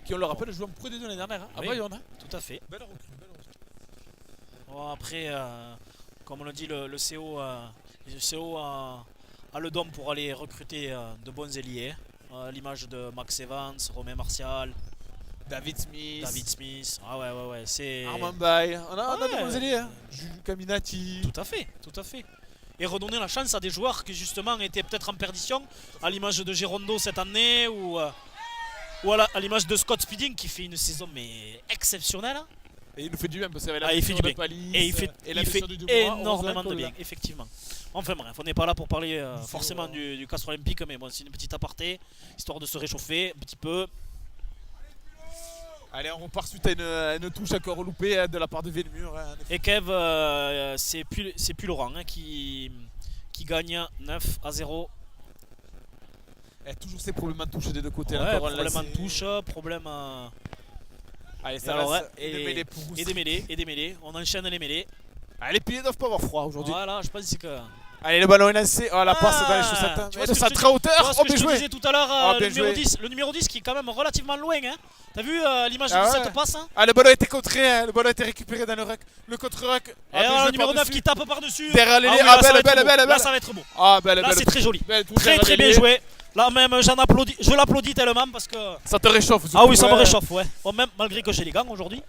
Qui, on le rappelle, joue en Pro D2 l'année dernière. Hein, à Oui. Bayonne. Hein. Tout à fait. Belle recrue, belle recrue. Bon, après, comme on le dit, le CO a le don pour aller recruter de bons ailiers. À l'image de Max Evans, Romain Martial, David Smith. Ah ouais, c'est. Armand Bay. On a Ouais. des bons alliés. Hein. Juju Caminati. Tout à fait. Et redonner la chance à des joueurs qui justement étaient peut-être en perdition, à l'image de Girondo cette année ou à l'image de Scott Speeding qui fait une saison mais exceptionnelle. Et il nous fait du bien parce qu'il y avait la Ah, il fait blessure du de bien. Palis, Et il fait, et la il fait blessure de Dubois, heureusement énormément qu'on de l'a. bien, effectivement. Enfin bref, on n'est pas là pour parler C'est forcément vrai. du Castres Olympique, mais bon, c'est une petite aparté, histoire de se réchauffer un petit peu. Allez, on repart suite à une touche encore loupée hein, de la part de Vielmur. Hein, en effet. Et Kev, c'est plus Laurent hein, qui gagne 9-0. Et toujours ces problèmes en touche des deux côtés. Ouais, encore, là, problème en c'est- touche, problème Allez, ça alors, reste ouais, une mêlée pour Roussy. et des mêlées. On enchaîne les mêlées. Ah, les pieds doivent pas avoir froid aujourd'hui. Voilà, je pense que. Allez, le ballon est lancé. Oh, la passe dans les Ah, chaussettes. Hein. tu vois Mais ce de que sa je te très Tu hauteur. vois ce Oh, que bien je te joué. disais tout à l'heure, Oh, le bien numéro joué. 10. Le numéro 10 qui est quand même relativement loin. Hein. T'as vu l'image Ah de ouais. cette passe hein. Ah, le ballon a été contré. Hein. Le ballon a été récupéré dans le ruck. Le contre-ruck. Et alors, le numéro 9 qui tape par-dessus. Derrière les Ah lignes. oui, Ah, là, ça va belle, être belle, beau. belle, Là, belle. ça va être beau. Ah, belle, Là, belle. c'est très joli. Belle touche Très derrière très les bien lignes. joué. Là même, je l'applaudis tellement parce que. Ça te réchauffe. Ah oui, ça me ouais. réchauffe, ouais. Bon, même malgré que j'ai les gants aujourd'hui.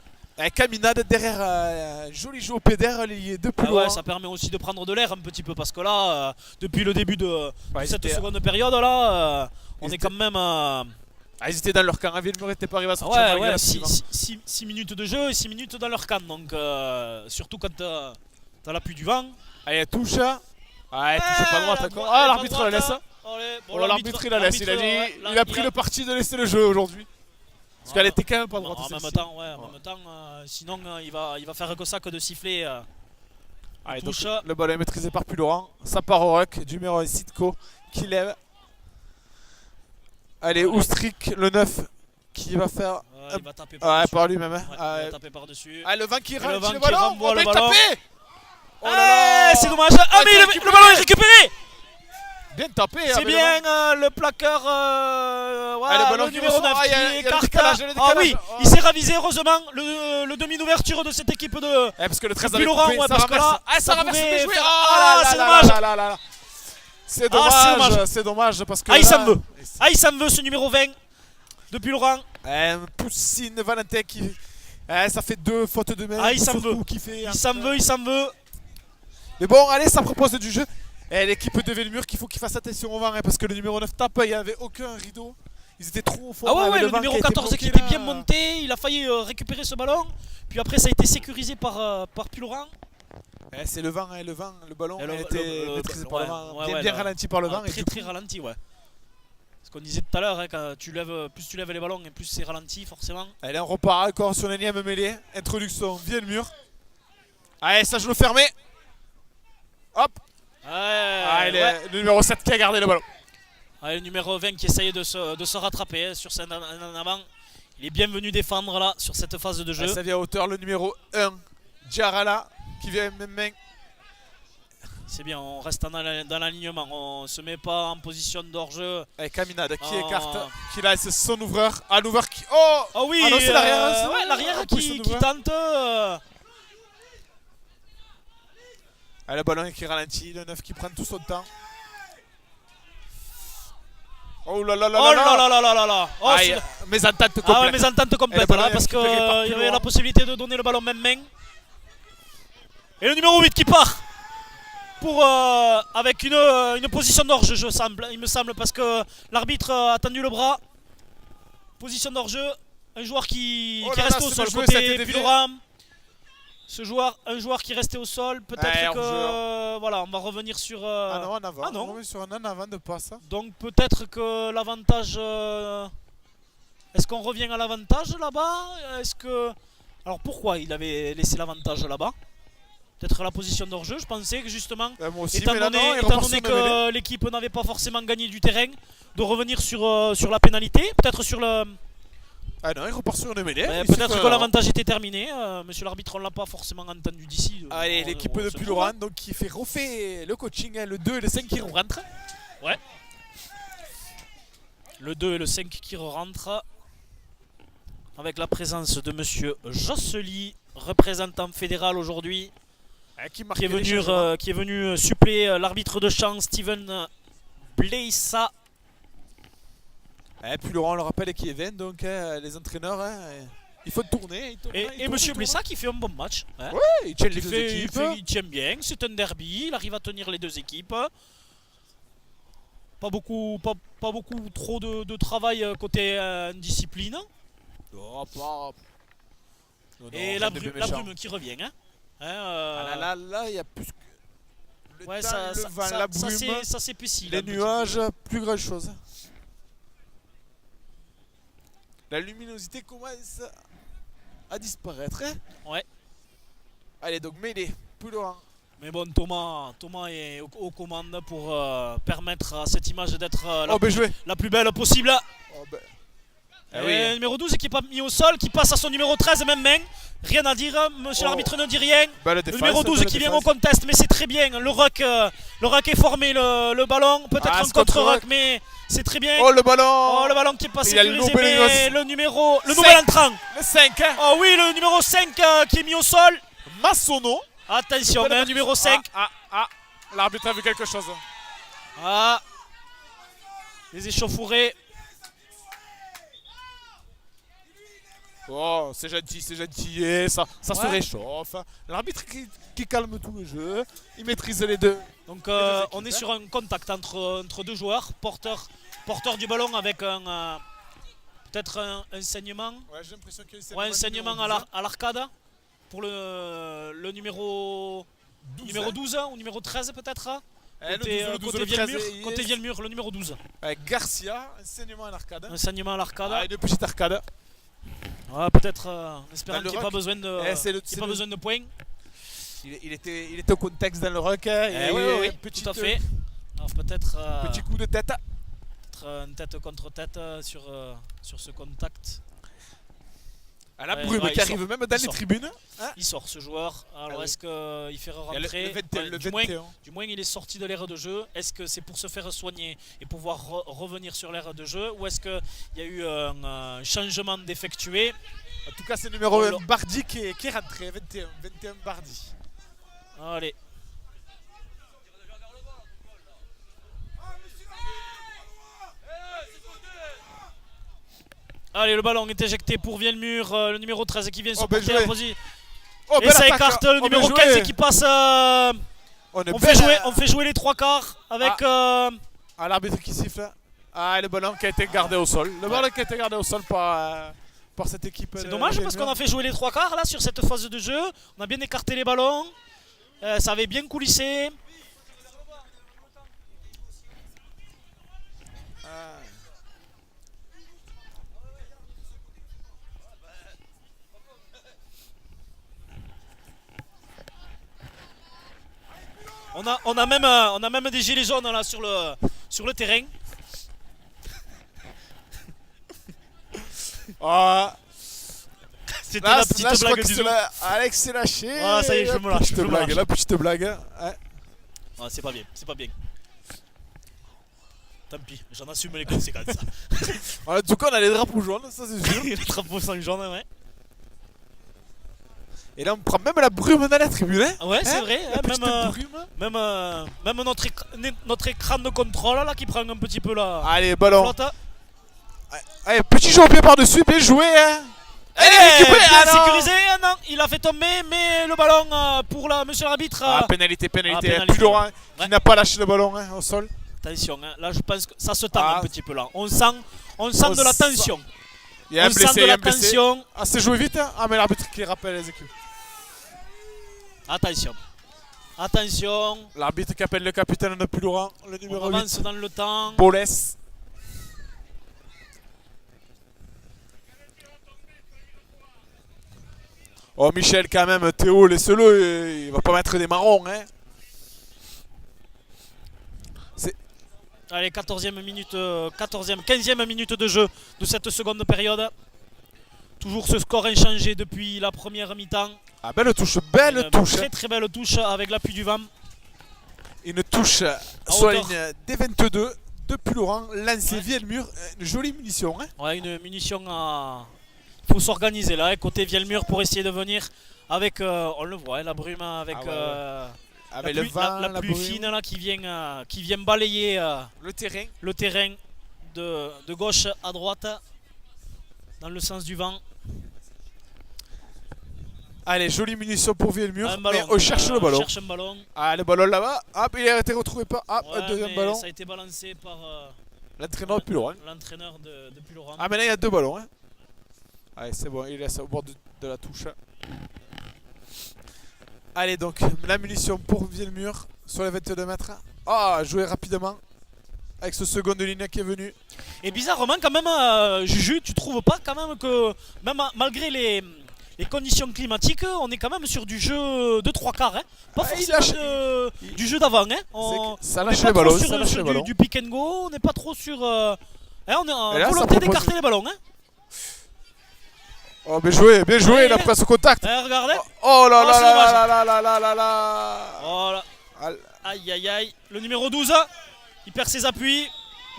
Caminade derrière un joli jeu au pédère, les deux plus Ah loin. ouais, ça permet aussi de prendre de l'air un petit peu parce que là, depuis le début de Ouais, cette ils étaient- seconde période là, on ils est quand même. Ah, ils étaient dans leur camp. Vielmur n'était pas arrivé à Ouais, sortir. malgré ouais, la 6 minutes de jeu et 6 minutes dans leur camp. Donc, surtout quand t'as l'appui du vent. Allez, touche. Ouais, touche pas droite la encore. droite, Ah, pas l'arbitre droite, le laisse. hein. Allez, bon, Oh, l'arbitre il la laisse, il a pris le parti de laisser le jeu aujourd'hui. Parce qu'elle était quand même pas droite. En même celle-ci. temps, ouais, en même temps, sinon il va faire que ça que de siffler. Allez, donc, touche. le ballon est maîtrisé par Pulloran. Ça part au ruck, du numéro 1 Sitko qui lève. Allez, Oustrik, le 9, qui va faire. Il va taper Ouais, par-dessus. par lui-même. Hein. Ouais, il va taper par-dessus. Ah, le vent qui le rentre, vent le qui ballon. renvoie On le va le ballon. taper. Oh là là. C'est dommage. Ah, mais c'est le ballon est récupéré. Bien tapé. C'est bien le plaqueur. Ah, le ballon le qui numéro ressort. 9 Ah, il y a- qui il y a le écarte. décalage, il y a le Ah oui, décalage. Oh. il s'est ravisé heureusement le demi d'ouverture de cette équipe de. Parce que le 13 Puis avait Laurent, coupé, ouais, ça parce que renverse. là, Ah, ça ça renverse pouvait des joueurs. faire- Oh Ah, là c'est là dommage. là là là là. C'est Ah, c'est dommage, dommage. c'est dommage parce que Ah, il là- s'en veut. Ah, il s'en veut ce numéro 20 depuis Laurent. Poussine Valentin qui. Ça fait 2 fautes de main. Ah, il s'en fautes veut. coup qui fait. Il s'en veut, il s'en veut. Mais bon, allez, ça propose du jeu. Et l'équipe de Velmur qu'il faut qu'il fasse attention au vent parce que le numéro 9 tape, il n'y avait aucun rideau. Ils étaient trop au fond. Ah ouais, avec ouais, le vent numéro qui a été 14 qui bloqué, était bien là. monté, il a failli récupérer ce ballon. Puis après, ça a été sécurisé par Pulloran. C'est le vent, hein, le ballon Et a été maîtrisé par le vent, ouais, bien ralenti par le vent. Et Très du très coup, ralenti, ouais. Ce qu'on disait tout à l'heure, hein, quand plus tu lèves les ballons et plus c'est ralenti, forcément. allez, on repart encore sur l'énième mêlée. Introduction via le mur. Allez, ça je le fermé. Hop. Allez, Ouais. le numéro 7 qui a gardé le ballon. Allez, le numéro 20 qui essayait de se rattraper hein, sur cette en avant. Il est bienvenu défendre là sur cette phase de jeu. Ça vient à hauteur le numéro 1, Djarala, qui vient même main. C'est bien, on reste dans l'alignement, on se met pas en position d'hors-jeu. Avec Kaminade qui Ah. écarte, qui laisse son ouvreur. Un ouvreur qui. Oh. Oh oui, Ah non, c'est l'arrière, hein, c'est ouais, vrai. l'arrière En plus, qui son ouvreur. tente. Ah, le ballon qui ralentit, le 9 qui prend tout son temps. Oh là là là Oh là là là là là là là. Oh, Ah, c'est- mésentente complète. Ah ouais, mésentente complète Et le ballon là est parce qu'il récupéré par y avait Pulloran. la possibilité de donner le ballon même main. Et le numéro 8 qui part pour avec une position d'orge, il me semble, parce que l'arbitre a tendu le bras. Position d'orge, un joueur qui Oh là reste là, au c'est sol bien joué, ça a été côté dévié. Pulloran. Un joueur qui restait au sol, peut-être Ouais, que voilà, on va revenir sur. Ah non, en avant. ah non. On remet sur un en avant de passe. Donc peut-être que l'avantage. Est-ce qu'on revient à l'avantage là-bas? Est-ce que. Alors pourquoi il avait laissé l'avantage là-bas? Peut-être la position d'hors-jeu. Je pensais que justement, Moi aussi, étant mais là, donné, non, il étant repart donné sur le mêlée. que l'équipe n'avait pas forcément gagné du terrain, de revenir sur la pénalité, peut-être sur le. Ah non, il repart sur une mêlée. Ouais, Il peut-être fait que l'avantage était terminé. Monsieur l'arbitre, on l'a pas forcément entendu d'ici. Allez, On- l'équipe on de se Pulloran donc qui fait refait le coaching, hein, le 2 et le 5 qui rentrent. trouve. Le 2 et le 5 qui rentrent. Avec la présence de monsieur Jossely, représentant fédéral aujourd'hui, Qui qui est venu suppléer l'arbitre de champ Steven Bleissa. Pulloran, on le rappelle, qui est 20, donc les entraîneurs, il faut tourner. Et monsieur Bleissa qui fait un bon match. Hein. Il tient les deux équipes. Il tient bien, c'est un derby, il arrive à tenir les deux équipes. Pas beaucoup trop de travail côté discipline. Oh, pas. Non, Et non, la rien de bien brume méchant. qui revient. Hein. Ah là, il y a plus que. Le Ouais, temps, ça, le ça, vent, ça- la ça, brume, ça s'épaissit. les là, un petit nuages, plus grand chose. La luminosité commence à disparaître. Hein. Ouais. Allez, donc mêlée, Pulloran. peu. Mais bon, Thomas est aux commandes pour permettre à cette image d'être Oh, ben joué. la plus belle possible. Oh, ben. Et Ah oui. numéro 12 qui n'est pas mis au sol, qui passe à son numéro 13, même main. Rien à dire, monsieur Oh. l'arbitre ne dit rien. Belle Le défense, numéro 12 belle qui vient au défense. contest, mais c'est très bien. Le ruck est formé, le ballon. Peut-être Ah, un ce contre-ruck. contre-ruck, mais c'est très bien. Oh, le ballon. Oh, le ballon qui est pas Il a sécurisé, loupé le mais le Cinq. nouvel entrant. Le 5, hein. Oh oui, le numéro 5 qui est mis au sol. Massonneau. Attention, Belle hein, attaque. numéro 5. L'arbitre a vu quelque chose. Ah. Les échauffourées. Oh, c'est gentil, et ça se Ouais. réchauffe. L'arbitre qui calme tout le jeu, il maîtrise les deux. Donc deux équipes, on est hein. sur un contact entre deux joueurs, porteur du ballon avec peut-être un saignement, Ouais, j'ai l'impression qu'il y a un saignement à l'arcade pour le numéro 12 ou numéro 13 peut-être. Côté Vielmur, le numéro 12. Avec Garcia, enseignement à l'arcade. Enseignement à l'arcade. Une petite arcade. Peut-être en espérant Dans le qu'il n'y ait pas rock. besoin de, C'est le- besoin de points. Il était au contexte dans le rock. Oui, tout à fait. Alors peut-être Petit coup de tête. une tête contre tête sur ce contact. À la Ouais, brume ouais, qui il arrive sort. même dans Il les sort. tribunes. Il sort ce joueur. Alors oui. est-ce qu'il fait Il y a rentrer le 21, Ouais, le du moins, 21. du moins, il est sorti de l'ère de jeu. Est-ce que c'est pour se faire soigner et pouvoir revenir sur l'ère de jeu, ou est-ce qu'il y a eu un changement d'effectué? En tout cas, c'est le numéro Oh 1 là. Bardi qui est rentré. 21 Bardi. Allez. Allez, le ballon est éjecté pour Vielmur, le numéro 13 qui vient Oh, bien supporter la joué. position. Oh, Et belle ça attaque. écarte le Oh, bien numéro joué. 15 qui passe. On est On belle fait jouer les trois quarts avec. à l'arbitre qui siffle. Ah, le ballon qui a été gardé au sol. Le ballon qui a été gardé au sol par cette équipe. C'est de dommage parce qu'on a fait jouer les trois quarts là sur cette phase de jeu. On a bien écarté les ballons. Ça avait bien coulissé. On a même des gilets jaunes là sur le terrain. Ah, C'était là, la petite là, je crois blague que du c'est jour. Alex s'est lâché. Voilà, ça y est, je me lâche, Petite je me blague, lâche. la petite blague. Ouais. Ah, c'est pas bien, c'est pas bien. Tant pis, j'en assume les conséquences. En tout cas, on a les drapeaux jaunes, ça c'est sûr. Les drapeaux sans jaune, ouais. Et là, on prend même la brume dans la tribune. Hein. Ah ouais, c'est Hein, vrai. la hein, petite même, brume. même notre écran de contrôle là qui prend un petit peu la Allez, ballon. flotte. Allez, petit jeu au pied par-dessus, bien joué. Hein. Allez, Eh, récupéré. bien Ah, non. sécurisé, non, il a fait tomber, mais le ballon pour monsieur l'arbitre. Ah, pénalité. pénalité, Plus Laurent qui ouais. n'a pas lâché le ballon hein, au sol. Attention, hein, là je pense que ça se tend Ah. un petit peu là. On sent de la sent- tension. Il y a un On sent blessé, de il y a la un blessé. tension. Ah, c'est joué vite. Hein. Ah, mais l'arbitre qui rappelle les équipes. Attention. Attention. L'arbitre qui appelle le capitaine de plus Laurent, le On numéro avance 8. dans le temps. Bolès. Oh Michel quand même, Théo, laisse-le, il va pas mettre des marrons hein. Allez, 14e minute, 15e minute de jeu de cette seconde période. Toujours ce score inchangé depuis la première mi-temps. Ah belle touche, belle Une touche. Très très belle touche avec l'appui du VAM. Une touche sur la hauteur. ligne D22 de Pulorant, lancé via le mur, une jolie munition hein. Ouais, une munition à... Il faut s'organiser là, côté Vielmur pour essayer de venir avec, on le voit, la brume avec, Ah ouais. Avec la le pluie, vent, la pluie brume, fine là, qui vient balayer le terrain. le terrain de gauche à droite dans le sens du vent. Allez, jolie munition pour Vielmur, Un mais ballon, on cherche le ballon. On cherche un ballon. Ah le ballon là-bas, hop il a été retrouvé pas, hop Ouais, un deuxième mais ballon. ça a été balancé par L'entraîneur de Pulorant. l'entraîneur de Pulorant. Ah mais là il y a deux ballons hein. Allez c'est bon, il laisse au bord de la touche. Allez donc, la munition pour Vielmur sur les 22 mètres. Ah, joué rapidement avec ce second de ligne qui est venu. Et bizarrement quand même, Juju, tu trouves pas quand même que même malgré les conditions climatiques, on est quand même sur du jeu de trois quarts, hein. Pas Ah, il forcément lâche- du jeu d'avant. Hein. Ça On lâche n'est pas les trop ballons, sur, ça lâche sur les du, ballons. du pick and go, on n'est pas trop sur... on est en Et là, ça volonté propose- d'écarter les ballons. Hein. Oh bien joué, Allez. il a pris ce contact. Regardez. Oh là Oh, là c'est là dommage. là là là là là là. Voilà. Ah, Aïe aïe aïe. Le numéro 12, il perd ses appuis,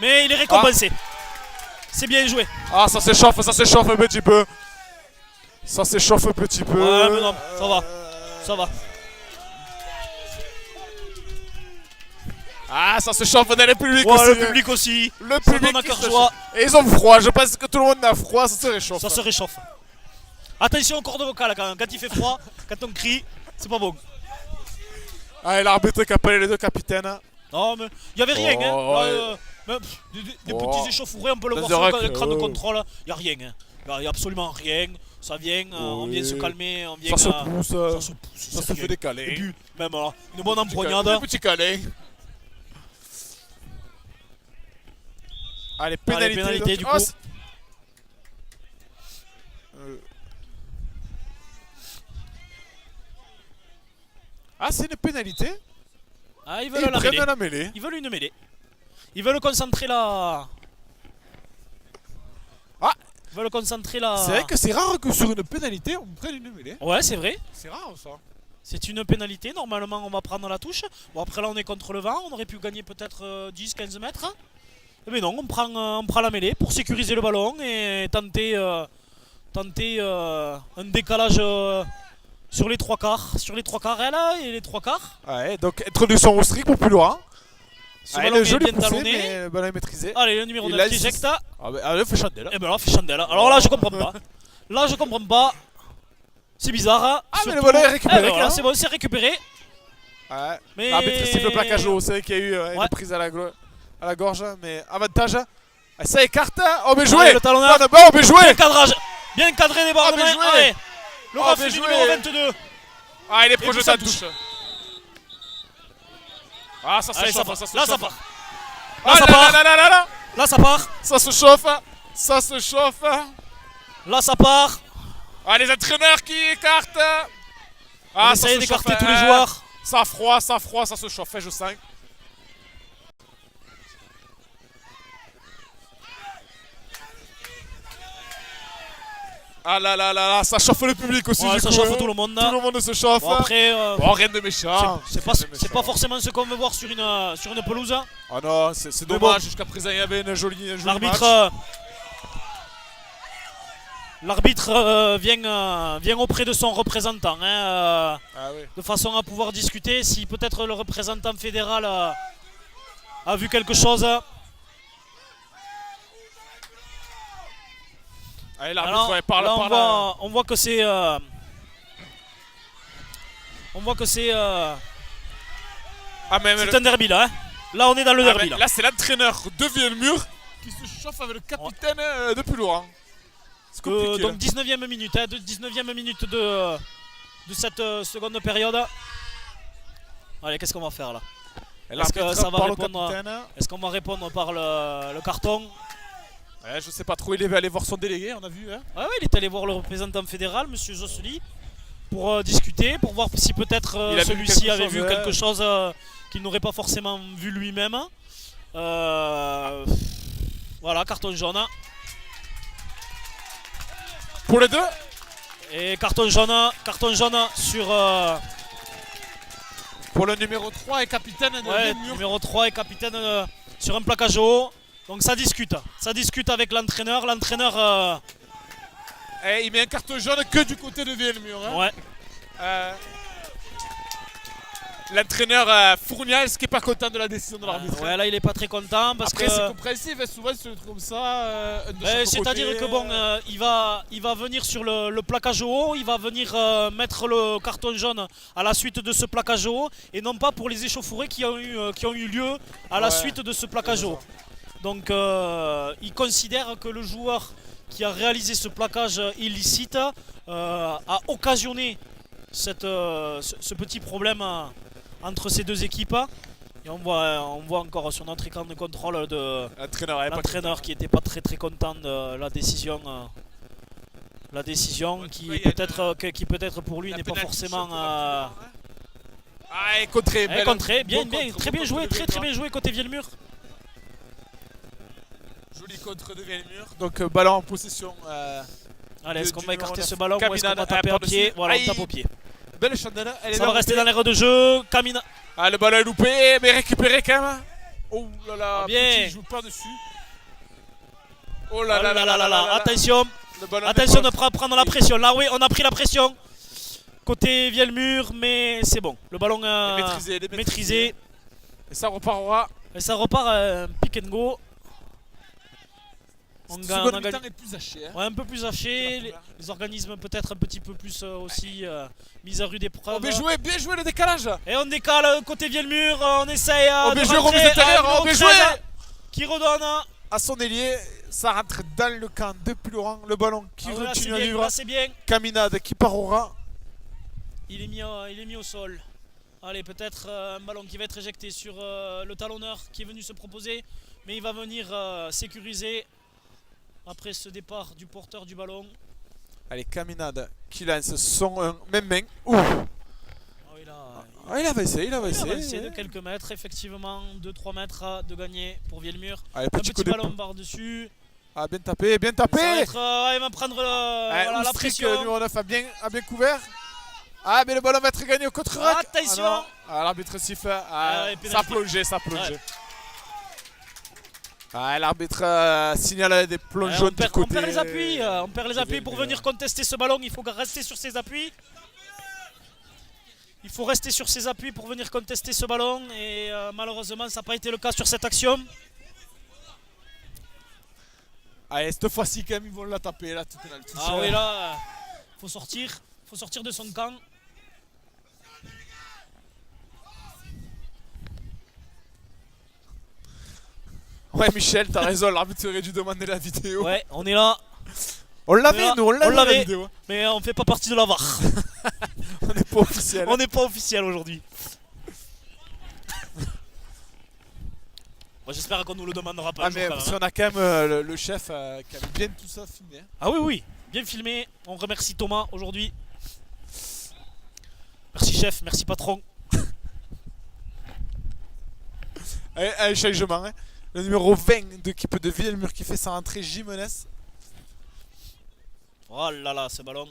mais il est récompensé. C'est bien joué. Ah ça s'échauffe un petit peu. Ça s'échauffe un petit peu. Ouais, mais non, ça va. Ça va. Ah ça s'échauffe dans le public Ouais, aussi. le public aussi. Le Ça public donne un qui cœur se joie. Et ils ont froid, je pense que tout le monde a froid, ça se réchauffe. Ça se réchauffe. Attention aux cordes vocales quand il fait froid, quand on crie, c'est pas bon. Allez l'arbitre qui appelle les deux capitaines. Non mais il y avait rien hein. Oh, Là, ouais. même, des Oh. petits échauffourées, on peut le Dans voir un sur rack, l'écran de contrôle. Il y a rien hein. Il y a absolument rien. Ça vient, on vient se calmer, on vient Ça se pousse, ça se pousse, ça c'est se rien. fait Et décaler. puis même une bonne Un empoignade. petit câlin. Allez, pénalité, pénalité, donc. du Oh, coup. c'est- Ah, c'est une pénalité. Ah, ils Ils veulent la prennent mêlée. la mêlée. Ils veulent une mêlée. Ils veulent concentrer la. Ah. Ils veulent concentrer la. C'est vrai que c'est rare que sur une pénalité, on prenne une mêlée. Ouais, c'est vrai. C'est rare ça. C'est une pénalité. Normalement, on va prendre la touche. Bon, après, là, on est contre le vent. On aurait pu gagner peut-être 10-15 mètres. Mais non, on prend la mêlée pour sécuriser le ballon et tenter un décalage sur les trois quarts. Sur les trois quarts, elle et les trois quarts. Ouais, donc introduction au strict pour plus loin. Ce Allez, ballon le est joli bien poussé, talonné. mais le ballon est maîtrisé. Allez, le numéro Il 9 a qui six. éjecte. Ah, bah, allez, fait chandelle. Et ben là, fait chandelle. Alors là, je comprends pas. Là, je comprends pas. C'est bizarre. Ah, mais le Surtout- ballon est récupéré, Eh ben voilà, quand c'est bon, c'est récupéré. Ouais. Mais. L'arbitre siffle le plaquage haut, c'est vrai qu'il y a eu Ouais. une prise à la gorge, mais avantage. Ah, ça écarte, oh bien Allez, joué. le talonneur. Bonne balle, oh bien joué. Bien cadrage. Bien cadré des barres Ah, de bien main. joué. Allez. Le Ah, ref bien du joué. numéro 22. Ah, il est puis projeté ça à touche. Ah, ça se Allez, ça chauffe, part. ça se Là, ça chauffe. part. Ah, Là, ça là, part. là, là, là, là. Là, ça part. Ça se chauffe, ça se chauffe. Là, ça part. Ah, les entraîneurs qui écartent. On Ah, ça essaye se d'écarter chauffe, tous les joueurs. Ça froid, ça se chauffe, je sens. Ah là là là là, ça chauffe le public aussi. Ouais, du ça coup, chauffe hein. tout le monde. Tout le monde se chauffe. Bon, après, Bon, rien de méchant. c'est pas forcément ce qu'on veut voir sur une pelouse. Ah non, c'est Mais dommage. bon. Jusqu'à présent, il y avait un joli L'arbitre match. vient auprès de son représentant Ah oui. de façon à pouvoir discuter si peut-être le représentant fédéral a vu quelque chose. Allez, Alors, l'arbitre ouais, parle là, par là. on voit que c'est Ah, mais c'est un derby là. Hein. Là on est dans le derby là. là, c'est l'entraîneur de Vielmur qui se chauffe avec le capitaine de Puloran. C'est compliqué. Donc 19e minute, 19e minute de cette seconde période. Allez, qu'est-ce qu'on va faire là? Et est-ce que l'arbitre ça va parle au répondre capitaine. Est-ce qu'on va répondre par le carton? Ouais, je sais pas trop, il est allé voir son délégué, on a vu. Hein. Ouais, il est allé voir le représentant fédéral, monsieur Jossely, pour discuter, pour voir si peut-être Il a vu celui-ci quelque avait chose, vu ouais. quelque chose qu'il n'aurait pas forcément vu lui-même. Voilà, carton jaune. Pour les deux. Et carton jaune sur Pour le numéro 3 et capitaine de ouais, Vielmur. numéro 3 et capitaine sur un plaquage haut. Donc ça discute avec l'entraîneur. L'entraîneur, Et il met un carton jaune que du côté de Vielmur. Hein. ouais, L'entraîneur Fournial, qui est pas content de la décision de l'arbitre. ouais, là il est pas très content parce Après, que. c'est compréhensif, hein, souvent c'est des trucs comme ça. Un de chaque C'est-à-dire côté, que bon, il va venir sur le plaquage haut, il va venir mettre le carton jaune à la suite de ce plaquage haut et non pas pour les échauffourées qui ont eu lieu à la Ouais. suite de ce plaquage haut. Donc il considère que le joueur qui a réalisé ce plaquage illicite a occasionné ce petit problème entre ces deux équipes. Et on voit encore sur notre écran de contrôle de l'entraîneur qui n'était pas très content de la décision. Qui il y a peut-être pour lui la n'est pas penalty forcément. shot de la Ah, et contré. belle- Contré, bien, bon bien, contre, très bon bien contre joué, de très Vielmur. bien joué côté Vielmur. Joli contre de Vielmur. Donc ballon en possession. Allez, est-ce qu'on du va numéro écarter 9, ce ballon ou est-ce qu'on Camina, va taper à par-dessus. pied? Voilà, Aïe. on tape au pied. Belle chandelle. Elle est Ça là, va rester montée. dans l'air de jeu. Camina. Ah, le ballon est loupé, mais récupéré quand même. Oh là là, Bien. Petit joue pas dessus. Oh Oh là là là là là là. Attention, Le ballon attention n'est de prendre la pression. Là, oui, on a pris la pression. Côté Vielmur, mais c'est bon. Le ballon pas maîtrisé, maîtrisé. Et ça repartira. Et ça repart pick and go. On Cette a seconde gagné. mi-temps est plus haché. Hein. Ouais, un peu plus haché. Les organismes peut-être un petit peu plus aussi mis à rude épreuve. Oh, bien joué le décalage. Et on décale côté Vielmur. On essaye Oh, de bien joué, rentrer, remise intérieure. numéro Oh, bien 13, joué. qui redonne. À son ailier, ça rentre dans le camp de Puloran. Le ballon qui Ah ouais, là, c'est continue à bien, vivre. là, c'est bien. Caminade qui part au ras. Il est mis au sol. Allez, peut-être un ballon qui va être éjecté sur le talonneur qui est venu se proposer. Mais il va venir sécuriser après ce départ du porteur du ballon. Allez, Caminade qui lance son même main. Ouh. Il avancé, il Il a avancé avancé. de quelques mètres, effectivement, 2-3 mètres de gagner pour Vielmur. Allez, Un petit coup petit de ballon par-dessus. Ah, bien tapé, bien Ça va tapé. être, il va prendre voilà, la Oustric, pression. numéro 9 a bien couvert. Ah, mais le ballon va être gagné au contre-rack. Attention. Ah, non. Ah, l'arbitre siffle. Ah, et pénalité. ça a plongé, ça a plongé. Ouais. Ah, l'arbitre signale des plongeons on du perd, côté. on perd les appuis, on perd les appuis pour Vielmur. venir contester ce ballon. Il faut rester sur ses appuis. Il faut rester sur ses appuis pour venir contester ce ballon. Et malheureusement, ça n'a pas été le cas sur cette action. Allez, cette fois-ci, quand même, ils vont la taper. Là, tout pénalty. Ah oui, là, faut sortir de son camp. Ouais, Michel, t'as raison, l'arbitre aurait dû demander la vidéo. Ouais, on est là, On l'avait, Là, nous, on l'avait la l'avait. vidéo. mais on fait pas partie de la VAR. On n'est pas officiel. On n'est pas officiel aujourd'hui. Bon, j'espère qu'on nous le demandera pas. Ah, un jour, mais quand parce même, hein. qu'on a quand même le chef qui avait bien tout ça filmé. Ah oui, oui, bien filmé. On remercie Thomas aujourd'hui. Merci chef, merci patron. Allez, changement. Hein. Le numéro 20 de l'équipe de Vielmur qui fait sa rentrée Jimenez. Oh là là, ce ballon.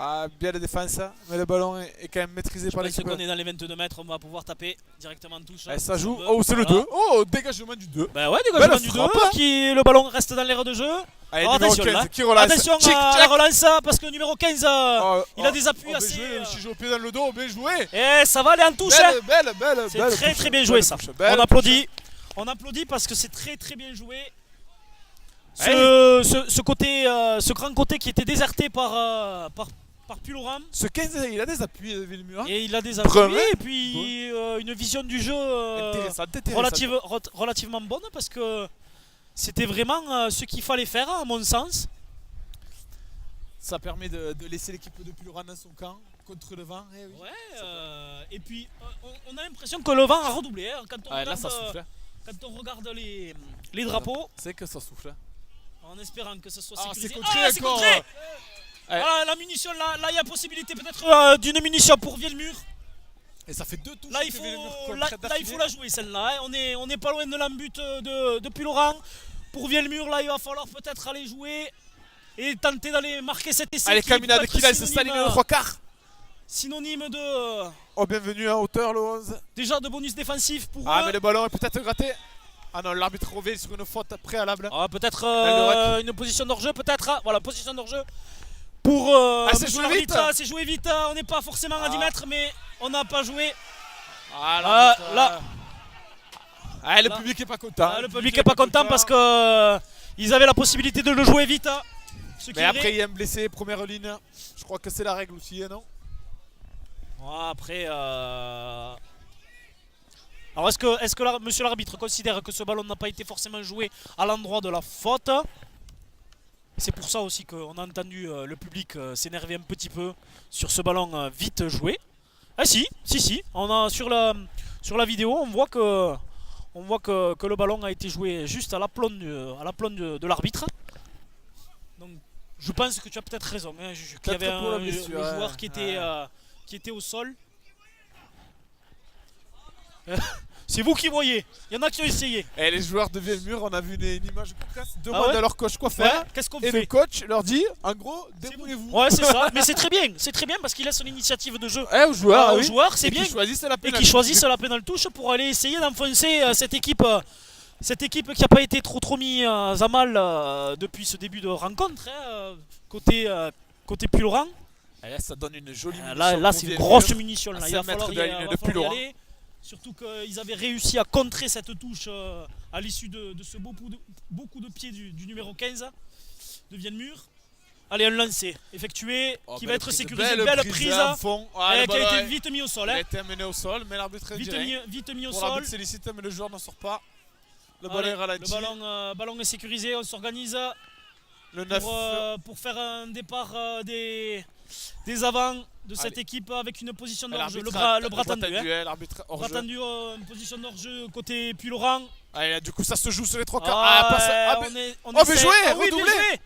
Ah, bien la défense, mais le ballon est quand même maîtrisé Je par pense l'équipe. qu'on est dans les 22 mètres, on va pouvoir taper directement en touche. Allez, ça si joue. on veut. Oh, c'est le Voilà. 2. Oh, dégagement du 2. Bah ouais, dégagement Belle du 2, frappe. le ballon reste dans l'aire de jeu. Allez, Alors, numéro attention 15 là. qui relance. Attention Tchic, à la tchac. relance parce que le numéro 15 Oh, il a des appuis bien assez. joué, si j'ai au pied dans le dos, bien joué. Et ça va aller en touche. hein. Belle. C'est belle très touche, très bien belle joué ça. touche, belle On applaudit. On applaudit parce que c'est très très bien joué. Ce côté, ce grand côté qui était déserté par Puloram. Ce 15, il a des appuis de Vielmur. Et il a des Brun, appuis hein. et puis une vision du jeu Intéressant. relativement bonne parce que c'était vraiment ce qu'il fallait faire à mon sens. Ça permet de laisser l'équipe de Puloran dans son camp contre le vent. Eh oui. Ouais, et puis on a l'impression que le vent a redoublé hein, quand, on Ah, là, regarde, ça souffle. quand on regarde les drapeaux C'est que ça souffle. en espérant que ce soit Ah, sécurisé. c'est contré c'est encore. contré. Ouais. Ah, la munition, là il y a possibilité peut-être d'une munition pour Vielmur. Et ça fait 2 touches. Là il que faut, Vielmur là, comprenne là, il d'affilée. faut la jouer celle-là. hein. On est pas loin de l'embut de Puloran. Pour Vielmur, là il va falloir peut-être aller jouer et tenter d'aller marquer cet essai. Allez, qui peut Caminade être qui lance synonyme, Staline le 3 quarts. synonyme de Oh, bienvenue à hauteur le 11. déjà de bonus défensif pour Ah, eux. mais le ballon est peut-être gratté. Ah non, l'arbitre revient sur une faute préalable. Ah, peut-être une position d'hors-jeu, peut-être. Ah, voilà, position d'hors-jeu. Pour c'est monsieur joué l'arbitre, vite. c'est joué vite. On n'est pas forcément à 10 mètres, mais on n'a pas joué. Ah, là. Ah, le Là. public est pas content. Ah, le public n'est pas content parce que ils avaient la possibilité de le jouer vite. hein. Ce qui Mais est après, vrai. il y a un blessé, première ligne. Je crois que c'est la règle aussi, hein, non? Ah, après. Alors, est-ce que monsieur l'arbitre considère que ce ballon n'a pas été forcément joué à l'endroit de la faute? C'est pour ça aussi qu'on a entendu le public s'énerver un petit peu sur ce ballon vite joué. Ah si. On a sur la vidéo, on voit que le ballon a été joué juste à l'aplomb de l'arbitre. Donc je pense que tu as peut-être raison. Hein, qu'il y avait Peut-être pour la le blessure, joueur ouais. qui était au sol. C'est vous qui voyez. Il y en a qui ont essayé. Et les joueurs de Vielmur, on a vu une image cocasse. Ah Demandent ouais à leur coach quoi Ouais, faire. qu'est-ce qu'on Et fait? le coach leur dit, en gros, C'est débrouillez-vous. Ouais, c'est ça. Mais c'est très bien. C'est très bien parce qu'il laisse l'initiative de jeu Aux joueurs, aux joueurs. C'est bien. Qui choisissent la Et pénalité. qui choisissent la pénale touche pour aller essayer d'enfoncer cette équipe qui n'a pas été trop mise à mal depuis ce début de rencontre. Hein, côté Puloran. Et là, ça donne une jolie munition Là pour c'est une Vielmur. grosse munition. Là. À Il va 5 mètres falloir de la ligne de Puloran. aller. Surtout qu'ils avaient réussi à contrer cette touche à l'issue de ce beaucoup de pieds du numéro 15 de Vielmur. Allez, un lancer effectué Oh, qui belle va être prise, sécurisé. belle Belle prise prise en fond. Ah, le qui a ballon été est- vite mis au sol. Il a Hein. été amené au sol, mais l'arbitre Vite direct. mis au Pour sol. l'arbitre sollicite, mais le joueur n'en sort pas. Le Allez, ballon est ralenti. le ballon est sécurisé, on s'organise Le 9. pour faire un départ des avants de cette Allez. équipe avec une position Et d'hors-jeu. l'arbitre Le bras tendu. Hein. l'arbitre hors Bras jeu. tendu, une position d'hors-jeu côté Puy-Laurent. Allez, là, du coup, ça se joue sur les 3 quarts. Ah, passe. on Oh, bien essaie- joué, ah oui, bien redoublé. joué.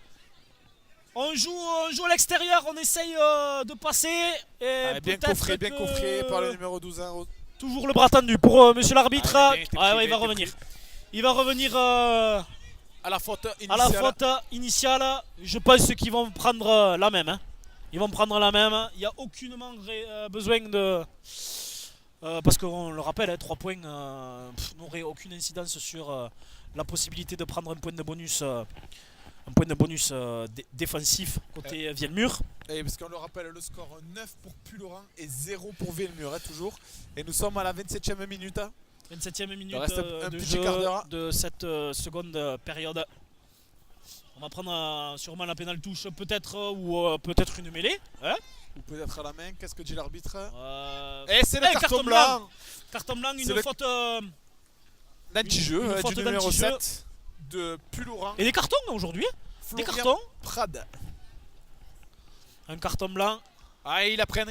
On joue à l'extérieur, on essaye de passer. Et Bien peut-être coffré que- par le numéro 12. Hein. Toujours le bras tendu pour monsieur l'arbitre. Ah, bien été pris, il bien va été revenir. pris. Il va revenir À la faute à initiale. la faute initiale. Je pense qu'ils vont prendre la même. Hein. Ils vont prendre la même. Il n'y a aucunement besoin de. Parce qu'on le rappelle, 3 points n'auraient aucune incidence sur la possibilité de prendre un point de bonus. Défensif côté Vielmur. Et parce qu'on le rappelle, le score 9 pour Puy-Laurent et 0 pour Vielmur, hein, toujours. Et nous sommes à la 27e minute. Hein. 27e minute reste un de petit jeu quart d'heure. de cette seconde période. On va prendre sûrement la pénale touche peut-être ou peut-être une mêlée. Hein. Ou peut-être à la main. Qu'est-ce que dit l'arbitre? Euh, Et c'est le carton blanc. Carton blanc, C'est une le- faute. D'anti-jeu Une faute du numéro d'anti-jeu. 7 de Puy-Laurent. Et des cartons aujourd'hui. Des Florian cartons. Prade. Un carton blanc. Ah, ils la prennent.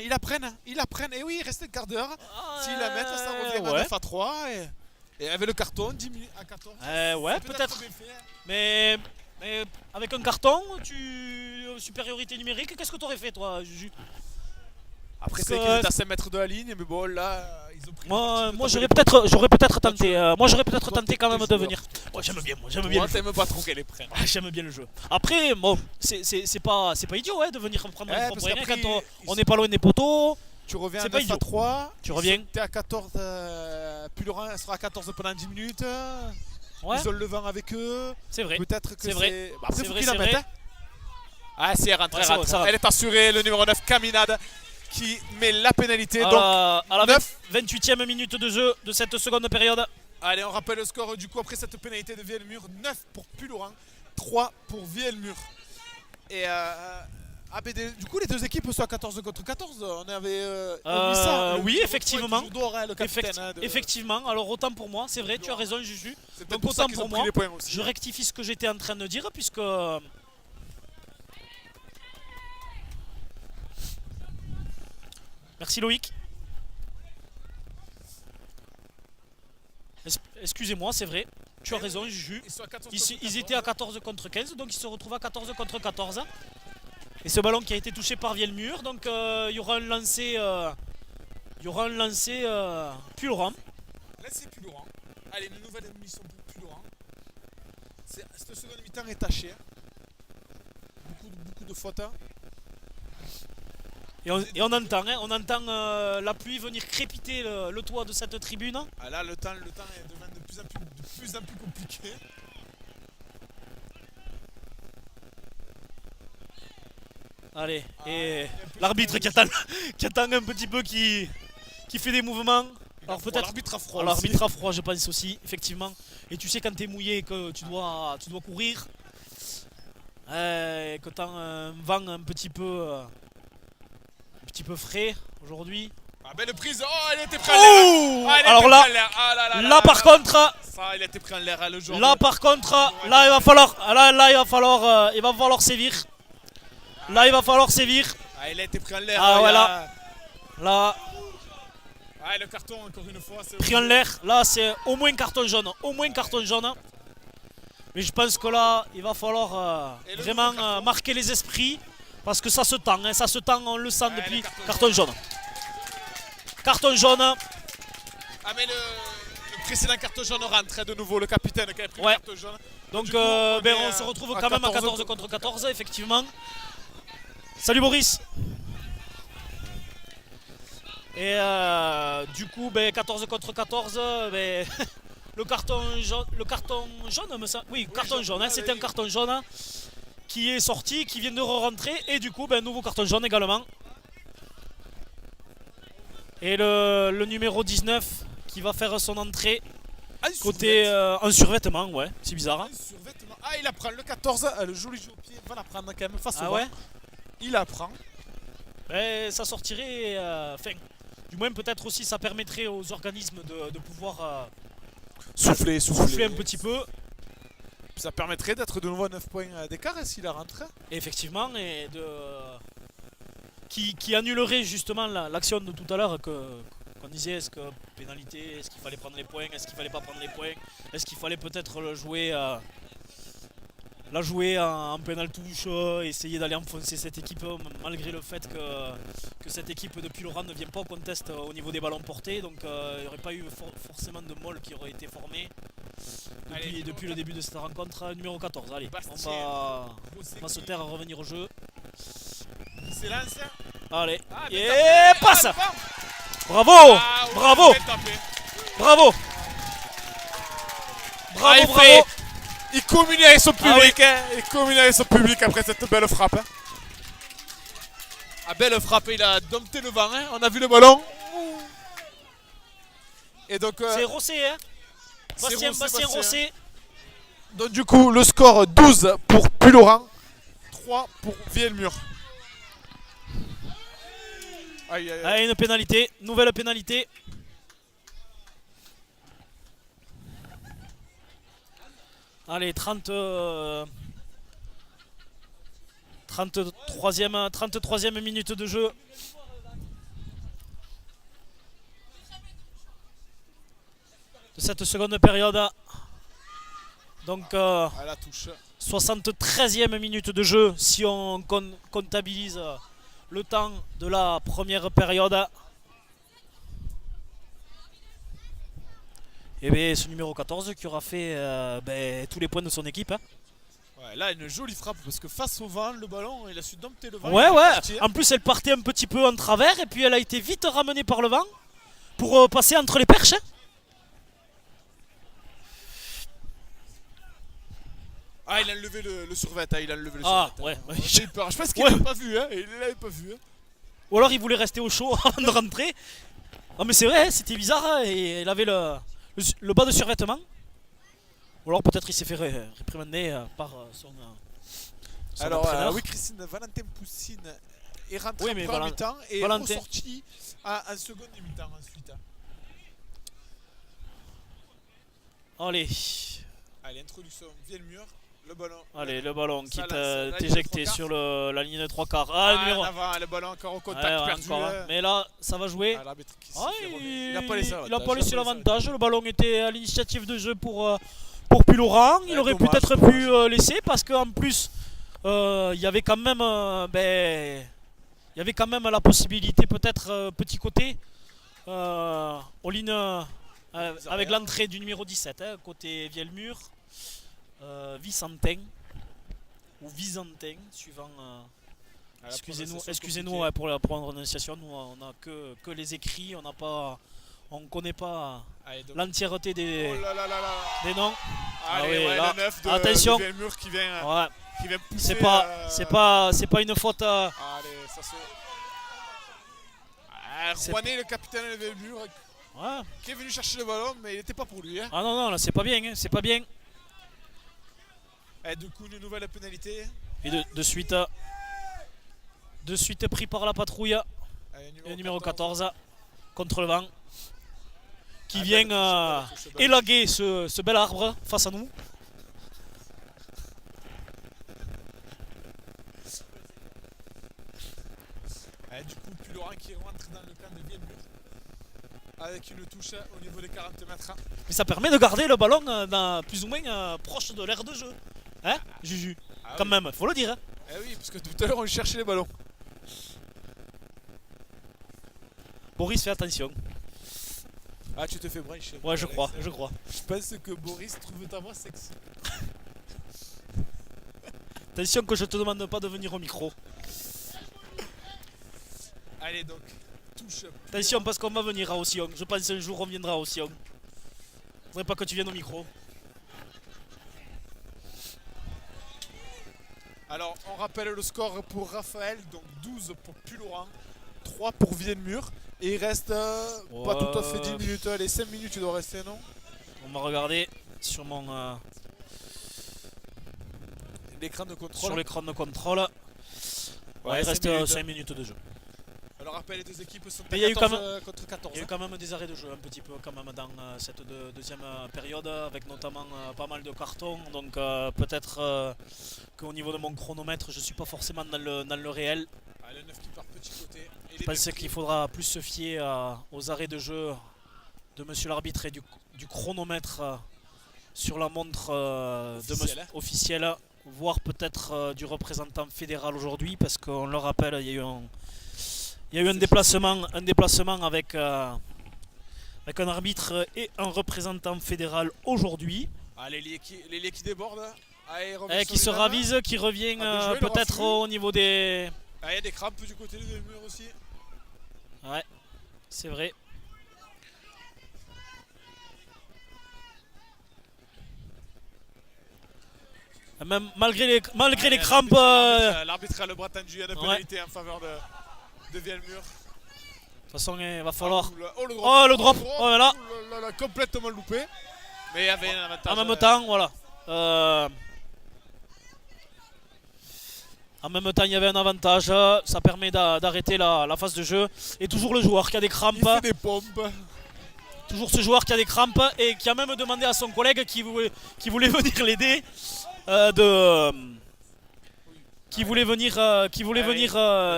Et oui, il reste un quart d'heure. S'ils la mettent, ça revient à ouais. 9 à 3. Et avec le carton, 10 minutes à 14. Ouais, c'est peut-être. bien fait, hein. Mais avec un carton, supériorité numérique, qu'est-ce que tu aurais fait toi, Juju? Après, Parce c'est que- qu'il est à 5 mètres de la ligne. Mais bon, là, ils ont pris. Moi j'aurais peut-être tenté. Moi j'aurais peut-être tenté quand même de venir. Moi j'aime bien. Moi, le jeu. t'aimes pas trop qu'elle est prenne. Ah, j'aime bien le jeu. Après, bon, c'est pas idiot de venir prendre Ouais, les 3 parce points qu'après, quand on n'est pas loin des poteaux. Tu reviens C'est à pas 9 idiot. à 3. Tu reviens. T'es à 14. Puy-Laurent sera à 14 pendant 10 minutes. Ouais, Ils ont le vent avec eux. c'est vrai. Peut-être que C'est vrai. c'est. Bah, après, C'est faut vrai, qu'ils la c'est mettent. vrai. Hein. Ah, si elle rentre, Ouais, elle ça rentre. va, ça va. Elle est assurée, le numéro 9, Caminade, qui met la pénalité. Donc, À la 9. 28e minute de jeu de cette seconde période. allez, on rappelle le score du coup après cette pénalité de Vielmur. 9 pour Puy-Laurent, 3 pour Vielmur. Et du coup, les deux équipes sont à 14 contre 14. On avait omis ça. Oui, Le effectivement. toujours d'or, hein, le capitaine. hein, de- Effectivement, alors autant pour moi, c'est vrai, tu as raison Juju. C'est peut-être donc pour ça autant qu'ils pour ont moi. pris les points aussi. Je rectifie ce que j'étais en train de dire puisque. Merci Loïc. Excusez-moi, c'est vrai. Tu as raison, Juju. Ils sont à 14 Ils, contre ils 14. étaient à 14 contre 15, donc ils se retrouvent à 14 contre 14. Et ce ballon qui a été touché par Vielmur, donc il y aura un lancer. Puy-Laurent. Là, c'est Puy-Laurent. Allez, une nouvelle émission pour Puy-Laurent. Cette seconde mi-temps est tachée. Hein. Beaucoup de fautes. Hein. Et on entend la pluie venir crépiter le toit de cette tribune. Ah, là, le temps devient de plus en plus compliqué. Allez, et il y a un peu l'arbitre de- qui attend un petit peu, qui fait des mouvements. Alors Froid, peut-être. l'arbitre a froid. Alors, aussi. l'arbitre a froid, je pense aussi, effectivement. Et tu sais quand t'es mouillé et que tu dois courir, que t'as un vent un petit peu frais aujourd'hui. Ah, belle prise. Oh, elle était prise en l'air. Oh Ah, elle alors était là, prise en l'air. Ah, là par contre, Ça, il a été pris en l'air, hein, le joueur. là par contre, là il va falloir sévir. Là il va falloir sévir. Ah, il a été pris en l'air. Ah, il y a- voilà. Là, Ah, le carton, encore une fois. c'est- pris en l'air. Là c'est au moins carton jaune. Au moins carton jaune. Mais je pense que là, il va falloir Et le vraiment nouveau carton. marquer les esprits. Parce que ça se tend, ça se tend, on le sent Ouais, depuis. le carton Carton jaune. Carton jaune. Ah, mais le précédent carton jaune rentre de nouveau, le capitaine qui a pris Ouais. le carton jaune. Donc Du coup, on est on se retrouve à quand même à 14 14 contre 14, effectivement. Salut Boris. Et du coup, 14 contre 14, le carton jaune, me semble. Oui, carton jaune, jaune, ouais, c'était oui. un carton jaune qui est sorti, qui vient de re-rentrer. Et du coup, nouveau carton jaune également. Et le numéro 19 qui va faire son entrée Ah, côté en survêtement, ouais, c'est bizarre. Hein. survêtement. Ah, il apprend le 14, le joli jeu au pied, va la prendre quand même face au Ah vent. ouais. Il apprend. Ça sortirait, du moins peut-être aussi ça permettrait aux organismes de pouvoir Souffler souffler un petit peu, Ça permettrait d'être de nouveau à 9 points d'écart s'il la rentre. effectivement, et de qui annulerait justement l'action de tout à l'heure qu'on disait, est-ce que pénalité, est-ce qu'il fallait prendre les points, est-ce qu'il fallait pas prendre les points, est-ce qu'il fallait peut-être la jouer en pénal touche, essayer d'aller enfoncer cette équipe malgré le fait que cette équipe de Puylaurens ne vient pas au contest au niveau des ballons portés, donc il n'y aurait pas eu forcément de molle qui aurait été formé depuis le début de cette rencontre. Numéro 14, allez, on va se taire à revenir au jeu. C'est lancé. Allez, Ah, et mais passe. devant. Bravo, Ah, ouais, bravo, bien tapé. bravo, bravo, il bravo. fait- Il communie avec son public. oui. Hein. Il communie avec son public après cette belle frappe. Hein. Ah, belle frappe, il a dompté le vent. Hein. On a vu le ballon. Et donc, C'est Rossé, hein. c'est Bastien Rossé. donc du coup, le score 12 pour Puylaurens, 3 pour Vielmur. Aïe, aïe, aïe. Allez, une pénalité, nouvelle pénalité. Allez, 33e minute de jeu. De cette seconde période. Donc À la touche. 73e minute de jeu si on comptabilise le temps de la première période. Et bien ce numéro 14 qui aura fait tous les points de son équipe. Hein. Ouais, là, une jolie frappe parce que face au vent, le ballon, il a su dompter le vent. Ouais, il est ouais. parti, hein. En plus, elle partait un petit peu en travers et puis elle a été vite ramenée par le vent pour passer entre les perches. Hein. Ah, il a enlevé le survêt. Hein, il a enlevé le Ah, survêt. ouais. Hein. J'ai eu peur. Je pense qu'il Ouais. l'avait pas vu. Hein. Il l'avait pas vu. Hein. Ou alors il voulait rester au chaud avant de rentrer. Ah, mais c'est vrai, hein, c'était bizarre. Hein, et il avait le bas de survêtement. Ou alors peut-être il s'est fait réprimander par son Alors, entraîneur. oui, Christine, Valentin Poussine est rentré Oui, en mais première mi-temps et est Valentin- ressorti en seconde mi-temps ensuite. Hein. Allez, Allez, introduction, Vielmur, le ballon. allez, le ballon qui Ça, est là, la ligne de éjecté trois sur la ligne de 3 quarts. Ah, Ah, le numéro en avant, le ballon encore au contact Ouais, perdu. encore, hein. Mais là, ça va jouer. Ah, l'arbitre qui s'est Ah, fait remettre. il n'a pas laissé il a pas laissé l'avantage. Le ballon était à l'initiative de jeu pour Puylaurens. Il Ouais, aurait dommage, peut-être dommage. pu laisser parce qu'en plus, il y avait quand même, il y avait quand même la possibilité, peut-être petit côté, aux lignes avec l'entrée du numéro 17, hein, côté Vielmur, Vicentin ou Vicentin, suivant. Excusez-nous ouais, pour la prononciation. Nous, on n'a que les écrits, on ne connaît pas Allez, donc- l'entièreté des Oh là là là là. noms. Allez, oui, ouais, là, le 9 de attention. Vielmur qui vient Ouais, pousser. c'est pas une faute. Allez, ça se. Ah, C'est- Rouanet, le capitaine de Vielmur, Ouais. qui est venu chercher le ballon, mais il n'était pas pour lui. Hein. Ah non, non, là c'est pas bien, hein, c'est pas bien. Et du coup, une nouvelle pénalité. Et de suite pris par la patrouille. Allez, Et le numéro 14 contre le vent qui Ah, vient belle touche, belle touche. élaguer ce bel arbre face à nous. Et du coup, Puylaurens qui rentre dans le camp de Vielmur avec une touche au niveau des 40 mètres. Mais ça permet de garder le ballon plus ou moins proche de l'aire de jeu. Hein, Juju? Ah Quand oui. même, faut le dire. Hein. Eh oui, parce que tout à l'heure on cherchait les ballons. Boris, fais attention. Ah, tu te fais brancher. Ouais, je crois. Je pense que Boris trouve ta voix sexy. Attention que je te demande pas de venir au micro. Allez, donc, touche. Attention parce qu'on va venir à Ossillon. Je pense un jour on viendra à Ossillon. Je voudrais pas que tu viennes au micro. Alors, on rappelle le score pour Raphaël, donc 12 pour Puylaurens, 3 pour Vielmur. Et il reste pas tout à fait 10 minutes, les 5 minutes il doit rester, non? On va regarder sur mon L'écran de contrôle. sur l'écran de contrôle. Ouais, il cinq reste 5 minutes de jeu. Alors, rappel, les deux équipes sont Mais il y a à eu quand 14 contre 14. Il y a eu quand même des arrêts de jeu un petit peu quand même dans cette deuxième période avec notamment pas mal de cartons. Donc peut-être qu'au niveau de mon chronomètre je suis pas forcément dans le réel. Ah, le 9 qui part petit petit côté. Et Je les pense deux qu'il faudra plus se fier aux arrêts de jeu de monsieur l'arbitre et du chronomètre sur la montre Officielle, officielle, voire peut-être du représentant fédéral aujourd'hui, parce qu'on le rappelle, il y a eu un déplacement avec un arbitre et un représentant fédéral aujourd'hui. Ah, l'ailier qui déborde. Ah, il revient Et sur qui se les mêmes. ravise, qui revient Ah, bien joué, le peut-être refus. au niveau des... Ah, il y a des crampes du côté du mur aussi. Ouais, c'est vrai. Même malgré les Ouais, crampes, L'arbitre a le bras tendu, il y a une pénalité en faveur de Vielmur. de toute façon il va falloir... Oh, le drop. Oh, le drop. Oh là là. Oh là là, complètement loupé. Mais il y avait un avantage. En même temps, voilà. En même temps, il y avait un avantage. Ça permet d'arrêter la phase de jeu. Et toujours le joueur qui a des crampes. Il fait des pompes. Toujours ce joueur qui a des crampes et qui a même demandé à son collègue qui voulait venir l'aider qui voulait venir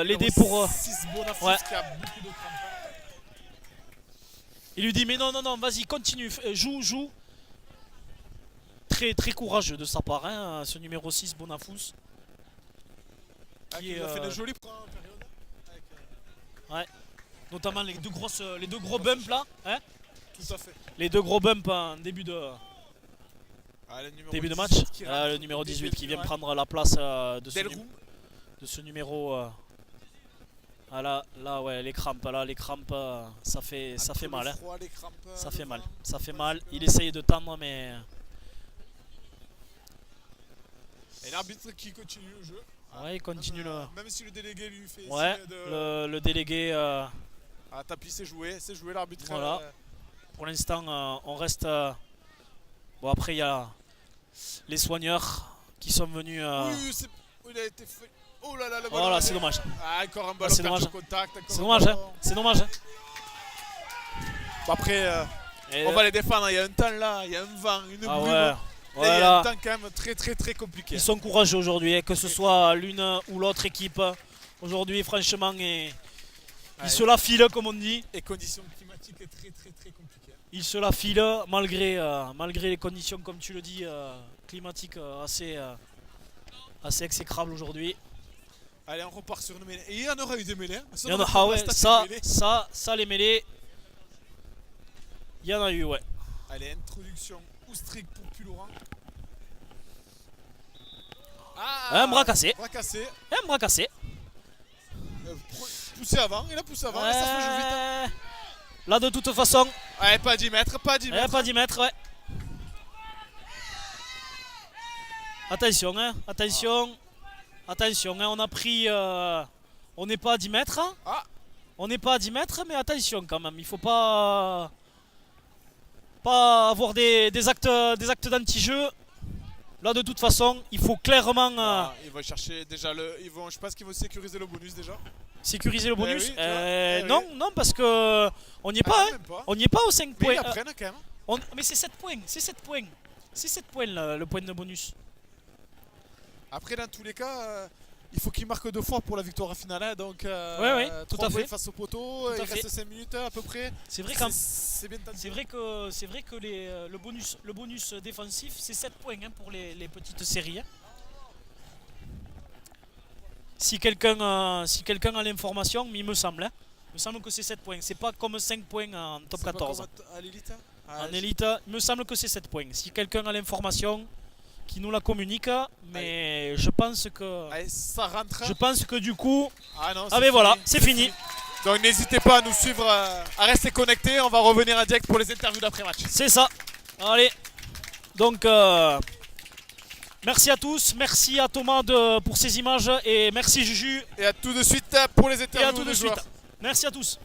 l'aider pour... 6 Bonafous ouais. qui a beaucoup de crampes. Il lui dit mais non, vas-y, continue, joue. Très, très courageux de sa part, hein, ce numéro 6, Bonafous. Ah, Qui qui est, nous a fait euh, de jolies premières périodes. Avec, Notamment les deux gros bumps là. Hein, tout à fait. les deux gros bumps en début de Le numéro match. 18 qui rentre. Le numéro 18 qui vient Ouais. prendre la place de Delroux. ce numéro. Ah là ouais, les crampes, ça fait Entre mal. le Hein. froid, les crampes, Ça le fait mal, vent. ça fait mal. Il essaye de tendre mais... Et l'arbitre qui continue le jeu. Ouais, il continue le... Même si le délégué lui fait Ouais, signe de... le délégué... Ah, tapis, c'est joué l'arbitre. Voilà. Pour l'instant, on reste... Bon, après, il y a les soigneurs qui sont venus... Il a été fait. Oh là là, le ballon. Voilà, c'est dommage. Ah, encore un ballon c'est perdu dommage. au contact. encore C'est un dommage, hein. ballon. C'est dommage. Hein. Bon, après, Et on va les défendre. Il y a un temps là, il y a un vent, une ah brume. ouais. Là, il y a Voilà. un temps quand même très très très compliqué. Ils sont courageux aujourd'hui, hein, que ce soit l'une ou l'autre équipe. Aujourd'hui, franchement, ils se la filent, comme on dit. Et conditions climatiques très très très compliquées. Ils se la filent malgré les conditions, comme tu le dis, climatiques assez exécrables aujourd'hui. Allez, on repart sur une mêlée. Et il y en aura eu des mêlées. Hein. Il y en a, ah ouais, ça, les mêlées. Il y en a eu, ouais. Allez, introduction Oustric pour Pulorang. Un bras cassé. Bras cassé. Un bras cassé. Poussé avant, il a poussé avant. Et ça se joue vite. Hein. Là, de toute façon, Allez, pas 10 mètres, pas 10 mètres. pas 10 mètres, ouais. Attention, hein, attention, hein, on a pris... on n'est pas à 10 mètres. Hein. Ah. On n'est pas à 10 mètres, mais attention quand même. Il faut pas avoir des actes d'anti-jeu. Là, de toute façon, il faut clairement Ils vont chercher déjà je pense qu'ils vont sécuriser le bonus déjà. sécuriser le bonus. oui, tu vois, Non, oui. non, parce que on n'y est pas. Hein. Même pas. On n'y est pas aux 5 Mais points. ils apprennent quand même. Mais c'est 7 points. C'est 7 points. C'est 7 points le point de bonus. Après, dans tous les cas, il faut qu'ils marquent 2 fois pour la victoire finale. Hein, donc, Ouais, tout 3 à points fait. face au poteau. Tout à Il fait. reste 5 minutes à peu près. C'est vrai qu'en C'est bien tendu. C'est vrai que le bonus défensif, c'est 7 points hein, pour les petites séries. Hein. Si quelqu'un a l'information, mais il me semble que c'est 7 points. C'est pas comme 5 points en top C'est pas 14. comme à l'élite. En élite, il me semble que c'est 7 points. Si quelqu'un a l'information, qui nous la communique, mais je pense Ça rentre. que du coup... Ah non, Ah ben voilà, c'est fini. Donc n'hésitez pas à nous suivre, à rester connectés. On va revenir en direct pour les interviews d'après-match. C'est ça. Allez. Donc, merci à tous. Merci à Thomas pour ces images. Et merci Juju. Et à tout de suite pour les Et interviews à tout de des suite. joueurs. Merci à tous.